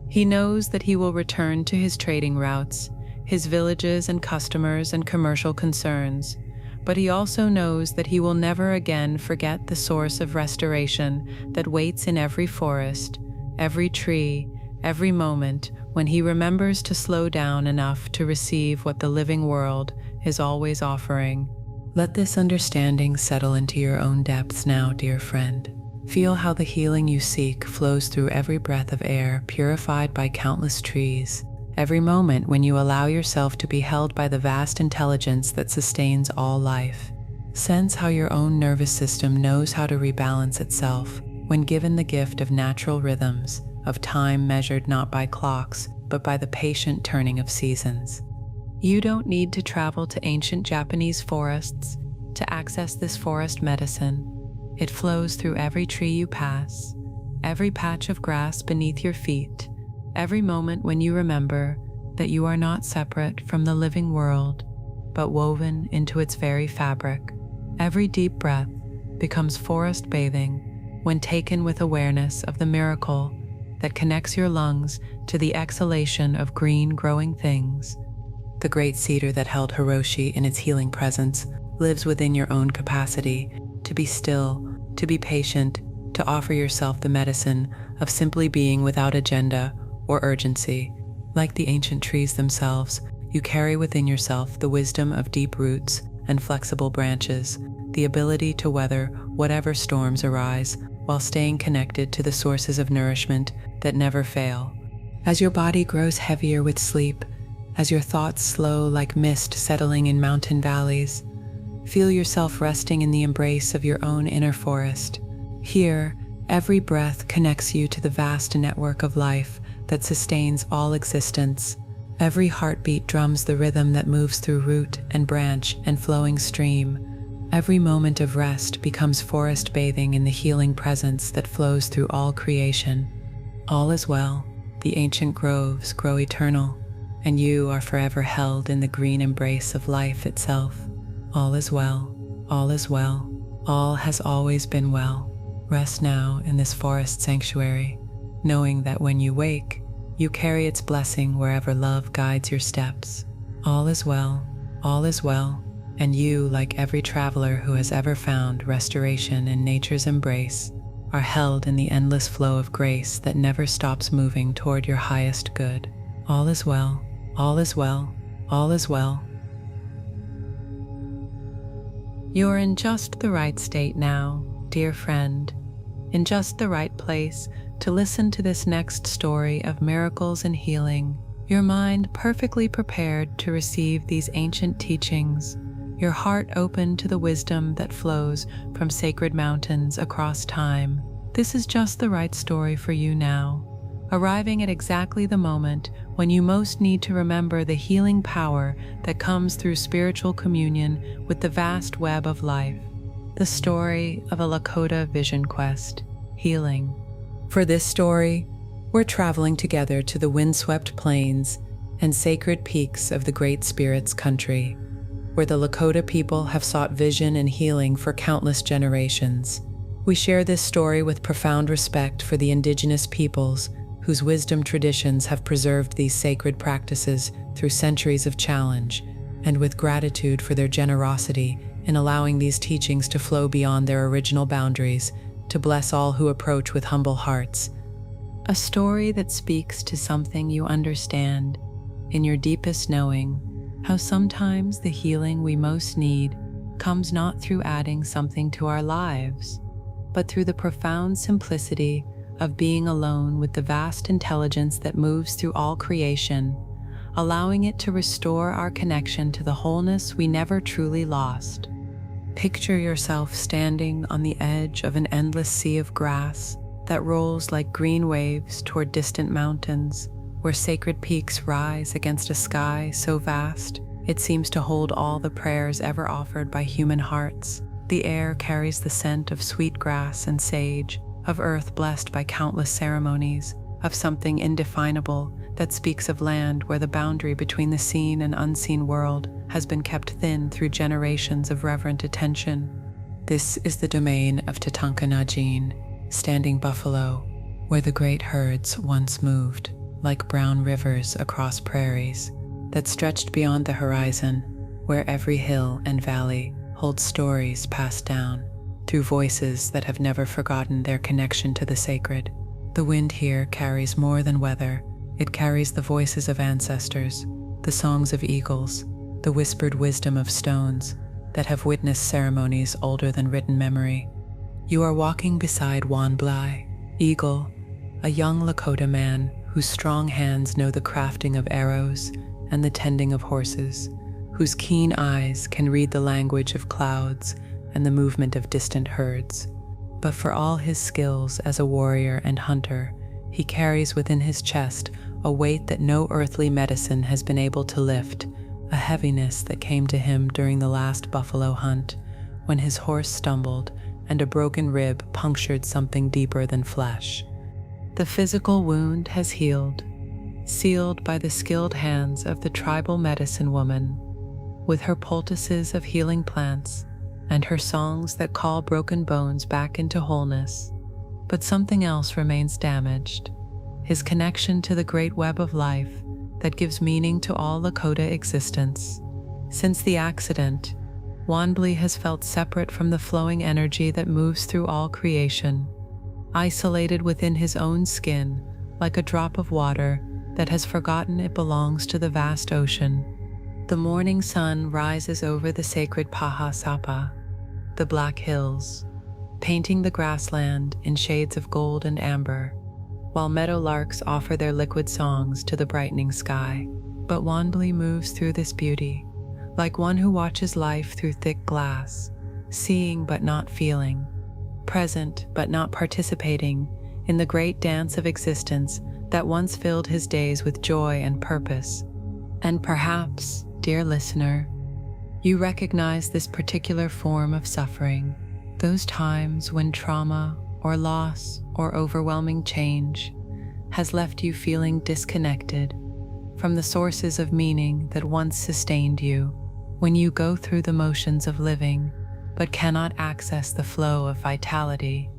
He knows that he will return to his trading routes, his villages and customers and commercial concerns, but he also knows that he will never again forget the source of restoration that waits in every forest, every tree, every moment when he remembers to slow down enough to receive what the living world is always offering. Let this understanding settle into your own depths now, dear friend. Feel how the healing you seek flows through every breath of air purified by countless trees, every moment when you allow yourself to be held by the vast intelligence that sustains all life. Sense how your own nervous system knows how to rebalance itself when given the gift of natural rhythms, of time measured not by clocks, but by the patient turning of seasons. You don't need to travel to ancient Japanese forests to access this forest medicine. It flows through every tree you pass, every patch of grass beneath your feet, every moment when you remember that you are not separate from the living world, but woven into its very fabric. Every deep breath becomes forest bathing when taken with awareness of the miracle that connects your lungs to the exhalation of green growing things. The great cedar that held Hiroshi in its healing presence lives within your own capacity to be still, to be patient, to offer yourself the medicine of simply being without agenda or urgency. Like the ancient trees themselves, you carry within yourself the wisdom of deep roots and flexible branches, the ability to weather whatever storms arise while staying connected to the sources of nourishment that never fail. As your body grows heavier with sleep, as your thoughts slow like mist settling in mountain valleys, feel yourself resting in the embrace of your own inner forest. Here, every breath connects you to the vast network of life that sustains all existence. Every heartbeat drums the rhythm that moves through root and branch and flowing stream. Every moment of rest becomes forest bathing in the healing presence that flows through all creation. All is well. The ancient groves grow eternal, and you are forever held in the green embrace of life itself. All is well. All is well. All has always been well. Rest now in this forest sanctuary, knowing that when you wake, you carry its blessing wherever love guides your steps. All is well. All is well. And you, like every traveler who has ever found restoration in nature's embrace, are held in the endless flow of grace that never stops moving toward your highest good. All is well. All is well. All is well. You're in just the right state now, dear friend, in just the right place to listen to this next story of miracles and healing. Your mind perfectly prepared to receive these ancient teachings, your heart open to the wisdom that flows from sacred mountains across time. This is just the right story for you now, arriving at exactly the moment when you most need to remember the healing power that comes through spiritual communion with the vast web of life. The story of a Lakota vision quest, healing. For this story, we're traveling together to the windswept plains and sacred peaks of the Great Spirit's country, where the Lakota people have sought vision and healing for countless generations. We share this story with profound respect for the indigenous peoples whose wisdom traditions have preserved these sacred practices through centuries of challenge, and with gratitude for their generosity in allowing these teachings to flow beyond their original boundaries to bless all who approach with humble hearts. A story that speaks to something you understand in your deepest knowing, how sometimes the healing we most need comes not through adding something to our lives, but through the profound simplicity of being alone with the vast intelligence that moves through all creation, allowing it to restore our connection to the wholeness we never truly lost. Picture yourself standing on the edge of an endless sea of grass that rolls like green waves toward distant mountains, where sacred peaks rise against a sky so vast it seems to hold all the prayers ever offered by human hearts. The air carries the scent of sweet grass and sage, of earth blessed by countless ceremonies, of something indefinable that speaks of land where the boundary between the seen and unseen world has been kept thin through generations of reverent attention. This is the domain of Tatanka-Najin, Standing Buffalo, where the great herds once moved, like brown rivers across prairies that stretched beyond the horizon, where every hill and valley holds stories passed down through voices that have never forgotten their connection to the sacred. The wind here carries more than weather. It carries the voices of ancestors, the songs of eagles, the whispered wisdom of stones that have witnessed ceremonies older than written memory. You are walking beside Wanblai, Eagle, a young Lakota man whose strong hands know the crafting of arrows and the tending of horses, whose keen eyes can read the language of clouds and the movement of distant herds. But for all his skills as a warrior and hunter, he carries within his chest a weight that no earthly medicine has been able to lift, a heaviness that came to him during the last buffalo hunt, when his horse stumbled and a broken rib punctured something deeper than flesh. The physical wound has healed, sealed by the skilled hands of the tribal medicine woman, with her poultices of healing plants and her songs that call broken bones back into wholeness. But something else remains damaged, his connection to the great web of life that gives meaning to all Lakota existence. Since the accident, Wanblai has felt separate from the flowing energy that moves through all creation, isolated within his own skin like a drop of water that has forgotten it belongs to the vast ocean. The morning sun rises over the sacred Paha Sapa, the Black Hills, painting the grassland in shades of gold and amber, while meadowlarks offer their liquid songs to the brightening sky. But Wanblai moves through this beauty, like one who watches life through thick glass, seeing but not feeling, present but not participating in the great dance of existence that once filled his days with joy and purpose. And perhaps, dear listener, you recognize this particular form of suffering, those times when trauma or loss or overwhelming change has left you feeling disconnected from the sources of meaning that once sustained you, when you go through the motions of living but cannot access the flow of vitality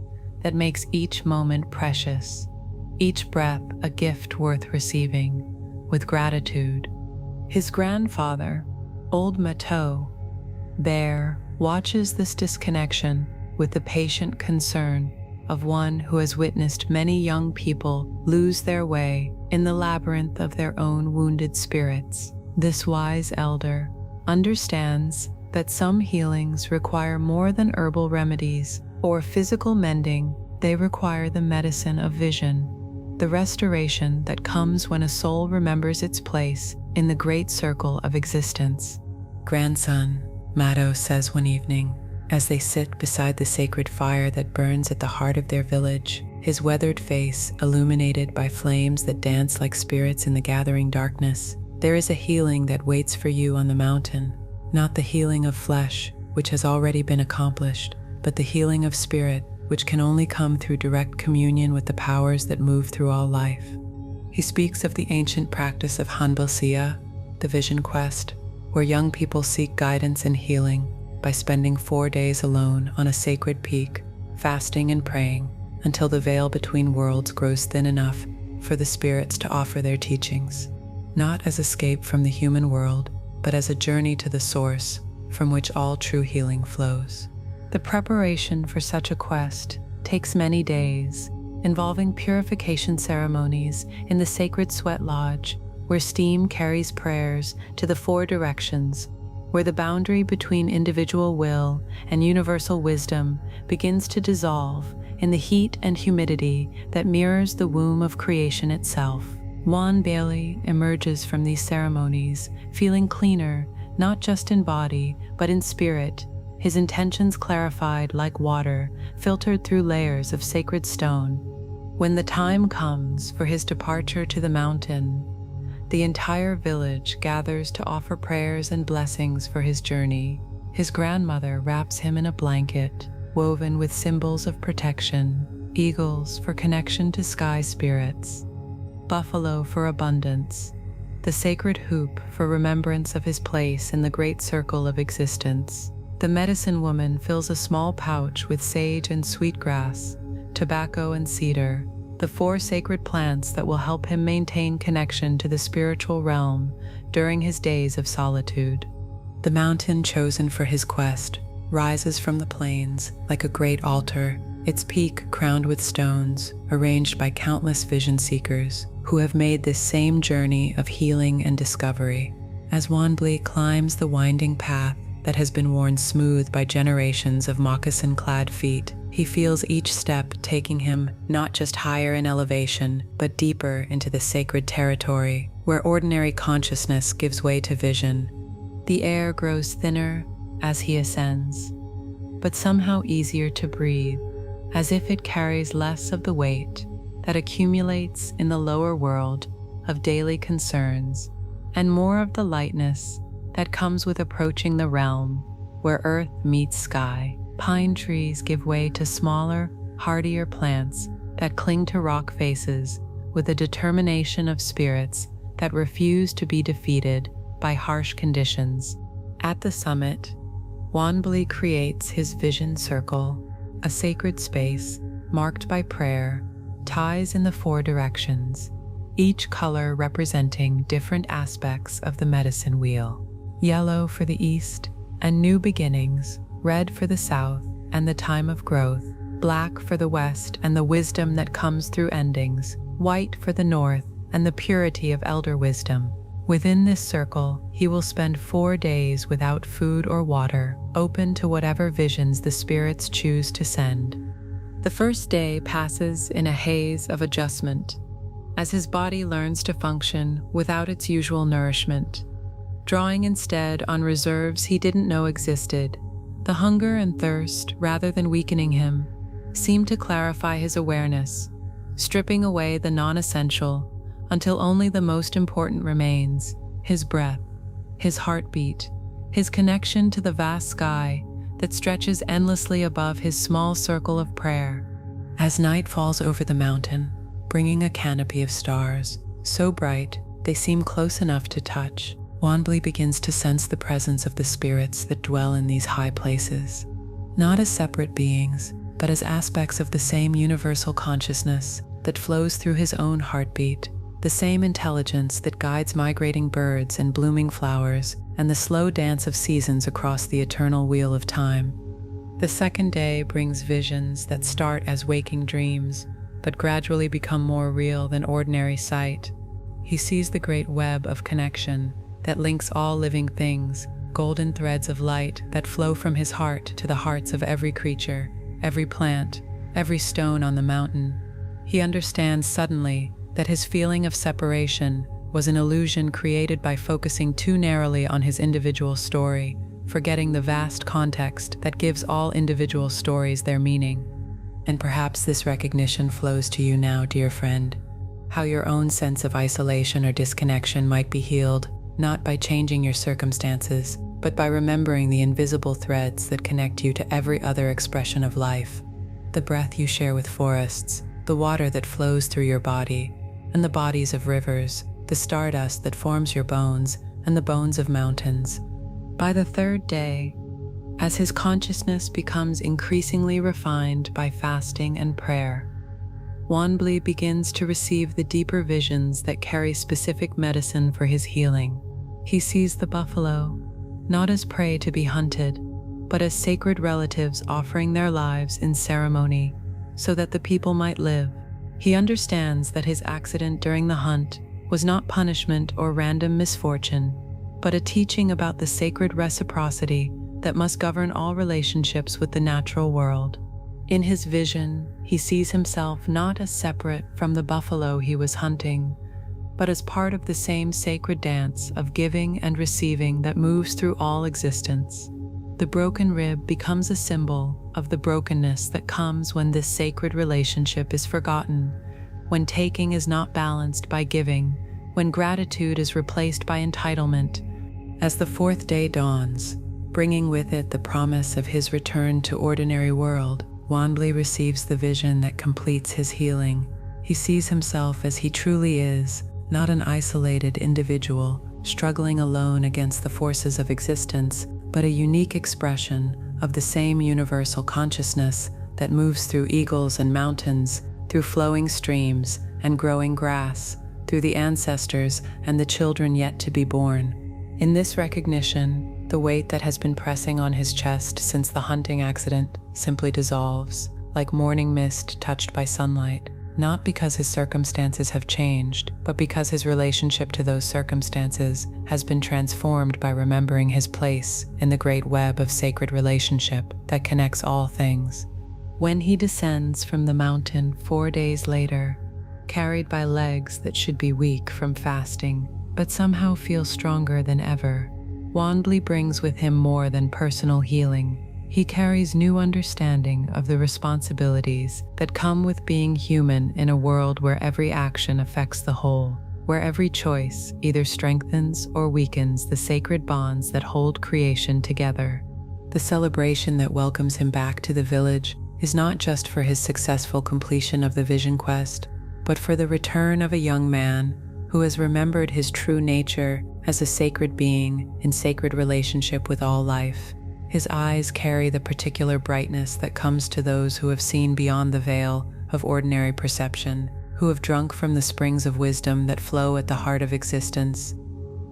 that makes each moment precious, each breath a gift worth receiving with gratitude. His grandfather, Old Mateau, Bear, watches this disconnection with the patient concern of one who has witnessed many young people lose their way in the labyrinth of their own wounded spirits. This wise elder understands that some healings require more than herbal remedies or physical mending. They require the medicine of vision, the restoration that comes when a soul remembers its place in the great circle of existence. "Grandson," Matto says one evening, as they sit beside the sacred fire that burns at the heart of their village, his weathered face illuminated by flames that dance like spirits in the gathering darkness. "There is a healing that waits for you on the mountain, not the healing of flesh, which has already been accomplished, but the healing of spirit, which can only come through direct communion with the powers that move through all life." He speaks of the ancient practice of Hanbalsia, the vision quest, where young people seek guidance and healing by spending 4 days alone on a sacred peak, fasting and praying until the veil between worlds grows thin enough for the spirits to offer their teachings, not as escape from the human world, but as a journey to the source from which all true healing flows. The preparation for such a quest takes many days, involving purification ceremonies in the sacred sweat lodge, where steam carries prayers to the 4 directions, where the boundary between individual will and universal wisdom begins to dissolve in the heat and humidity that mirrors the womb of creation itself. Juan Bailey emerges from these ceremonies feeling cleaner, not just in body, but in spirit, his intentions clarified like water filtered through layers of sacred stone. When the time comes for his departure to the mountain, the entire village gathers to offer prayers and blessings for his journey. His grandmother wraps him in a blanket woven with symbols of protection, eagles for connection to sky spirits, buffalo for abundance, the sacred hoop for remembrance of his place in the great circle of existence. The medicine woman fills a small pouch with sage and sweetgrass, tobacco and cedar, the 4 sacred plants that will help him maintain connection to the spiritual realm during his days of solitude. The mountain chosen for his quest rises from the plains like a great altar, its peak crowned with stones arranged by countless vision seekers who have made this same journey of healing and discovery. As Wanbli climbs the winding path that has been worn smooth by generations of moccasin-clad feet, he feels each step taking him not just higher in elevation, but deeper into the sacred territory, where ordinary consciousness gives way to vision. The air grows thinner as he ascends, but somehow easier to breathe, as if it carries less of the weight that accumulates in the lower world of daily concerns, and more of the lightness that comes with approaching the realm where earth meets sky. Pine trees give way to smaller, hardier plants that cling to rock faces with a determination of spirits that refuse to be defeated by harsh conditions. At the summit, Wanbli creates his vision circle, a sacred space marked by prayer, ties in the 4 directions, each color representing different aspects of the medicine wheel. Yellow for the east and new beginnings, red for the south and the time of growth, black for the west and the wisdom that comes through endings, white for the north and the purity of elder wisdom. Within this circle, he will spend 4 days without food or water, open to whatever visions the spirits choose to send. The first day passes in a haze of adjustment, as his body learns to function without its usual nourishment, drawing instead on reserves he didn't know existed. The hunger and thirst, rather than weakening him, seem to clarify his awareness, stripping away the non-essential until only the most important remains: his breath, his heartbeat, his connection to the vast sky that stretches endlessly above his small circle of prayer. As night falls over the mountain, bringing a canopy of stars, so bright they seem close enough to touch, Wanbli begins to sense the presence of the spirits that dwell in these high places, not as separate beings, but as aspects of the same universal consciousness that flows through his own heartbeat, the same intelligence that guides migrating birds and blooming flowers and the slow dance of seasons across the eternal wheel of time. The second day brings visions that start as waking dreams, but gradually become more real than ordinary sight. He sees the great web of connection that links all living things, golden threads of light that flow from his heart to the hearts of every creature, every plant, every stone on the mountain. He understands suddenly that his feeling of separation was an illusion created by focusing too narrowly on his individual story, forgetting the vast context that gives all individual stories their meaning. And perhaps this recognition flows to you now, dear friend, how your own sense of isolation or disconnection might be healed, not by changing your circumstances, but by remembering the invisible threads that connect you to every other expression of life. The breath you share with forests, the water that flows through your body, and the bodies of rivers, the stardust that forms your bones, and the bones of mountains. By the third day, as his consciousness becomes increasingly refined by fasting and prayer, Wanbli begins to receive the deeper visions that carry specific medicine for his healing. He sees the buffalo, not as prey to be hunted, but as sacred relatives offering their lives in ceremony so that the people might live. He understands that his accident during the hunt was not punishment or random misfortune, but a teaching about the sacred reciprocity that must govern all relationships with the natural world. In his vision, he sees himself not as separate from the buffalo he was hunting, but as part of the same sacred dance of giving and receiving that moves through all existence. The broken rib becomes a symbol of the brokenness that comes when this sacred relationship is forgotten, when taking is not balanced by giving, when gratitude is replaced by entitlement. As the fourth day dawns, bringing with it the promise of his return to ordinary world, Wanbli receives the vision that completes his healing. He sees himself as he truly is, not an isolated individual struggling alone against the forces of existence, but a unique expression of the same universal consciousness that moves through eagles and mountains, through flowing streams and growing grass, through the ancestors and the children yet to be born. In this recognition, The weight that has been pressing on his chest since the hunting accident simply dissolves, like morning mist touched by sunlight, not because his circumstances have changed, but because his relationship to those circumstances has been transformed by remembering his place in the great web of sacred relationship that connects all things. When he descends from the mountain 4 days later, carried by legs that should be weak from fasting, but somehow feel stronger than ever, Wanbli brings with him more than personal healing. He carries new understanding of the responsibilities that come with being human in a world where every action affects the whole, where every choice either strengthens or weakens the sacred bonds that hold creation together. The celebration that welcomes him back to the village is not just for his successful completion of the vision quest, but for the return of a young man who has remembered his true nature as a sacred being in sacred relationship with all life. His eyes carry the particular brightness that comes to those who have seen beyond the veil of ordinary perception, who have drunk from the springs of wisdom that flow at the heart of existence.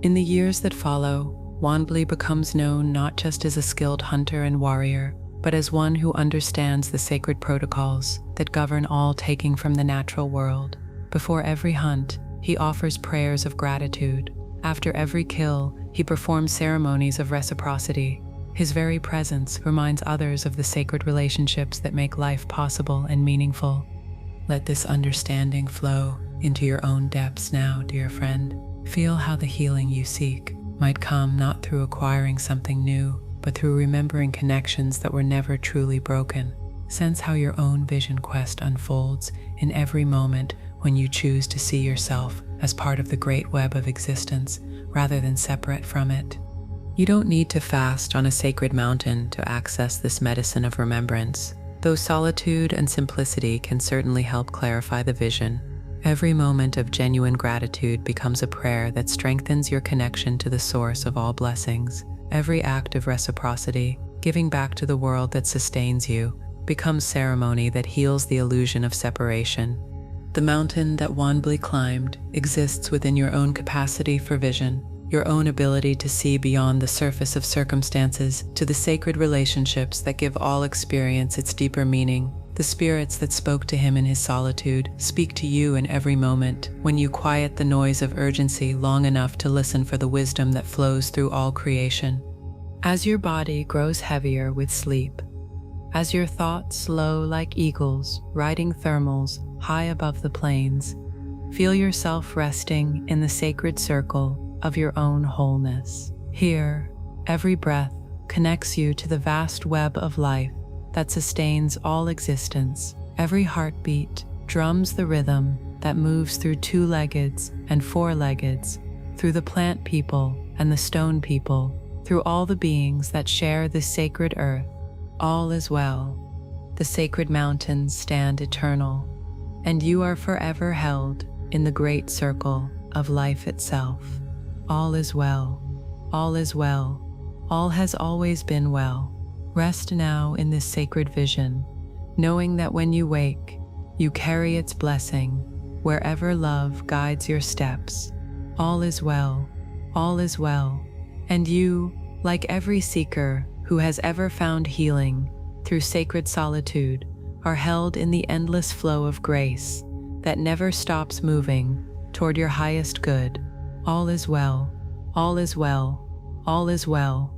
In the years that follow, Wanbli becomes known not just as a skilled hunter and warrior, but as one who understands the sacred protocols that govern all taking from the natural world. Before every hunt, he offers prayers of gratitude. After every kill, he performs ceremonies of reciprocity. His very presence reminds others of the sacred relationships that make life possible and meaningful. Let this understanding flow into your own depths now, dear friend. Feel how the healing you seek might come not through acquiring something new, but through remembering connections that were never truly broken. Sense how your own vision quest unfolds in every moment when you choose to see yourself as part of the great web of existence rather than separate from it. You don't need to fast on a sacred mountain to access this medicine of remembrance, though solitude and simplicity can certainly help clarify the vision. Every moment of genuine gratitude becomes a prayer that strengthens your connection to the source of all blessings. Every act of reciprocity, giving back to the world that sustains you, becomes ceremony that heals the illusion of separation. The mountain that Wanbli climbed exists within your own capacity for vision, your own ability to see beyond the surface of circumstances to the sacred relationships that give all experience its deeper meaning. The spirits that spoke to him in his solitude speak to you in every moment when you quiet the noise of urgency long enough to listen for the wisdom that flows through all creation. As your body grows heavier with sleep, as your thoughts slow like eagles riding thermals high above the plains, feel yourself resting in the sacred circle of your own wholeness. Here, every breath connects you to the vast web of life that sustains all existence. Every heartbeat drums the rhythm that moves through two-leggeds and four-leggeds, through the plant people and the stone people, through all the beings that share this sacred earth. All is well. The sacred mountains stand eternal, and you are forever held in the great circle of life itself. All is well. All is well. All has always been well. Rest now in this sacred vision, knowing that when you wake, you carry its blessing wherever love guides your steps. All is well. All is well. And you, like every seeker who has ever found healing through sacred solitude, are held in the endless flow of grace that never stops moving toward your highest good. All is well. All is well. All is well.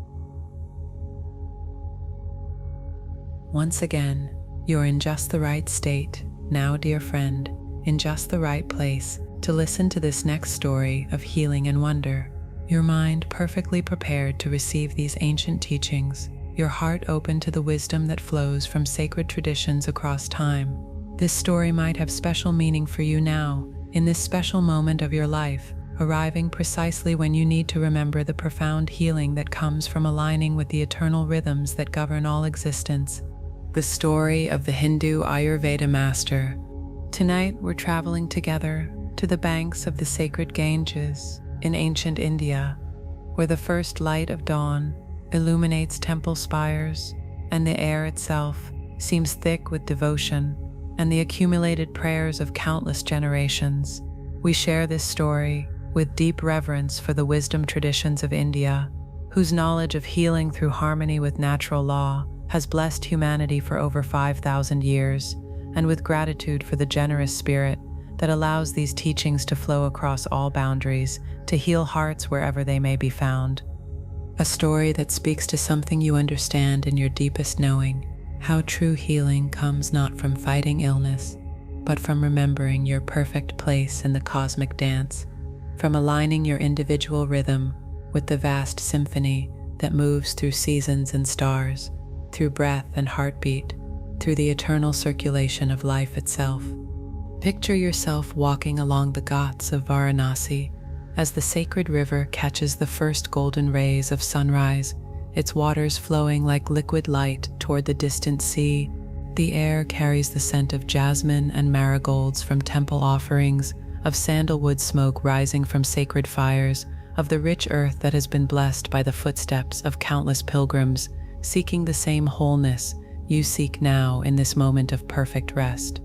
Once again, you're in just the right state, now, dear friend, in just the right place to listen to this next story of healing and wonder. Your mind perfectly prepared to receive these ancient teachings, your heart open to the wisdom that flows from sacred traditions across time. This story might have special meaning for you now, in this special moment of your life, arriving precisely when you need to remember the profound healing that comes from aligning with the eternal rhythms that govern all existence. The story of the Hindu Ayurveda Master. Tonight we're traveling together to the banks of the sacred Ganges in ancient India, where the first light of dawn illuminates temple spires and the air itself seems thick with devotion and the accumulated prayers of countless generations. We share this story with deep reverence for the wisdom traditions of India, whose knowledge of healing through harmony with natural law has blessed humanity for over 5,000 years, and with gratitude for the generous spirit that allows these teachings to flow across all boundaries to heal hearts wherever they may be found. A story that speaks to something you understand in your deepest knowing, how true healing comes not from fighting illness, but from remembering your perfect place in the cosmic dance, from aligning your individual rhythm with the vast symphony that moves through seasons and stars, through breath and heartbeat, through the eternal circulation of life itself. Picture yourself walking along the ghats of Varanasi as the sacred river catches the first golden rays of sunrise, its waters flowing like liquid light toward the distant sea. The air carries the scent of jasmine and marigolds from temple offerings, of sandalwood smoke rising from sacred fires, of the rich earth that has been blessed by the footsteps of countless pilgrims, seeking the same wholeness you seek now in this moment of perfect rest.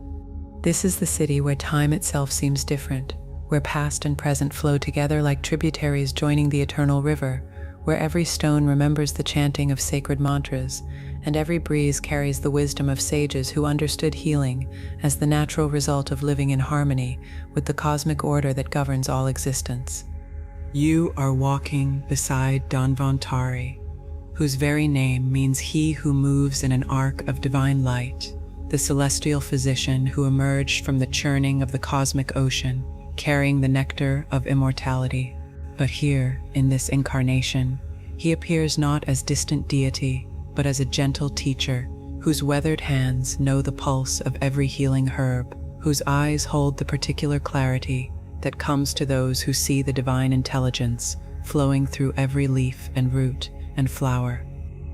This is the city where time itself seems different, where past and present flow together like tributaries joining the eternal river, where every stone remembers the chanting of sacred mantras, and every breeze carries the wisdom of sages who understood healing as the natural result of living in harmony with the cosmic order that governs all existence. You are walking beside Dhanvantari, whose very name means he who moves in an arc of divine light, the celestial physician who emerged from the churning of the cosmic ocean, carrying the nectar of immortality. But here, in this incarnation, he appears not as distant deity, but as a gentle teacher, whose weathered hands know the pulse of every healing herb, whose eyes hold the particular clarity that comes to those who see the divine intelligence flowing through every leaf and root and flower.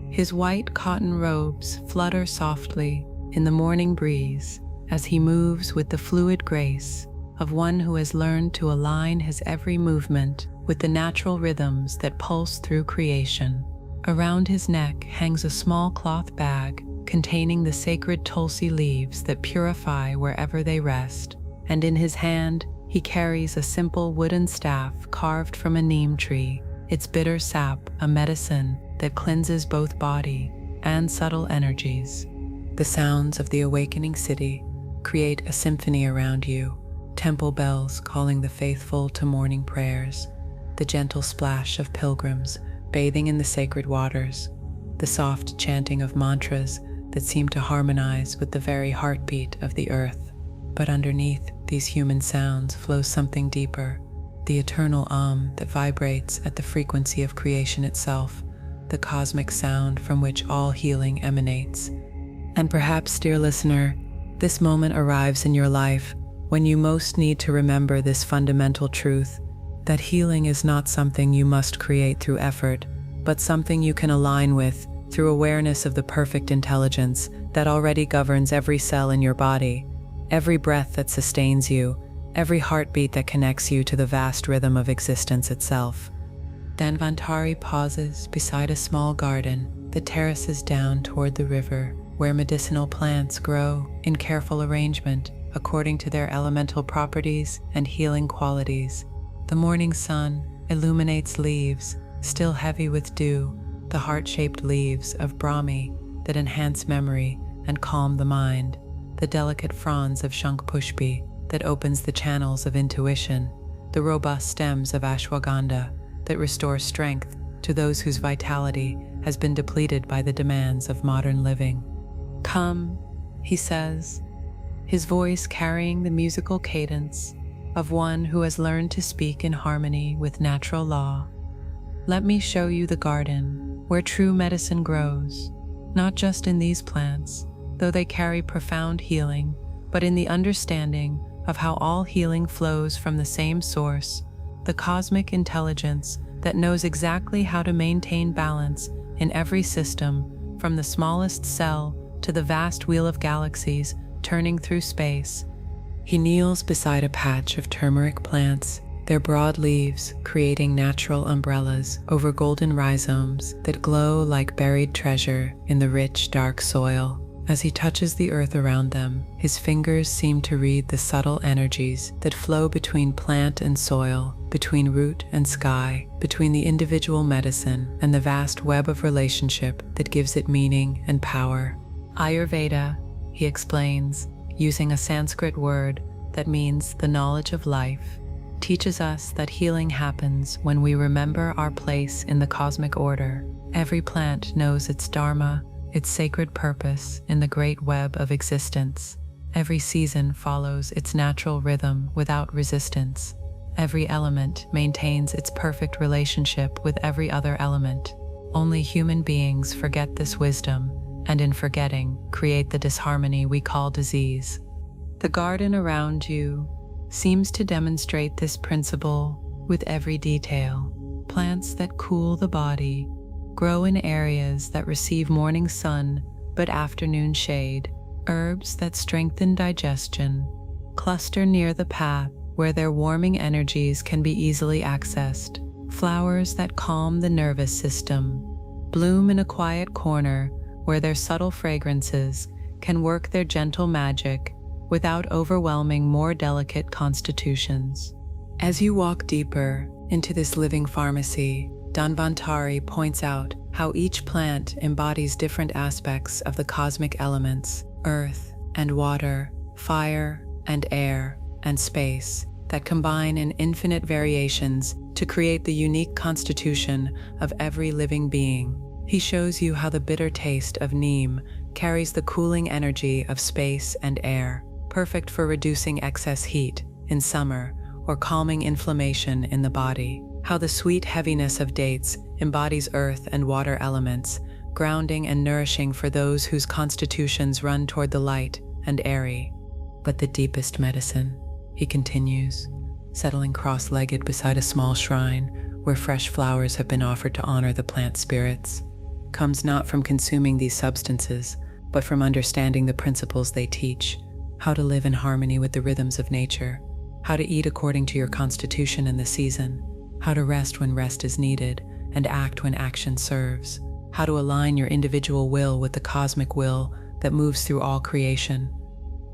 His white cotton robes flutter softly in the morning breeze as he moves with the fluid grace of one who has learned to align his every movement with the natural rhythms that pulse through creation. Around his neck hangs a small cloth bag containing the sacred tulsi leaves that purify wherever they rest, and in his hand he carries a simple wooden staff carved from a neem tree, its bitter sap a medicine that cleanses both body and subtle energies. The sounds of the awakening city create a symphony around you, temple bells calling the faithful to morning prayers, the gentle splash of pilgrims bathing in the sacred waters, the soft chanting of mantras that seem to harmonize with the very heartbeat of the earth. But underneath these human sounds flows something deeper, the eternal that vibrates at the frequency of creation itself, the cosmic sound from which all healing emanates. And perhaps, dear listener, this moment arrives in your life when you most need to remember this fundamental truth, that healing is not something you must create through effort, but something you can align with through awareness of the perfect intelligence that already governs every cell in your body, every breath that sustains you, every heartbeat that connects you to the vast rhythm of existence itself. Dhanvantari pauses beside a small garden that terraces down toward the river, where medicinal plants grow in careful arrangement according to their elemental properties and healing qualities. The morning sun illuminates leaves, still heavy with dew, the heart-shaped leaves of Brahmi that enhance memory and calm the mind, the delicate fronds of Shankpushpi that opens the channels of intuition, the robust stems of Ashwagandha that restore strength to those whose vitality has been depleted by the demands of modern living. "Come," he says, his voice carrying the musical cadence of one who has learned to speak in harmony with natural law. "Let me show you the garden where true medicine grows, not just in these plants, though they carry profound healing, but in the understanding of how all healing flows from the same source, the cosmic intelligence that knows exactly how to maintain balance in every system, from the smallest cell to the vast wheel of galaxies turning through space." He kneels beside a patch of turmeric plants, their broad leaves creating natural umbrellas over golden rhizomes that glow like buried treasure in the rich, dark soil. As he touches the earth around them, his fingers seem to read the subtle energies that flow between plant and soil, between root and sky, between the individual medicine and the vast web of relationship that gives it meaning and power. Ayurveda, he explains, using a Sanskrit word that means the knowledge of life, teaches us that healing happens when we remember our place in the cosmic order. Every plant knows its dharma, its sacred purpose in the great web of existence. Every season follows its natural rhythm without resistance. Every element maintains its perfect relationship with every other element. Only human beings forget this wisdom, and in forgetting, create the disharmony we call disease. The garden around you seems to demonstrate this principle with every detail. Plants that cool the body grow in areas that receive morning sun but afternoon shade. Herbs that strengthen digestion cluster near the path where their warming energies can be easily accessed. Flowers that calm the nervous system bloom in a quiet corner where their subtle fragrances can work their gentle magic without overwhelming more delicate constitutions. As you walk deeper into this living pharmacy, Dhanvantari points out how each plant embodies different aspects of the cosmic elements: earth and water, fire and air, and space, that combine in infinite variations to create the unique constitution of every living being. He shows you how the bitter taste of neem carries the cooling energy of space and air, perfect for reducing excess heat in summer or calming inflammation in the body. How the sweet heaviness of dates embodies earth and water elements, grounding and nourishing for those whose constitutions run toward the light and airy. But the deepest medicine, he continues, settling cross-legged beside a small shrine where fresh flowers have been offered to honor the plant spirits, comes not from consuming these substances, but from understanding the principles they teach: how to live in harmony with the rhythms of nature, how to eat according to your constitution and the season, how to rest when rest is needed and act when action serves, how to align your individual will with the cosmic will that moves through all creation.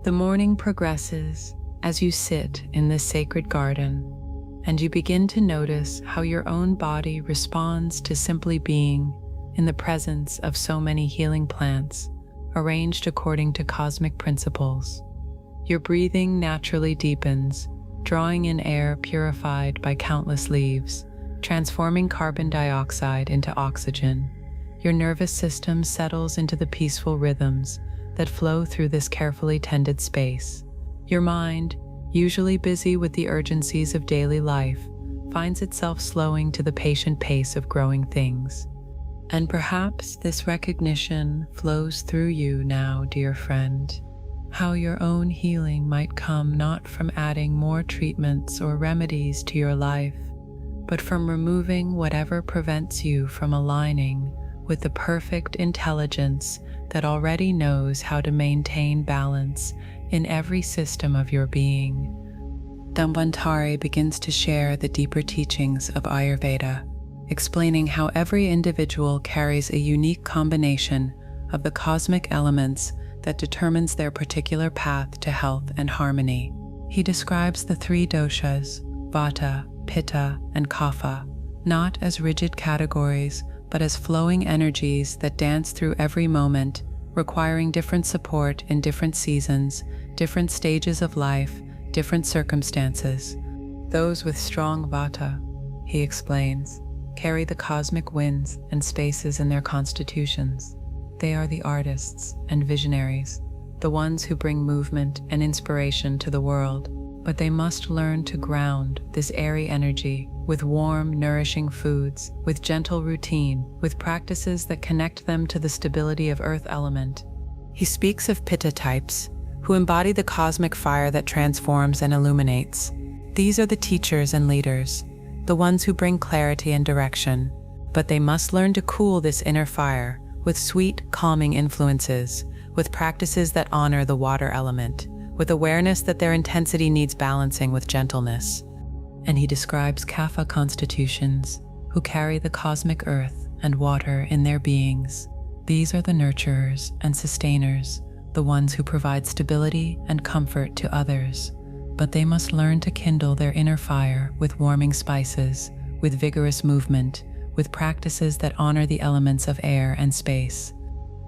The morning progresses as you sit in this sacred garden, and you begin to notice how your own body responds to simply being in the presence of so many healing plants arranged according to cosmic principles. Your breathing naturally deepens, drawing in air purified by countless leaves, transforming carbon dioxide into oxygen. Your nervous system settles into the peaceful rhythms that flow through this carefully tended space. Your mind, usually busy with the urgencies of daily life, finds itself slowing to the patient pace of growing things. And perhaps this recognition flows through you now, dear friend, how your own healing might come not from adding more treatments or remedies to your life, but from removing whatever prevents you from aligning with the perfect intelligence that already knows how to maintain balance in every system of your being. Dhanvantari begins to share the deeper teachings of Ayurveda, explaining how every individual carries a unique combination of the cosmic elements that determines their particular path to health and harmony. He describes the three doshas, Vata, Pitta, and Kapha, not as rigid categories, but as flowing energies that dance through every moment, requiring different support in different seasons, different stages of life, different circumstances. Those with strong Vata, he explains, carry the cosmic winds and spaces in their constitutions. They are the artists and visionaries, the ones who bring movement and inspiration to the world. But they must learn to ground this airy energy with warm, nourishing foods, with gentle routine, with practices that connect them to the stability of earth element. He speaks of Pitta types, who embody the cosmic fire that transforms and illuminates. These are the teachers and leaders, the ones who bring clarity and direction, but they must learn to cool this inner fire with sweet, calming influences, with practices that honor the water element, with awareness that their intensity needs balancing with gentleness. And he describes Kapha constitutions, who carry the cosmic earth and water in their beings. These are the nurturers and sustainers, the ones who provide stability and comfort to others. but they must learn to kindle their inner fire with warming spices, with vigorous movement, with practices that honor the elements of air and space.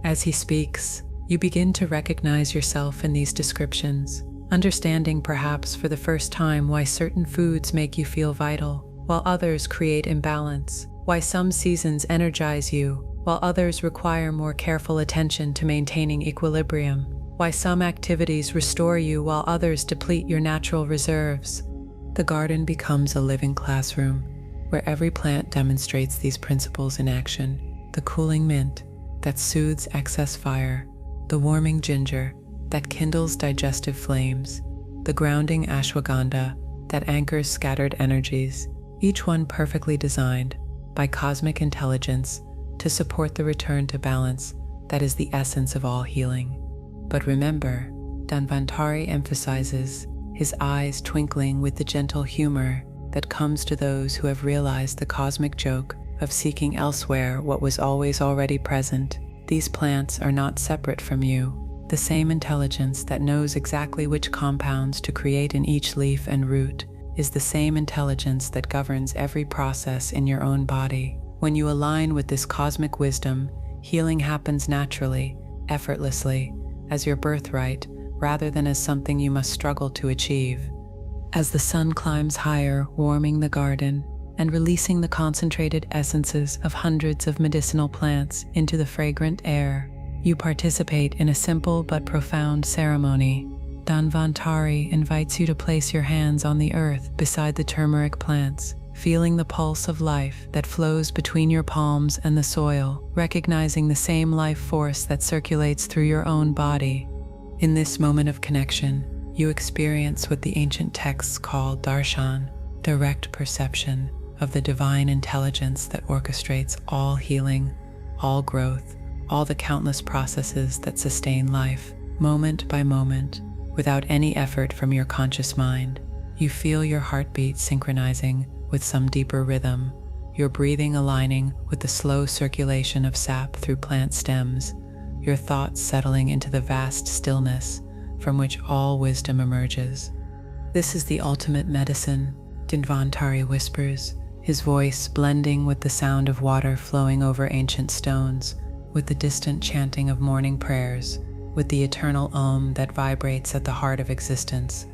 As he speaks, you begin to recognize yourself in these descriptions, understanding perhaps for the first time why certain foods make you feel vital, while others create imbalance, why some seasons energize you, while others require more careful attention to maintaining equilibrium, why some activities restore you while others deplete your natural reserves. The garden becomes a living classroom, where every plant demonstrates these principles in action. The cooling mint that soothes excess fire, the warming ginger that kindles digestive flames, the grounding ashwagandha that anchors scattered energies, each one perfectly designed by cosmic intelligence to support the return to balance that is the essence of all healing. But remember, Dhanvantari emphasizes, his eyes twinkling with the gentle humor that comes to those who have realized the cosmic joke of seeking elsewhere what was always already present. These plants are not separate from you. The same intelligence that knows exactly which compounds to create in each leaf and root is the same intelligence that governs every process in your own body. When you align with this cosmic wisdom, healing happens naturally, effortlessly, as your birthright, rather than as something you must struggle to achieve. As the sun climbs higher, warming the garden and releasing the concentrated essences of hundreds of medicinal plants into the fragrant air, you participate in a simple but profound ceremony. Dhanvantari invites you to place your hands on the earth beside the turmeric plants, feeling the pulse of life that flows between your palms and the soil, recognizing the same life force that circulates through your own body. In this moment of connection, you experience what the ancient texts call darshan, direct perception of the divine intelligence that orchestrates all healing, all growth, all the countless processes that sustain life, moment by moment, without any effort from your conscious mind. You feel your heartbeat synchronizing with some deeper rhythm, your breathing aligning with the slow circulation of sap through plant stems, your thoughts settling into the vast stillness from which all wisdom emerges. This is the ultimate medicine, Dhanvantari whispers, his voice blending with the sound of water flowing over ancient stones, with the distant chanting of morning prayers, with the eternal Om that vibrates at the heart of existence.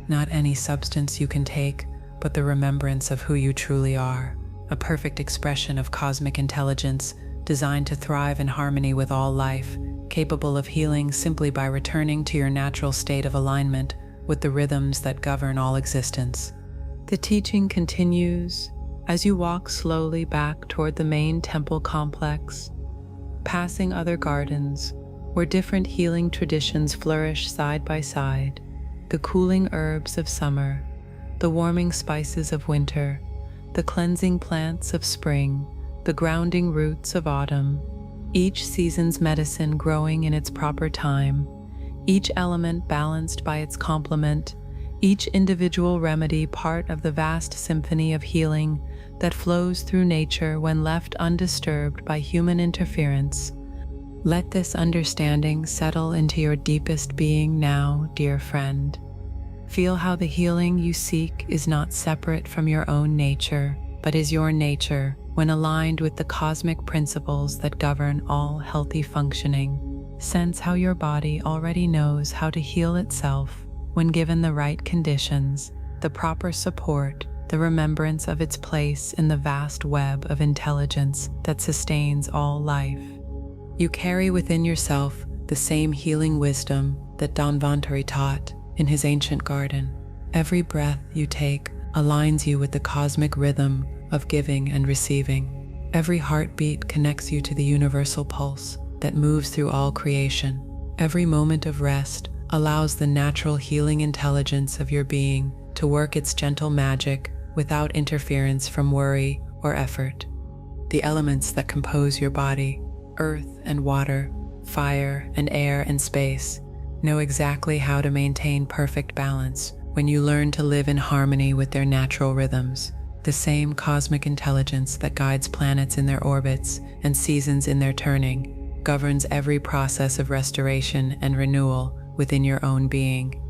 Not any substance you can take, but the remembrance of who you truly are, a perfect expression of cosmic intelligence designed to thrive in harmony with all life, capable of healing simply by returning to your natural state of alignment with the rhythms that govern all existence. The teaching continues as you walk slowly back toward the main temple complex, passing other gardens where different healing traditions flourish side by side, the cooling herbs of summer, the warming spices of winter, the cleansing plants of spring, the grounding roots of autumn, each season's medicine growing in its proper time, each element balanced by its complement, each individual remedy part of the vast symphony of healing that flows through nature when left undisturbed by human interference. Let this understanding settle into your deepest being now, dear friend. Feel how the healing you seek is not separate from your own nature, but is your nature when aligned with the cosmic principles that govern all healthy functioning. Sense how your body already knows how to heal itself when given the right conditions, the proper support, the remembrance of its place in the vast web of intelligence that sustains all life. You carry within yourself the same healing wisdom that Dhanvantari taught in his ancient garden. Every breath you take aligns you with the cosmic rhythm of giving and receiving. Every heartbeat connects you to the universal pulse that moves through all creation. Every moment of rest allows the natural healing intelligence of your being to work its gentle magic without interference from worry or effort. The elements that compose your body, earth and water, fire and air and space, know exactly how to maintain perfect balance when you learn to live in harmony with their natural rhythms. The same cosmic intelligence that guides planets in their orbits and seasons in their turning governs every process of restoration and renewal within your own being.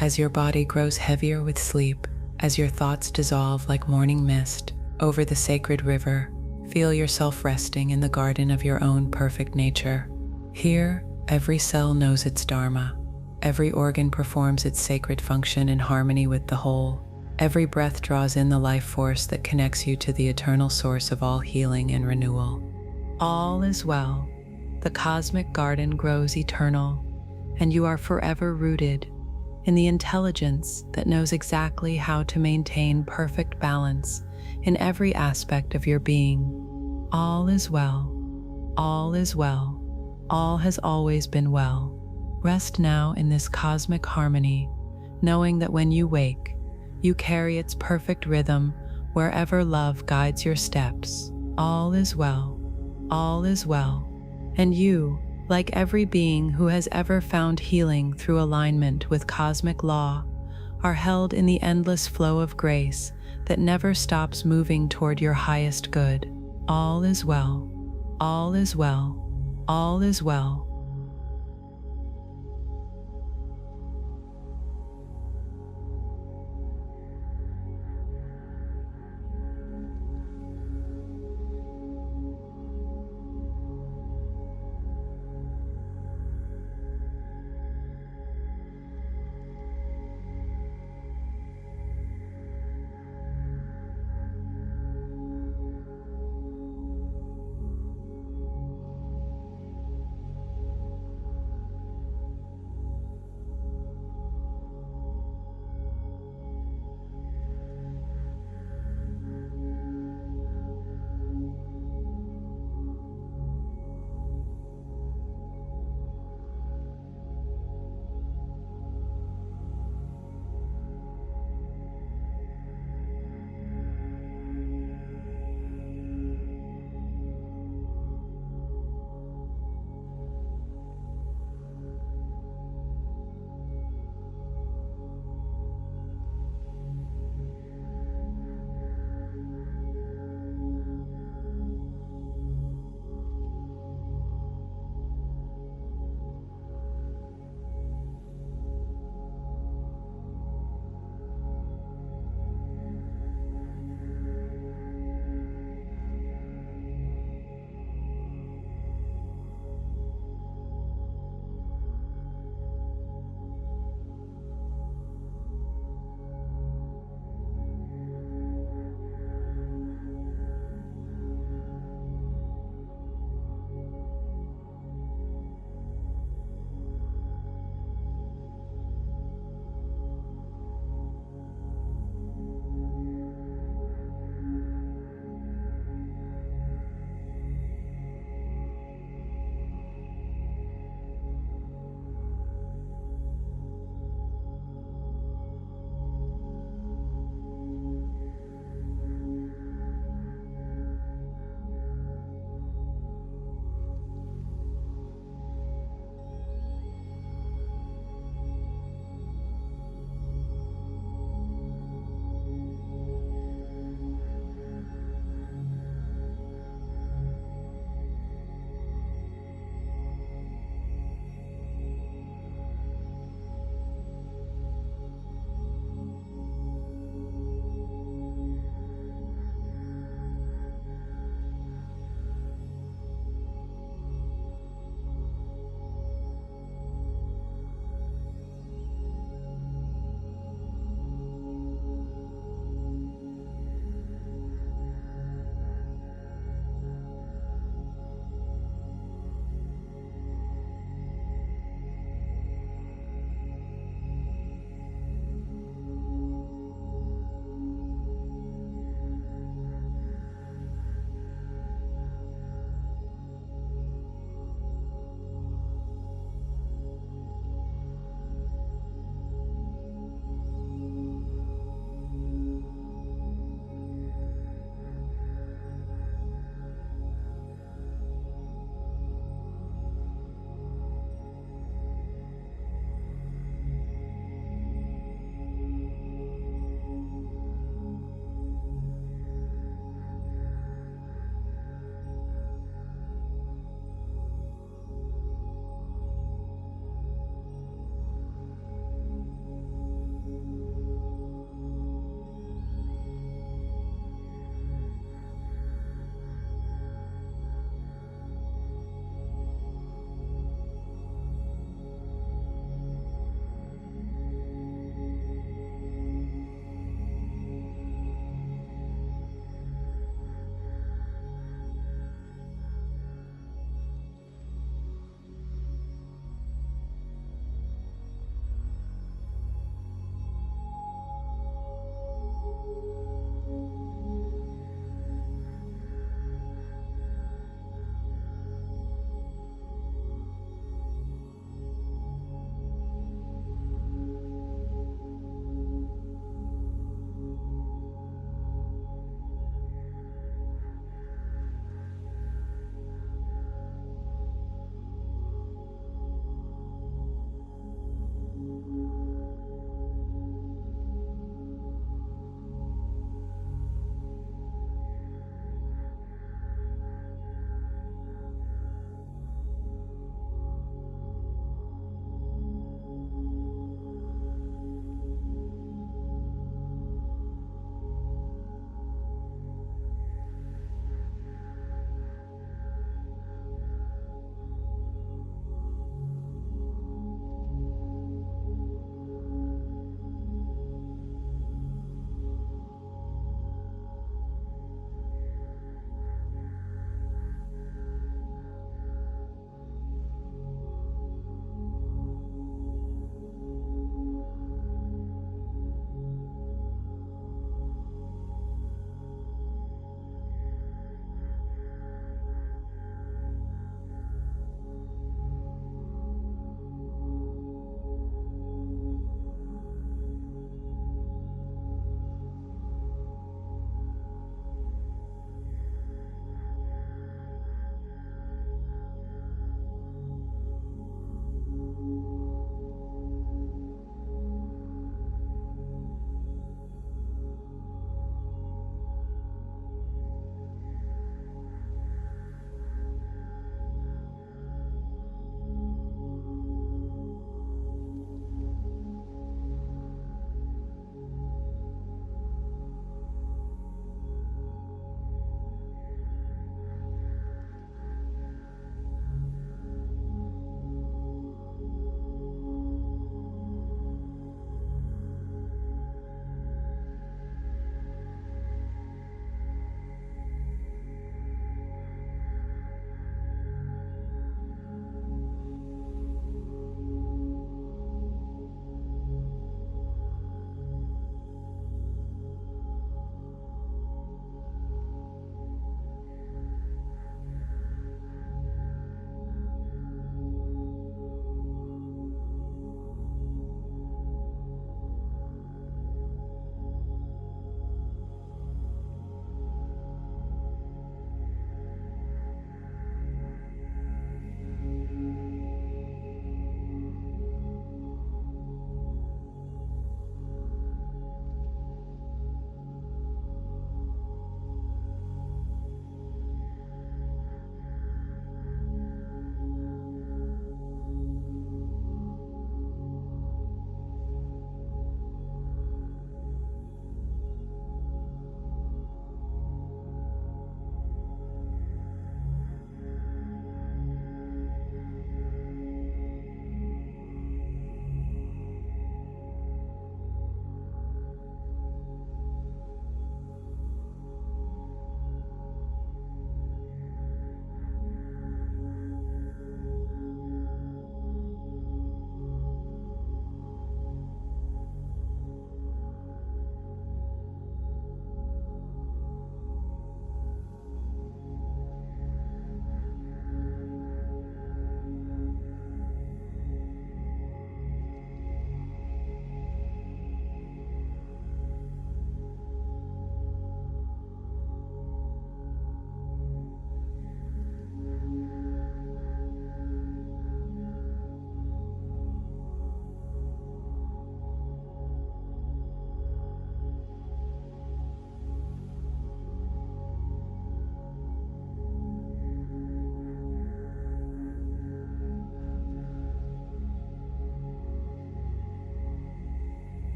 As your body grows heavier with sleep, as your thoughts dissolve like morning mist over the sacred river, feel yourself resting in the garden of your own perfect nature. Here, every cell knows its dharma. Every organ performs its sacred function in harmony with the whole. Every breath draws in the life force that connects you to the eternal source of all healing and renewal. All is well. The cosmic garden grows eternal, and you are forever rooted in the intelligence that knows exactly how to maintain perfect balance in every aspect of your being. All is well. All is well. All has always been well. Rest now in this cosmic harmony, knowing that when you wake, you carry its perfect rhythm wherever love guides your steps. All is well. All is well. And you, like every being who has ever found healing through alignment with cosmic law, are held in the endless flow of grace that never stops moving toward your highest good. All is well. All is well. All is well.